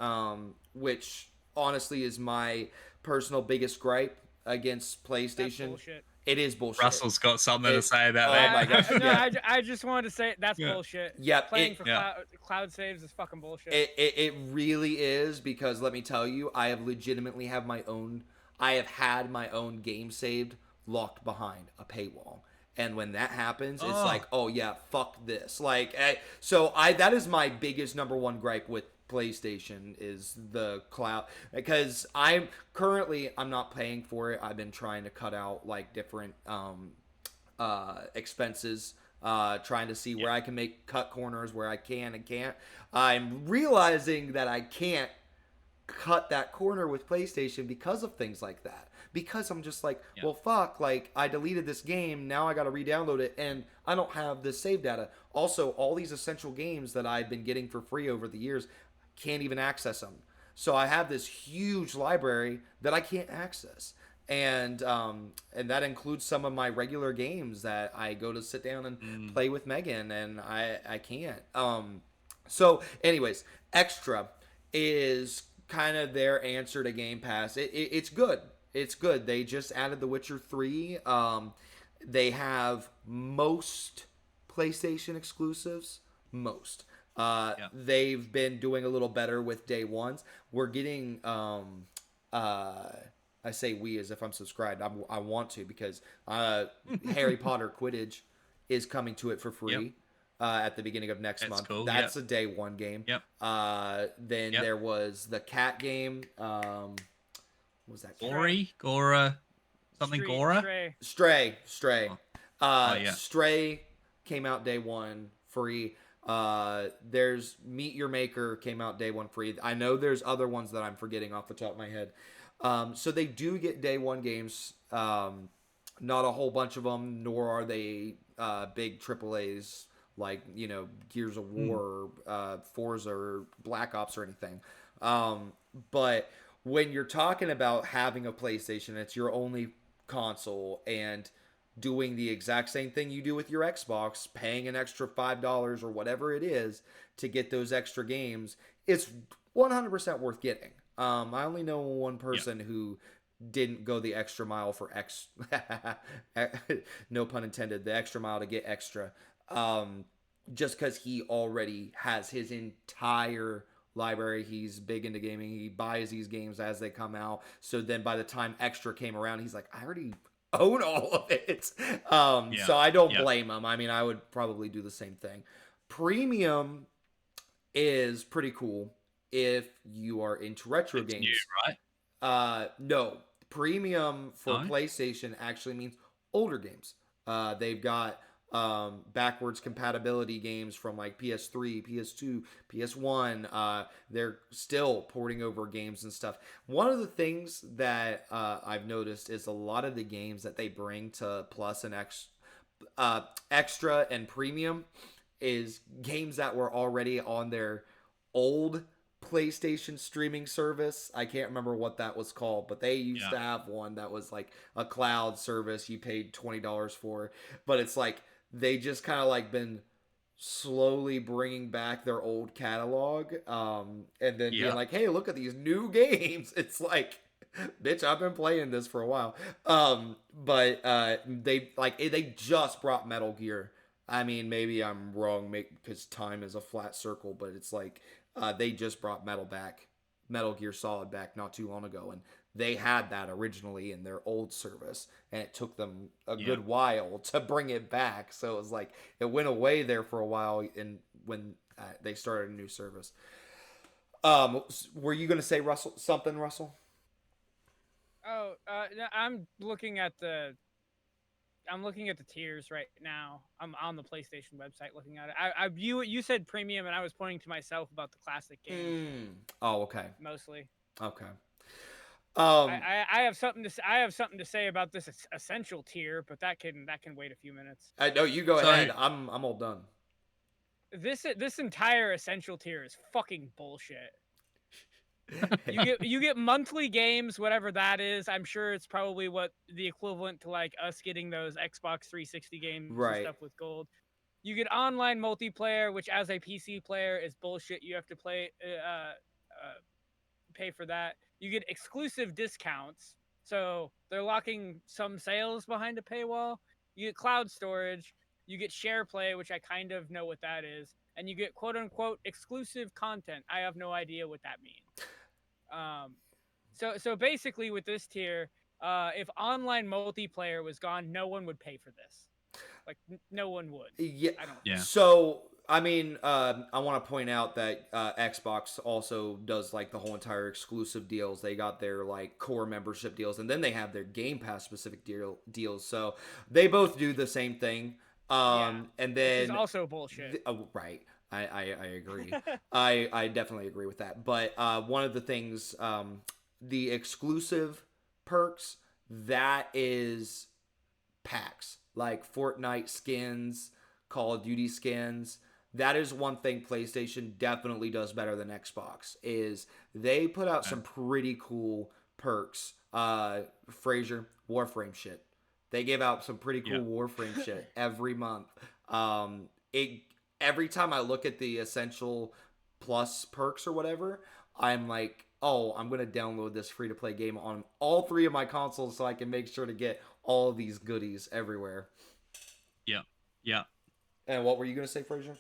which honestly is my personal biggest gripe against
That's
PlayStation.
bullshit.
It is bullshit.
Russell's got something to
It-
say about
oh
that.
my gosh,
No,
yeah.
I just wanted to say that's
Yeah.
bullshit.
Yep,
Playing for
Yeah.
cloud saves is fucking bullshit.
It really is, because let me tell you, I have legitimately I have had my own game saved locked behind a paywall. And when that happens, it's
Oh.
like, oh yeah, fuck this. Like, that is my biggest number one gripe with PlayStation is the cloud, because I'm not paying for it. I've been trying to cut out like different expenses, trying to see where I can make cut corners, where I can and can't. I'm realizing that I can't cut that corner with PlayStation because of things like that. Because I'm just like,
Yeah.
well, fuck, like, I deleted this game, now I gotta re-download it, and I don't have the save data. Also, all these essential games that I've been getting for free over the years, can't even access them. So I have this huge library that I can't access. And that includes some of my regular games that I go to sit down and play with Megan, and I can't. So, anyways, Extra is kind of their answer to Game Pass. It's good. It's good. They just added The Witcher 3. They have most PlayStation exclusives. Most.
Yeah.
They've been doing a little better with day ones. We're getting I say we as if I'm subscribed. I want to, because Harry Potter Quidditch is coming to it for free.
Yep.
At the beginning of next month.
Cool.
That's a day one game.
Yep.
Then
Yep.
there was the cat game. What was that?
Gora, something
Street,
Gora.
Stray.
Yeah.
Stray came out day one free. There's Meet Your Maker came out day one free. I know there's other ones that I'm forgetting off the top of my head. So they do get day one games. Not a whole bunch of them, nor are they big AAAs like, Gears of War, Forza, or Black Ops or anything. But when you're talking about having a PlayStation, it's your only console, and doing the exact same thing you do with your Xbox, paying an extra $5 or whatever it is to get those extra games, it's 100% worth getting. I only know one person who didn't go the extra mile for no pun intended, the extra mile to get extra. Just because he already has his entire library. He's big into gaming. He buys these games as they come out. So then by the time extra came around, he's like, I already own all of it. So I don't blame him. I mean, I would probably do the same thing. Premium is pretty cool if you are into retro games.
New, right?
No. Premium for PlayStation actually means older games. They've got backwards compatibility games from like PS3, PS2, PS1. They're still porting over games and stuff. One of the things that I've noticed is a lot of the games that they bring to Plus and Extra and Premium is games that were already on their old PlayStation streaming service. I can't remember what that was called, but they used to have one that was like a cloud service you paid $20 for. But it's like they just kind of like been slowly bringing back their old catalog, and then being like, hey, look at these new games. It's like, bitch, I've been playing this for a while. But they just brought Metal Gear. I mean, maybe I'm wrong because time is a flat circle, but it's like they just brought Metal Gear Solid back not too long ago, and they had that originally in their old service, and it took them a good while to bring it back. So it was like it went away there for a while, and when they started a new service. Were you going to say Russell?
Oh, I'm looking at the tiers right now. I'm on the PlayStation website looking at it. You said premium, and I was pointing to myself about the classic games.
Oh, okay.
Mostly.
Okay.
I have something to say about this essential tier, but that can wait a few minutes.
I know you go ahead. I'm all done.
This entire essential tier is fucking bullshit. You get monthly games, whatever that is. I'm sure it's probably what the equivalent to like us getting those Xbox 360 games and stuff with gold. You get online multiplayer, which as a PC player is bullshit. You have to pay for that. You get exclusive discounts, so they're locking some sales behind a paywall. You get cloud storage. You get share play, which I kind of know what that is, and you get quote unquote exclusive content. I have no idea what that means. So basically with this tier, if online multiplayer was gone, no one would pay for this. Like no one would.
Yeah. So I mean, I want to point out that Xbox also does like the whole entire exclusive deals. They got their like core membership deals, and then they have their Game Pass specific deals. So they both do the same thing. And then
it's also bullshit.
Right. I agree. I definitely agree with that. But one of the things, the exclusive perks, that is packs like Fortnite skins, Call of Duty skins. That is one thing PlayStation definitely does better than Xbox, is they put out some pretty cool perks. Fraser, Warframe shit. They give out some pretty cool Warframe shit every month. Every time I look at the Essential Plus perks or whatever, I'm like, oh, I'm going to download this free-to-play game on all three of my consoles so I can make sure to get all of these goodies everywhere.
Yeah.
And what were you going to say, Fraser?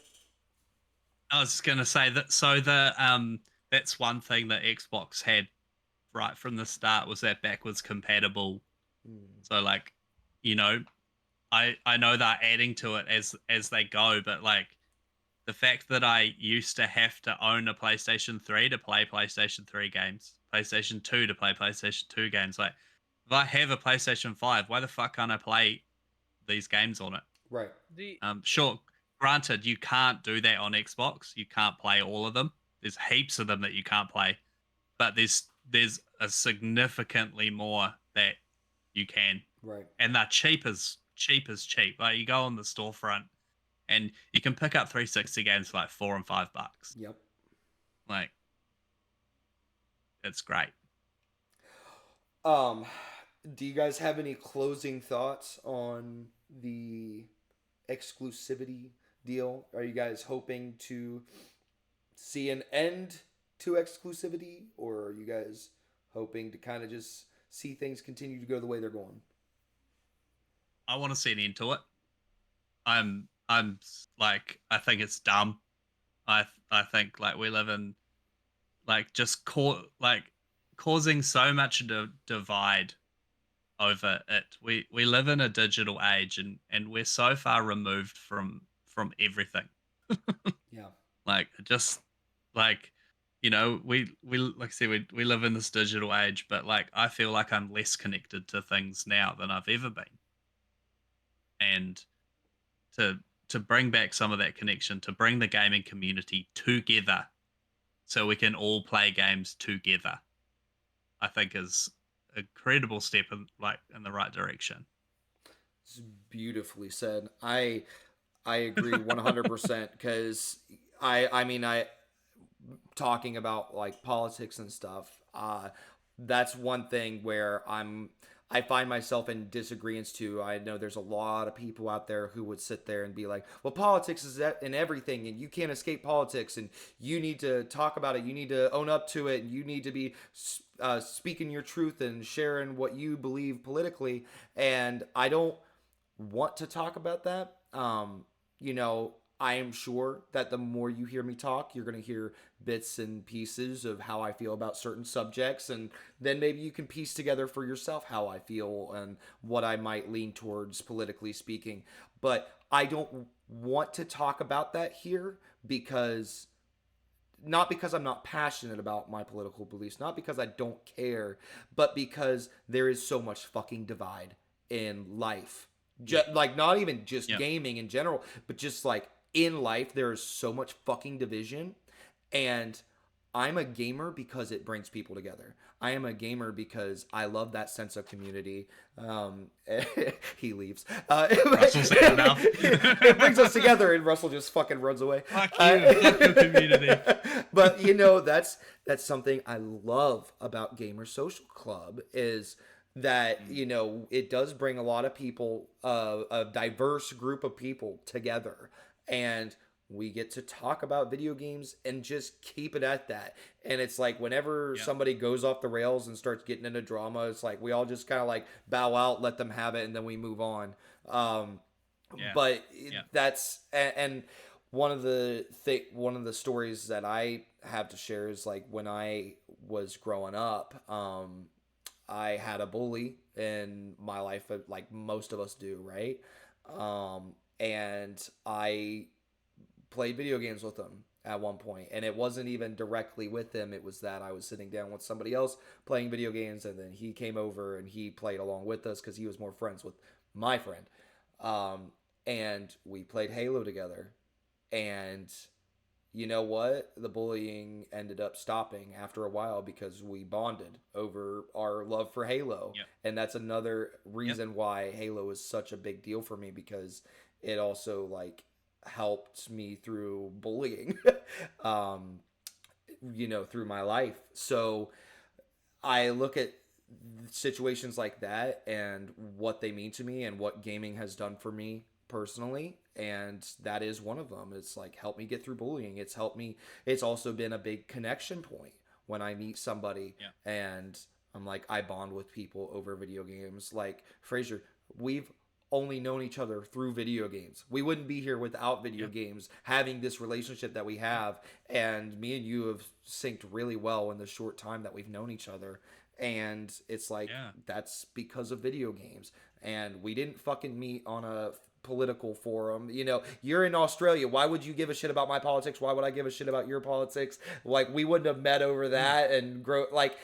I was going to say that. So that's one thing that Xbox had right from the start, was that backwards compatible. So like, I know they're adding to it as they go, but like the fact that I used to have to own a PlayStation 3 to play PlayStation 3 games, PlayStation 2 to play PlayStation 2 games, like if I have a PlayStation 5, why the fuck can't I play these games on it?
Right.
Sure, granted, you can't do that on Xbox. You can't play all of them. There's heaps of them that you can't play, but there's a significantly more that you can.
Right.
And they're cheap as cheap. Like you go on the storefront and you can pick up 360 games for like $4 and $5.
Yep.
Like, it's great.
Do you guys have any closing thoughts on the exclusivity deal? Are you guys hoping to see an end to exclusivity, or are you guys hoping to kind of just see things continue to go the way they're going?
I want to see an end to it. I'm like, I think it's dumb. I think like we live in like causing so much divide over it. We live in a digital age, and we're so far removed from everything.
Yeah.
Like just like we like I said, we live in this digital age, but like I feel like I'm less connected to things now than I've ever been. And to bring back some of that connection, to bring the gaming community together so we can all play games together, I think is a credible step in the right direction.
It's beautifully said. I agree 100% because I mean I talking about like politics and stuff. That's one thing where I find myself in disagreements too. I know there's a lot of people out there who would sit there and be like, well, politics is in everything and you can't escape politics and you need to talk about it. You need to own up to it. And you need to be speaking your truth and sharing what you believe politically. And I don't want to talk about that. You know, I am sure that the more you hear me talk, you're going to hear bits and pieces of how I feel about certain subjects. And then maybe you can piece together for yourself how I feel and what I might lean towards politically speaking. But I don't want to talk about that here because not because I'm not passionate about my political beliefs, not because I don't care, but because there is so much fucking divide in life. Like not even just gaming in general, but just like in life, there is so much fucking division. And I'm a gamer because it brings people together. I am a gamer because I love that sense of community. He leaves.
Russell said enough.
It brings us together, and Russell just fucking runs away.
Fuck you, fuck your community.
But you know, that's something I love about Gamer Social Club is that, you know, it does bring a lot of people, a diverse group of people together. And we get to talk about video games and just keep it at that. And it's like whenever somebody goes off the rails and starts getting into drama, it's like we all just kind of like bow out, let them have it, and then we move on. But that's and one of the stories that I have to share is like when I was growing up, I had a bully in my life, like most of us do, right? And I played video games with him at one point, and it wasn't even directly with him. It was that I was sitting down with somebody else playing video games, and then he came over and he played along with us because he was more friends with my friend. And we played Halo together, and you know what? The bullying ended up stopping after a while because we bonded over our love for Halo.
Yep.
And that's another reason why Halo is such a big deal for me, because it also like helped me through bullying, you know, through my life. So I look at situations like that and what they mean to me and what gaming has done for me personally, and that is one of them. It's like helped me get through bullying. It's helped me. It's also been a big connection point when I meet somebody and I'm like, I bond with people over video games. Like Fraser, we've only known each other through video games. We wouldn't be here without video games having this relationship that we have, and me and you have synced really well in the short time that we've known each other. And it's like that's because of video games. And we didn't fucking meet on a political forum. You know, you're in Australia. Why would you give a shit about my politics? Why would I give a shit about your politics? Like, we wouldn't have met over that and grow like.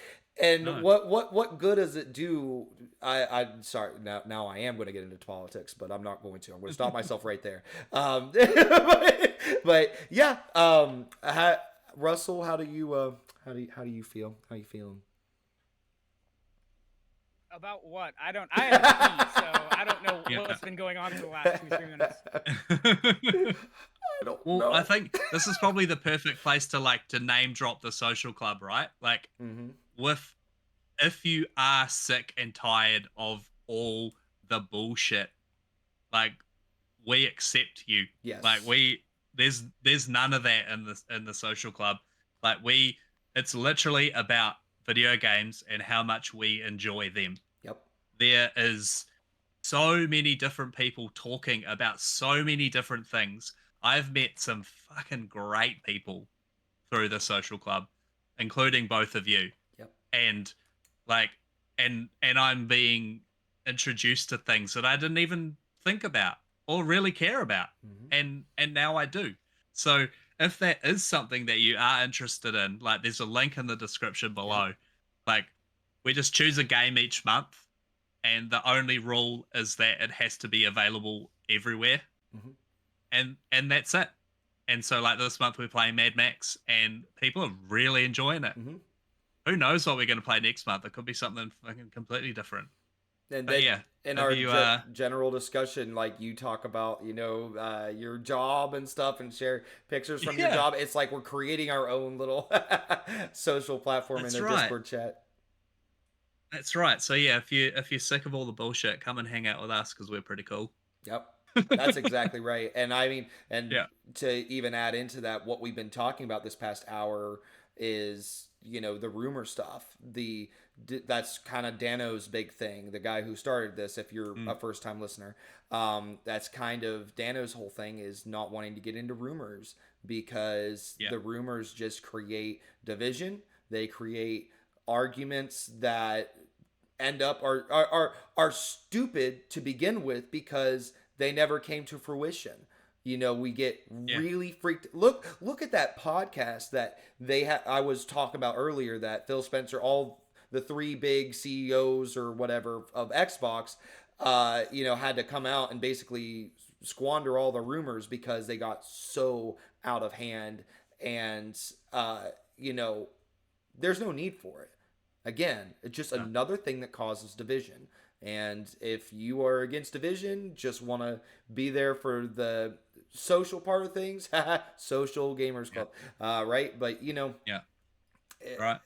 And what good does it do? I'm sorry. Now I am going to get into politics, but I'm not going to. I'm going to stop myself right there. But yeah. Russell, how do you feel? How you feeling?
About what? I have a pee, so I don't know what's been going on for the last 2-3 minutes.
I don't know.
I think this is probably the perfect place to name drop the social club, right? Like, if you are sick and tired of all the bullshit, like we accept you.
Yes.
Like there's none of that in the social club. Like it's literally about video games and how much we enjoy them.
Yep.
There is so many different people talking about so many different things. I've met some fucking great people through the social club, including both of you.
Yep.
And like and I'm being introduced to things that I didn't even think about or really care about. And now I do. So if that is something that you are interested in, like there's a link in the description below.
Yep.
Like we just choose a game each month, and the only rule is that it has to be available everywhere. And that's it. And so like this month we're playing Mad Max and people are really enjoying it. Who knows what we're going to play next month? It could be something fucking completely different.
And
But
then
yeah,
in
have
our
you,
general discussion, like you talk about, your job and stuff and share pictures from your
Yeah.
job. It's like we're creating our own little social platform
That's
in the
right.
Discord chat.
That's right. So yeah, if you're sick of all the bullshit, come and hang out with us because we're pretty cool.
Yep. That's exactly right. And I mean,
Yeah.
to even add into that, what we've been talking about this past hour is, the rumor stuff. That's kind of Dano's big thing, the guy who started this. If you're a first time listener, that's kind of Dano's whole thing, is not wanting to get into rumors because the rumors just create division. They create arguments that end up are stupid to begin with because they never came to fruition. We get really freaked. Look at that podcast that I was talking about earlier, that Phil Spencer, all the three big CEOs or whatever of Xbox, had to come out and basically squander all the rumors because they got so out of hand. And, there's no need for it. Again, it's just another thing that causes division. And if you are against division, just want to be there for the social part of things, social gamers club, right? But
Right.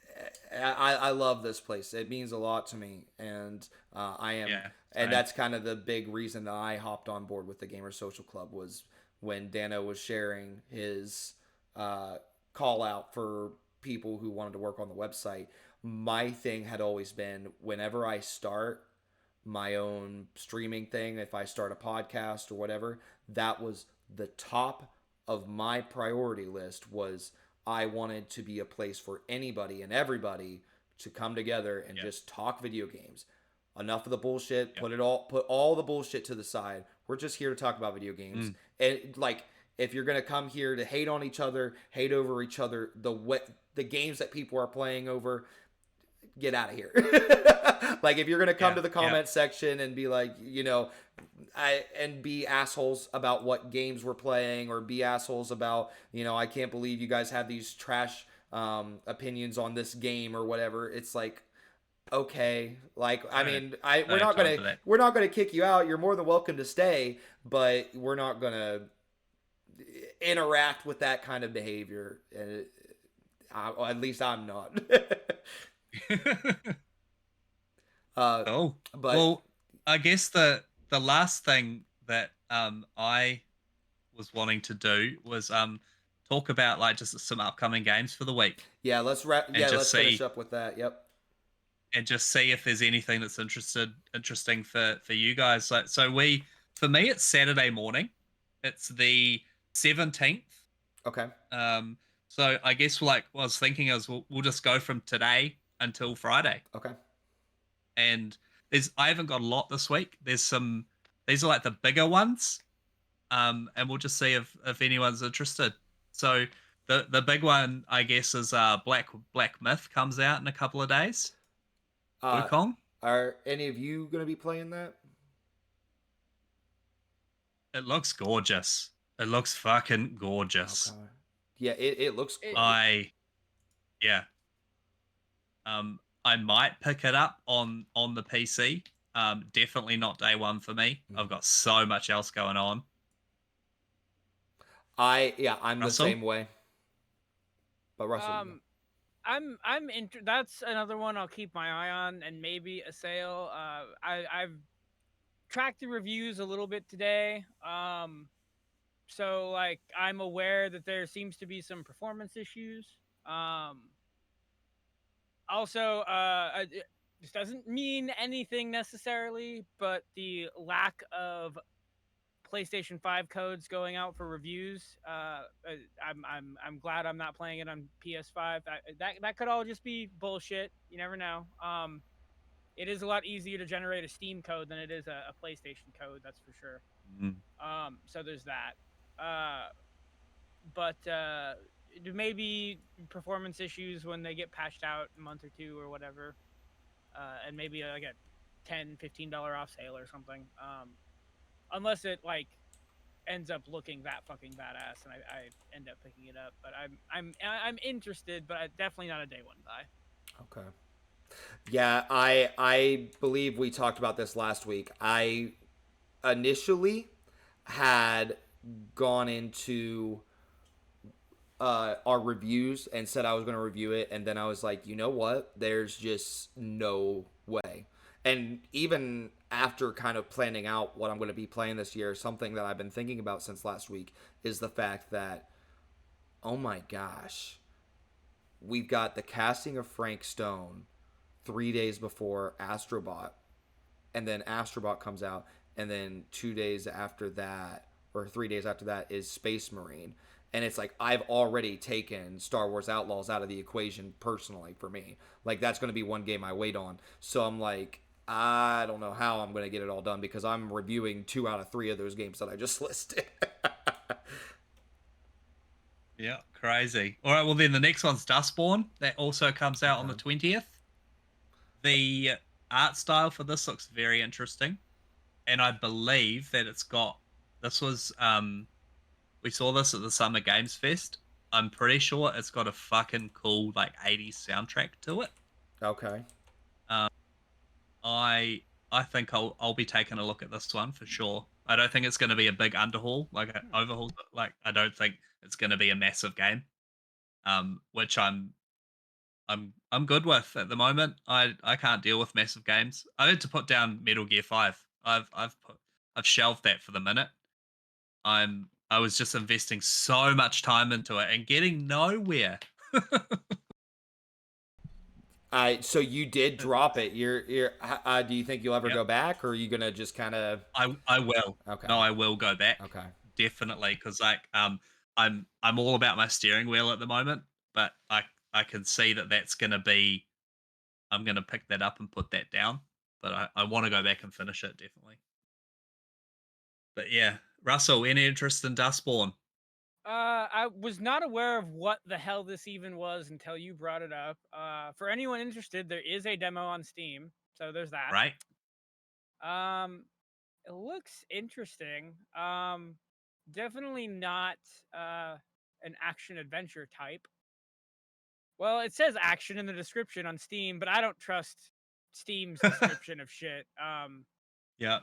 I love this place. It means a lot to me, and I am, and that's kind of the big reason that I hopped on board with the Gamer Social Club, was when Dano was sharing his call out for people who wanted to work on the website. My thing had always been, whenever I start my own streaming thing, if I start a podcast or whatever, that was the top of my priority list. Was I wanted to be a place for anybody and everybody to come together and just talk video games. Enough of the bullshit. Put all the bullshit to the side. We're just here to talk about video games. And like, if you're gonna come here to hate on each other, hate over each other, the games that people are playing over, get out of here. Like, if you're gonna come to the comment section and be like, and be assholes about what games we're playing, or be assholes about, I can't believe you guys have these trash opinions on this game or whatever. It's like, okay, like, I mean, we're not gonna kick you out. You're more than welcome to stay, but we're not gonna interact with that kind of behavior. At least I'm not.
But well, I guess the last thing that I was wanting to do was talk about like just some upcoming games for the week.
Yeah, let's finish up with that. Yep.
And just see if there's anything that's interesting for you guys. So for me, it's Saturday morning. It's the 17th.
Okay.
So I guess like what I was thinking is we'll just go from today until Friday.
Okay.
And I haven't got a lot this week. These are like the bigger ones. And we'll just see if anyone's interested. So the big one, I guess, is Black Myth comes out in a couple of days. Wukong.
Are any of you going to be playing that?
It looks gorgeous. It looks fucking gorgeous.
Okay. Yeah, it looks great.
I might pick it up on the PC. Definitely not day one for me. I've got so much else going on.
I'm Russell? The same way. But Russell,
That's another one I'll keep my eye on, and maybe a sale. I've tracked the reviews a little bit today. So like I'm aware that there seems to be some performance issues. Also, this doesn't mean anything necessarily, but the lack of PlayStation 5 codes going out for reviews. I'm glad I'm not playing it on PS5. That could all just be bullshit. You never know. It is a lot easier to generate a Steam code than it is a PlayStation code. That's for sure.
Mm.
So there's that. But maybe performance issues when they get patched out a month or two or whatever, and maybe like a $10-15 off sale or something. Unless it like ends up looking that fucking badass, and I end up picking it up. But I'm interested, but definitely not a day one buy.
Okay. Yeah, I believe we talked about this last week. I initially had gone into our reviews and said I was going to review it, and then I was like, you know what? There's just no way. And even after kind of planning out what I'm going to be playing this year, something that I've been thinking about since last week is the fact that, oh my gosh, we've got the casting of Frank Stone 3 days before Astrobot, and then Astrobot comes out, and then 2 days after that, or 3 days after that, is Space Marine. And it's like, I've already taken Star Wars Outlaws out of the equation personally for me. Like, that's going to be one game I wait on. So I'm like, I don't know how I'm going to get it all done because I'm reviewing 2 out of 3 of those games that I just listed.
Yeah, crazy. All right, well then the next one's Dustborn. That also comes out on the 20th. The art style for this looks very interesting, and I believe that it's got. This was we saw this at the Summer Games Fest. I'm pretty sure it's got a fucking cool like 80s soundtrack to it.
Okay.
I think I'll be taking a look at this one for sure. I don't think it's going to be a big underhaul, like an overhaul. Like I don't think it's going to be a massive game. Which I'm good with at the moment. I can't deal with massive games. I had to put down Metal Gear 5. I've shelved that for the minute. I was just investing so much time into it and getting nowhere.
So you did drop it. You're. Do you think you'll ever go back, or are you gonna just kind of?
I will.
Okay.
No, I will go back.
Okay.
Definitely, because like I'm all about my steering wheel at the moment, but I can see that that's gonna be. I'm gonna pick that up and put that down, but I want to go back and finish it definitely. But yeah, Russell, any interest in Dustborn?
I was not aware of what the hell this even was until you brought it up. For anyone interested, there is a demo on Steam, so there's that.
Right.
It looks interesting. Definitely not an action adventure type. Well, it says action in the description on Steam, but I don't trust Steam's description of shit.
Yeah.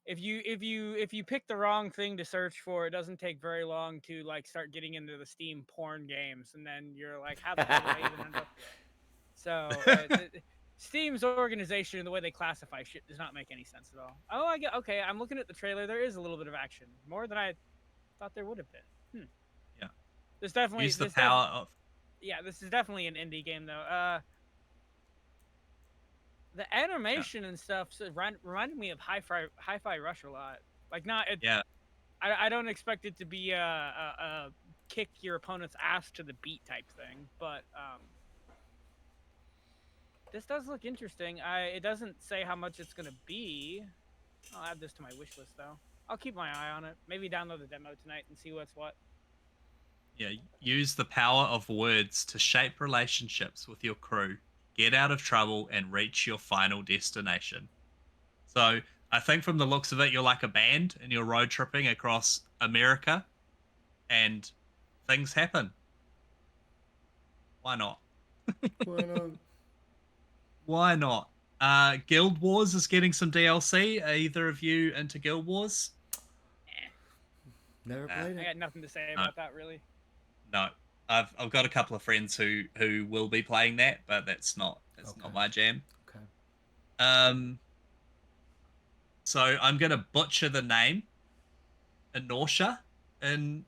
If you pick the wrong thing to search for, it doesn't take very long to like start getting into the Steam porn games, and then you're like, how the hell did I even end up here? So Steam's organization and the way they classify shit does not make any sense at all. Oh, I get okay. I'm looking at the trailer. There is a little bit of action, more than I thought there would have been.
Yeah.
There's definitely
Use the power of.
Yeah, this is definitely an indie game though. The animation and stuff reminded me of Hi-Fi Rush a lot. Like not it,
Yeah.
I don't expect it to be a kick your opponent's ass to the beat type thing, but this does look interesting. It doesn't say how much it's gonna be. I'll add this to my wish list though. I'll keep my eye on it. Maybe download the demo tonight and see what's what.
Yeah, use the power of words to shape relationships with your crew, get out of trouble, and reach your final destination. So I think from the looks of it, you're like a band and you're road tripping across America, and things happen. Why not?
Why not?
Why not? Guild Wars is getting some DLC. Are either of you into Guild Wars?
Never played
I
it.
got nothing to say about that really.
No. I've got a couple of friends who will be playing that, but that's not
Okay.
my jam.
Okay.
So I'm gonna butcher the name. Enortia in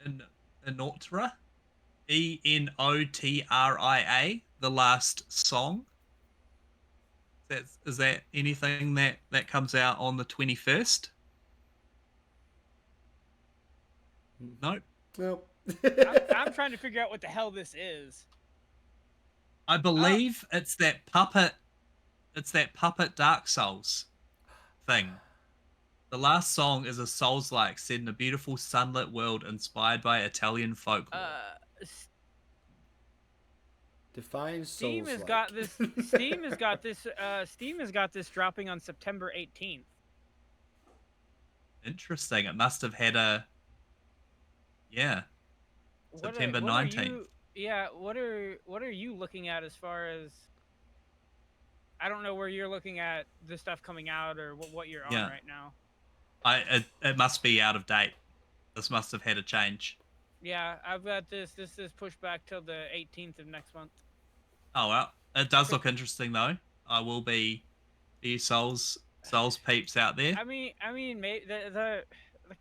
in Enortra. Enotria, the last song. Is that anything that comes out on the 21st? Nope.
Nope.
I'm trying to figure out what the hell this is.
I believe it's that puppet Dark Souls thing. The last song is a Souls-like set in a beautiful sunlit world inspired by Italian folklore.
Define
Steam
Souls
has got this. Steam has got this. Steam has got this dropping on September 18th.
Interesting. It must have had a September 19th.
What are you looking at as far as? I don't know where you're looking at the stuff coming out or what you're on right now.
It must be out of date. This must have had a change.
Yeah, I've got this. This is pushed back till the 18th of next month.
Oh well, it does look interesting though. I will be the Souls peeps out there.
I mean, the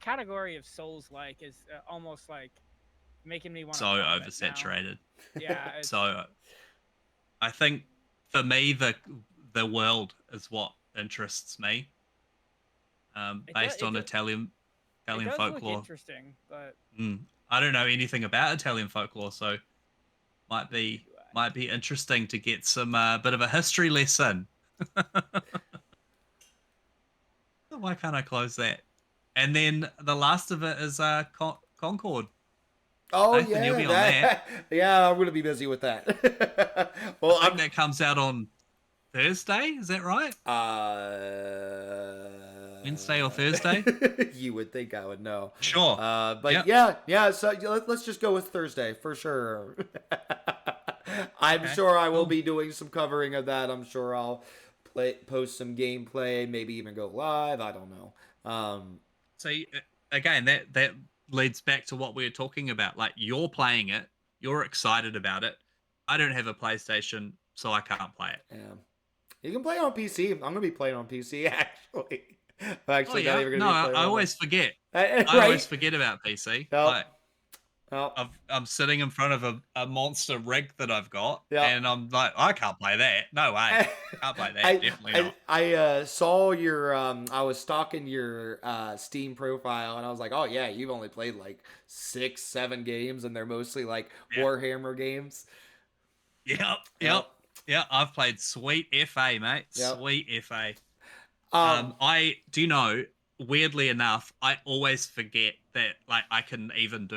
category of Souls like is almost like making me want to.
So oversaturated.
Yeah.
So I think for me the world is what interests me. Based on Italian folklore.
Look interesting, but
I don't know anything about Italian folklore, so might be interesting to get some bit of a history lesson. Why can't I close that? And then the last of it is Concord.
Oh,
Nathan, you'll be on that.
Yeah, I'm gonna be busy with that. Well,
I think that comes out on Thursday. Is that right? Wednesday or Thursday?
You would think I would know.
Sure.
But yeah. So let's just go with Thursday for sure. I'm sure I will be doing some covering of that. I'm sure I'll post some gameplay, maybe even go live. I don't know.
So again, that leads back to what we were talking about. Like, you're playing it, you're excited about it. I don't have a PlayStation, so I can't play it.
Yeah, you can play it on PC. I'm gonna be playing on PC actually. Not even gonna
no, I always forget.
Right?
I always forget about PC.
Yep.
I'm sitting in front of a monster rig that I've got,
Yep.
and I'm like, I can't play that. No way. Can't play that. Definitely not.
I saw your I was stalking your Steam profile, and I was like, oh yeah, you've only played like 6-7 games, and they're mostly like Warhammer games.
Yep. I've played sweet FA, mate.
Yep.
Sweet FA. I do know. Weirdly enough, I always forget that like I can even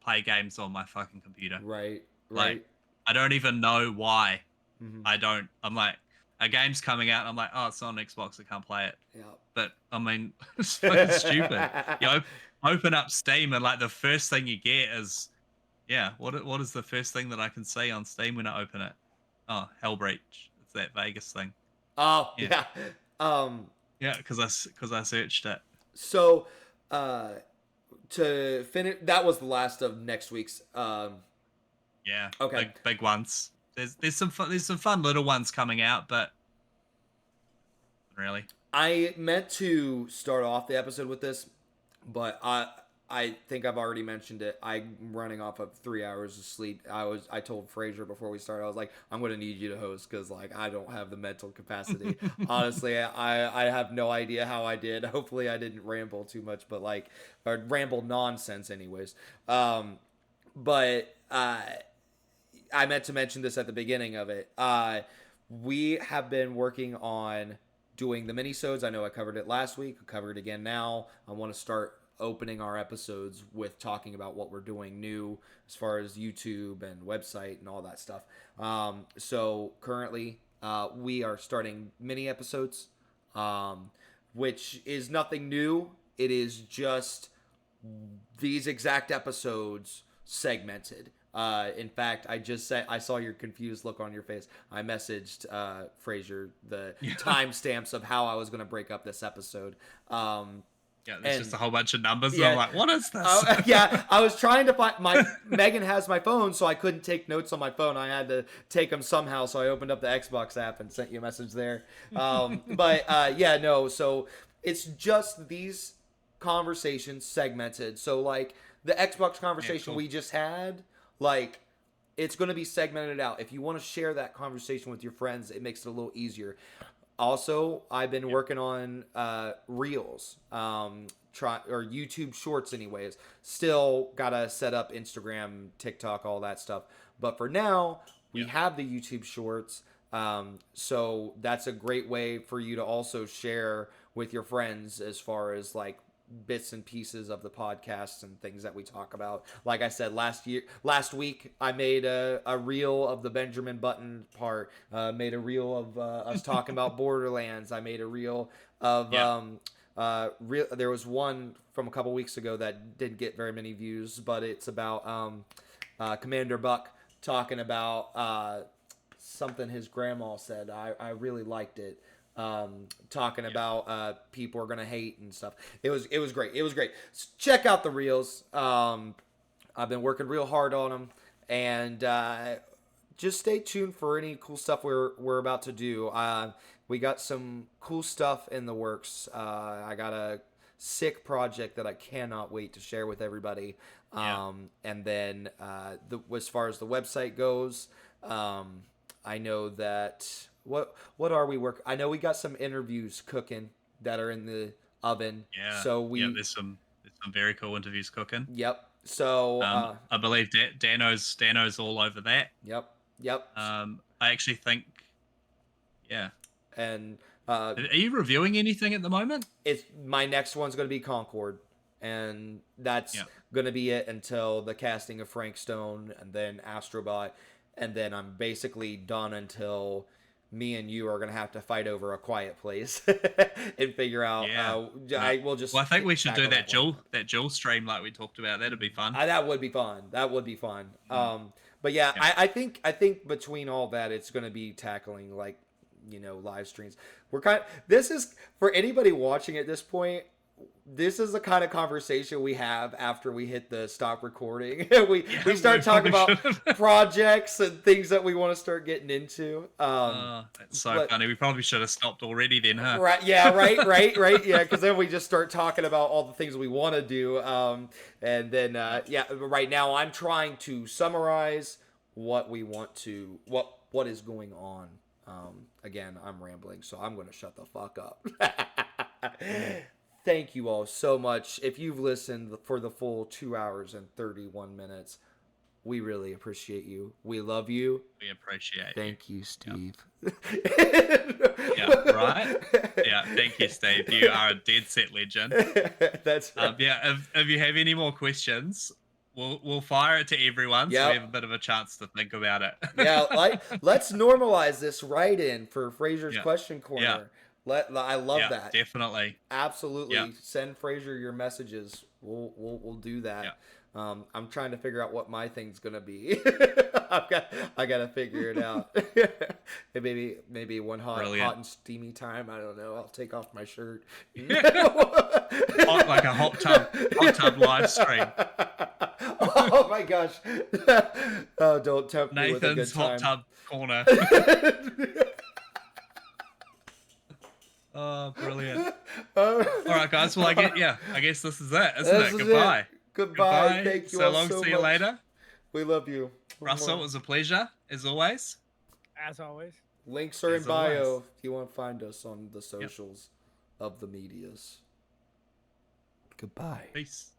play games on my fucking computer.
Right.
Like, I don't even know why.
Mm-hmm.
I don't. I'm like, a game's coming out. I'm like, oh, it's on Xbox. I can't play it.
Yeah.
But I mean, it's fucking stupid. You open up Steam and like the first thing you get is, what is the first thing that I can see on Steam when I open it? Oh, Hellbreach. It's that Vegas thing.
Oh yeah.
Yeah, because I searched it.
So, to finish, that was the last of next week's.
Yeah.
Okay.
Big ones. There's some fun little ones coming out, but really.
I meant to start off the episode with this, but I think I've already mentioned it. I'm running off of 3 hours of sleep. I told Fraser before we started, I was like, I'm going to need you to host because like I don't have the mental capacity. Honestly, I have no idea how I did. Hopefully I didn't ramble too much, but like, or ramble nonsense anyways. But I meant to mention this at the beginning of it. We have been working on doing the minisodes. I know I covered it last week. I covered it again now. I want to start opening our episodes with talking about what we're doing new as far as YouTube and website and all that stuff. So currently we are starting mini episodes, which is nothing new. It is just these exact episodes segmented. In fact, I saw your confused look on your face. I messaged Fraser the timestamps of how I was going to break up this episode.
Yeah, there's
And-
just a whole bunch of numbers.
Yeah.
And I'm like, what is this?
Yeah, I was trying to find Megan has my phone, so I couldn't take notes on my phone. I had to take them somehow, so I opened up the Xbox app and sent you a message there. Yeah, no, so it's just these conversations segmented. So like the Xbox conversation
cool.
we just had, like it's going to be segmented out. If you want to share that conversation with your friends, it makes it a little easier. Also, I've been working on Reels, or YouTube Shorts, anyways. Still gotta set up Instagram, TikTok, all that stuff. But for now, we have the YouTube Shorts, so that's a great way for you to also share with your friends as far as like bits and pieces of the podcast and things that we talk about. Like I said, last week I made a reel of the Benjamin Button part, made a reel of us talking about Borderlands. I made a reel of there was one from a couple weeks ago that didn't get very many views, but it's about Commander Buck talking about something his grandma said. I really liked it. Talking about people are gonna hate and stuff. It was great. It was great. So check out the reels. I've been working real hard on them, and just stay tuned for any cool stuff we're about to do. We got some cool stuff in the works. I got a sick project that I cannot wait to share with everybody. And then as far as the website goes, I know that what are we working? I know we got some interviews cooking that are in the oven.
Yeah.
So
there's some very cool interviews cooking.
Yep. So
I believe Dano's all over that.
Yep.
I actually think,
And
are you reviewing anything at the moment?
it's my next one's going to be Concord, and that's going to be it until the casting of Frank Stone, and then Astrobot, and then I'm basically done until me and you are going to have to fight over A Quiet Place and figure out. I will just.
Well, I think we should do that
one.
dual stream like we talked about. That'd be fun.
That would be fun. But yeah, I think between all that, it's going to be tackling like live streams. This is for anybody watching at this point. This is the kind of conversation we have after we hit the stop recording. we start talking about projects and things that we want to start getting into.
That's so funny. We probably should have stopped already then, huh?
Right? Yeah. Right. Yeah. Because then we just start talking about all the things we want to do. And then right now I'm trying to summarize what we want to what is going on. Again, I'm rambling, so I'm going to shut the fuck up. Thank you all so much. If you've listened for the full 2 hours and 31 minutes, we really appreciate you. We love you.
We appreciate
Thank you, Steve.
Yeah, right? Yeah, thank you, Steve. You are a dead set legend.
That's right.
If you have any more questions, we'll fire it to everyone so we have a bit of a chance to think about it.
Let's normalize this right in for Fraser's question corner. I love that.
Definitely.
Absolutely. Yeah. Send Fraser your messages. We'll do that. Yeah. I'm trying to figure out what my thing's gonna be. I gotta figure it out. maybe one hot and steamy time. I don't know. I'll take off my shirt.
Like a hot tub live stream.
Oh my gosh! Oh, don't tempt me with a good time.
Nathan's hot tub corner. Oh, brilliant. All right, guys. Well, I guess this is it, isn't it? Goodbye.
Goodbye. Thank you
so
all
long.
so
See
much.
you later.
We love you.
Russell, it was a pleasure, as always.
As always.
Links are in bio if you want to find us on the socials of the medias. Goodbye.
Peace.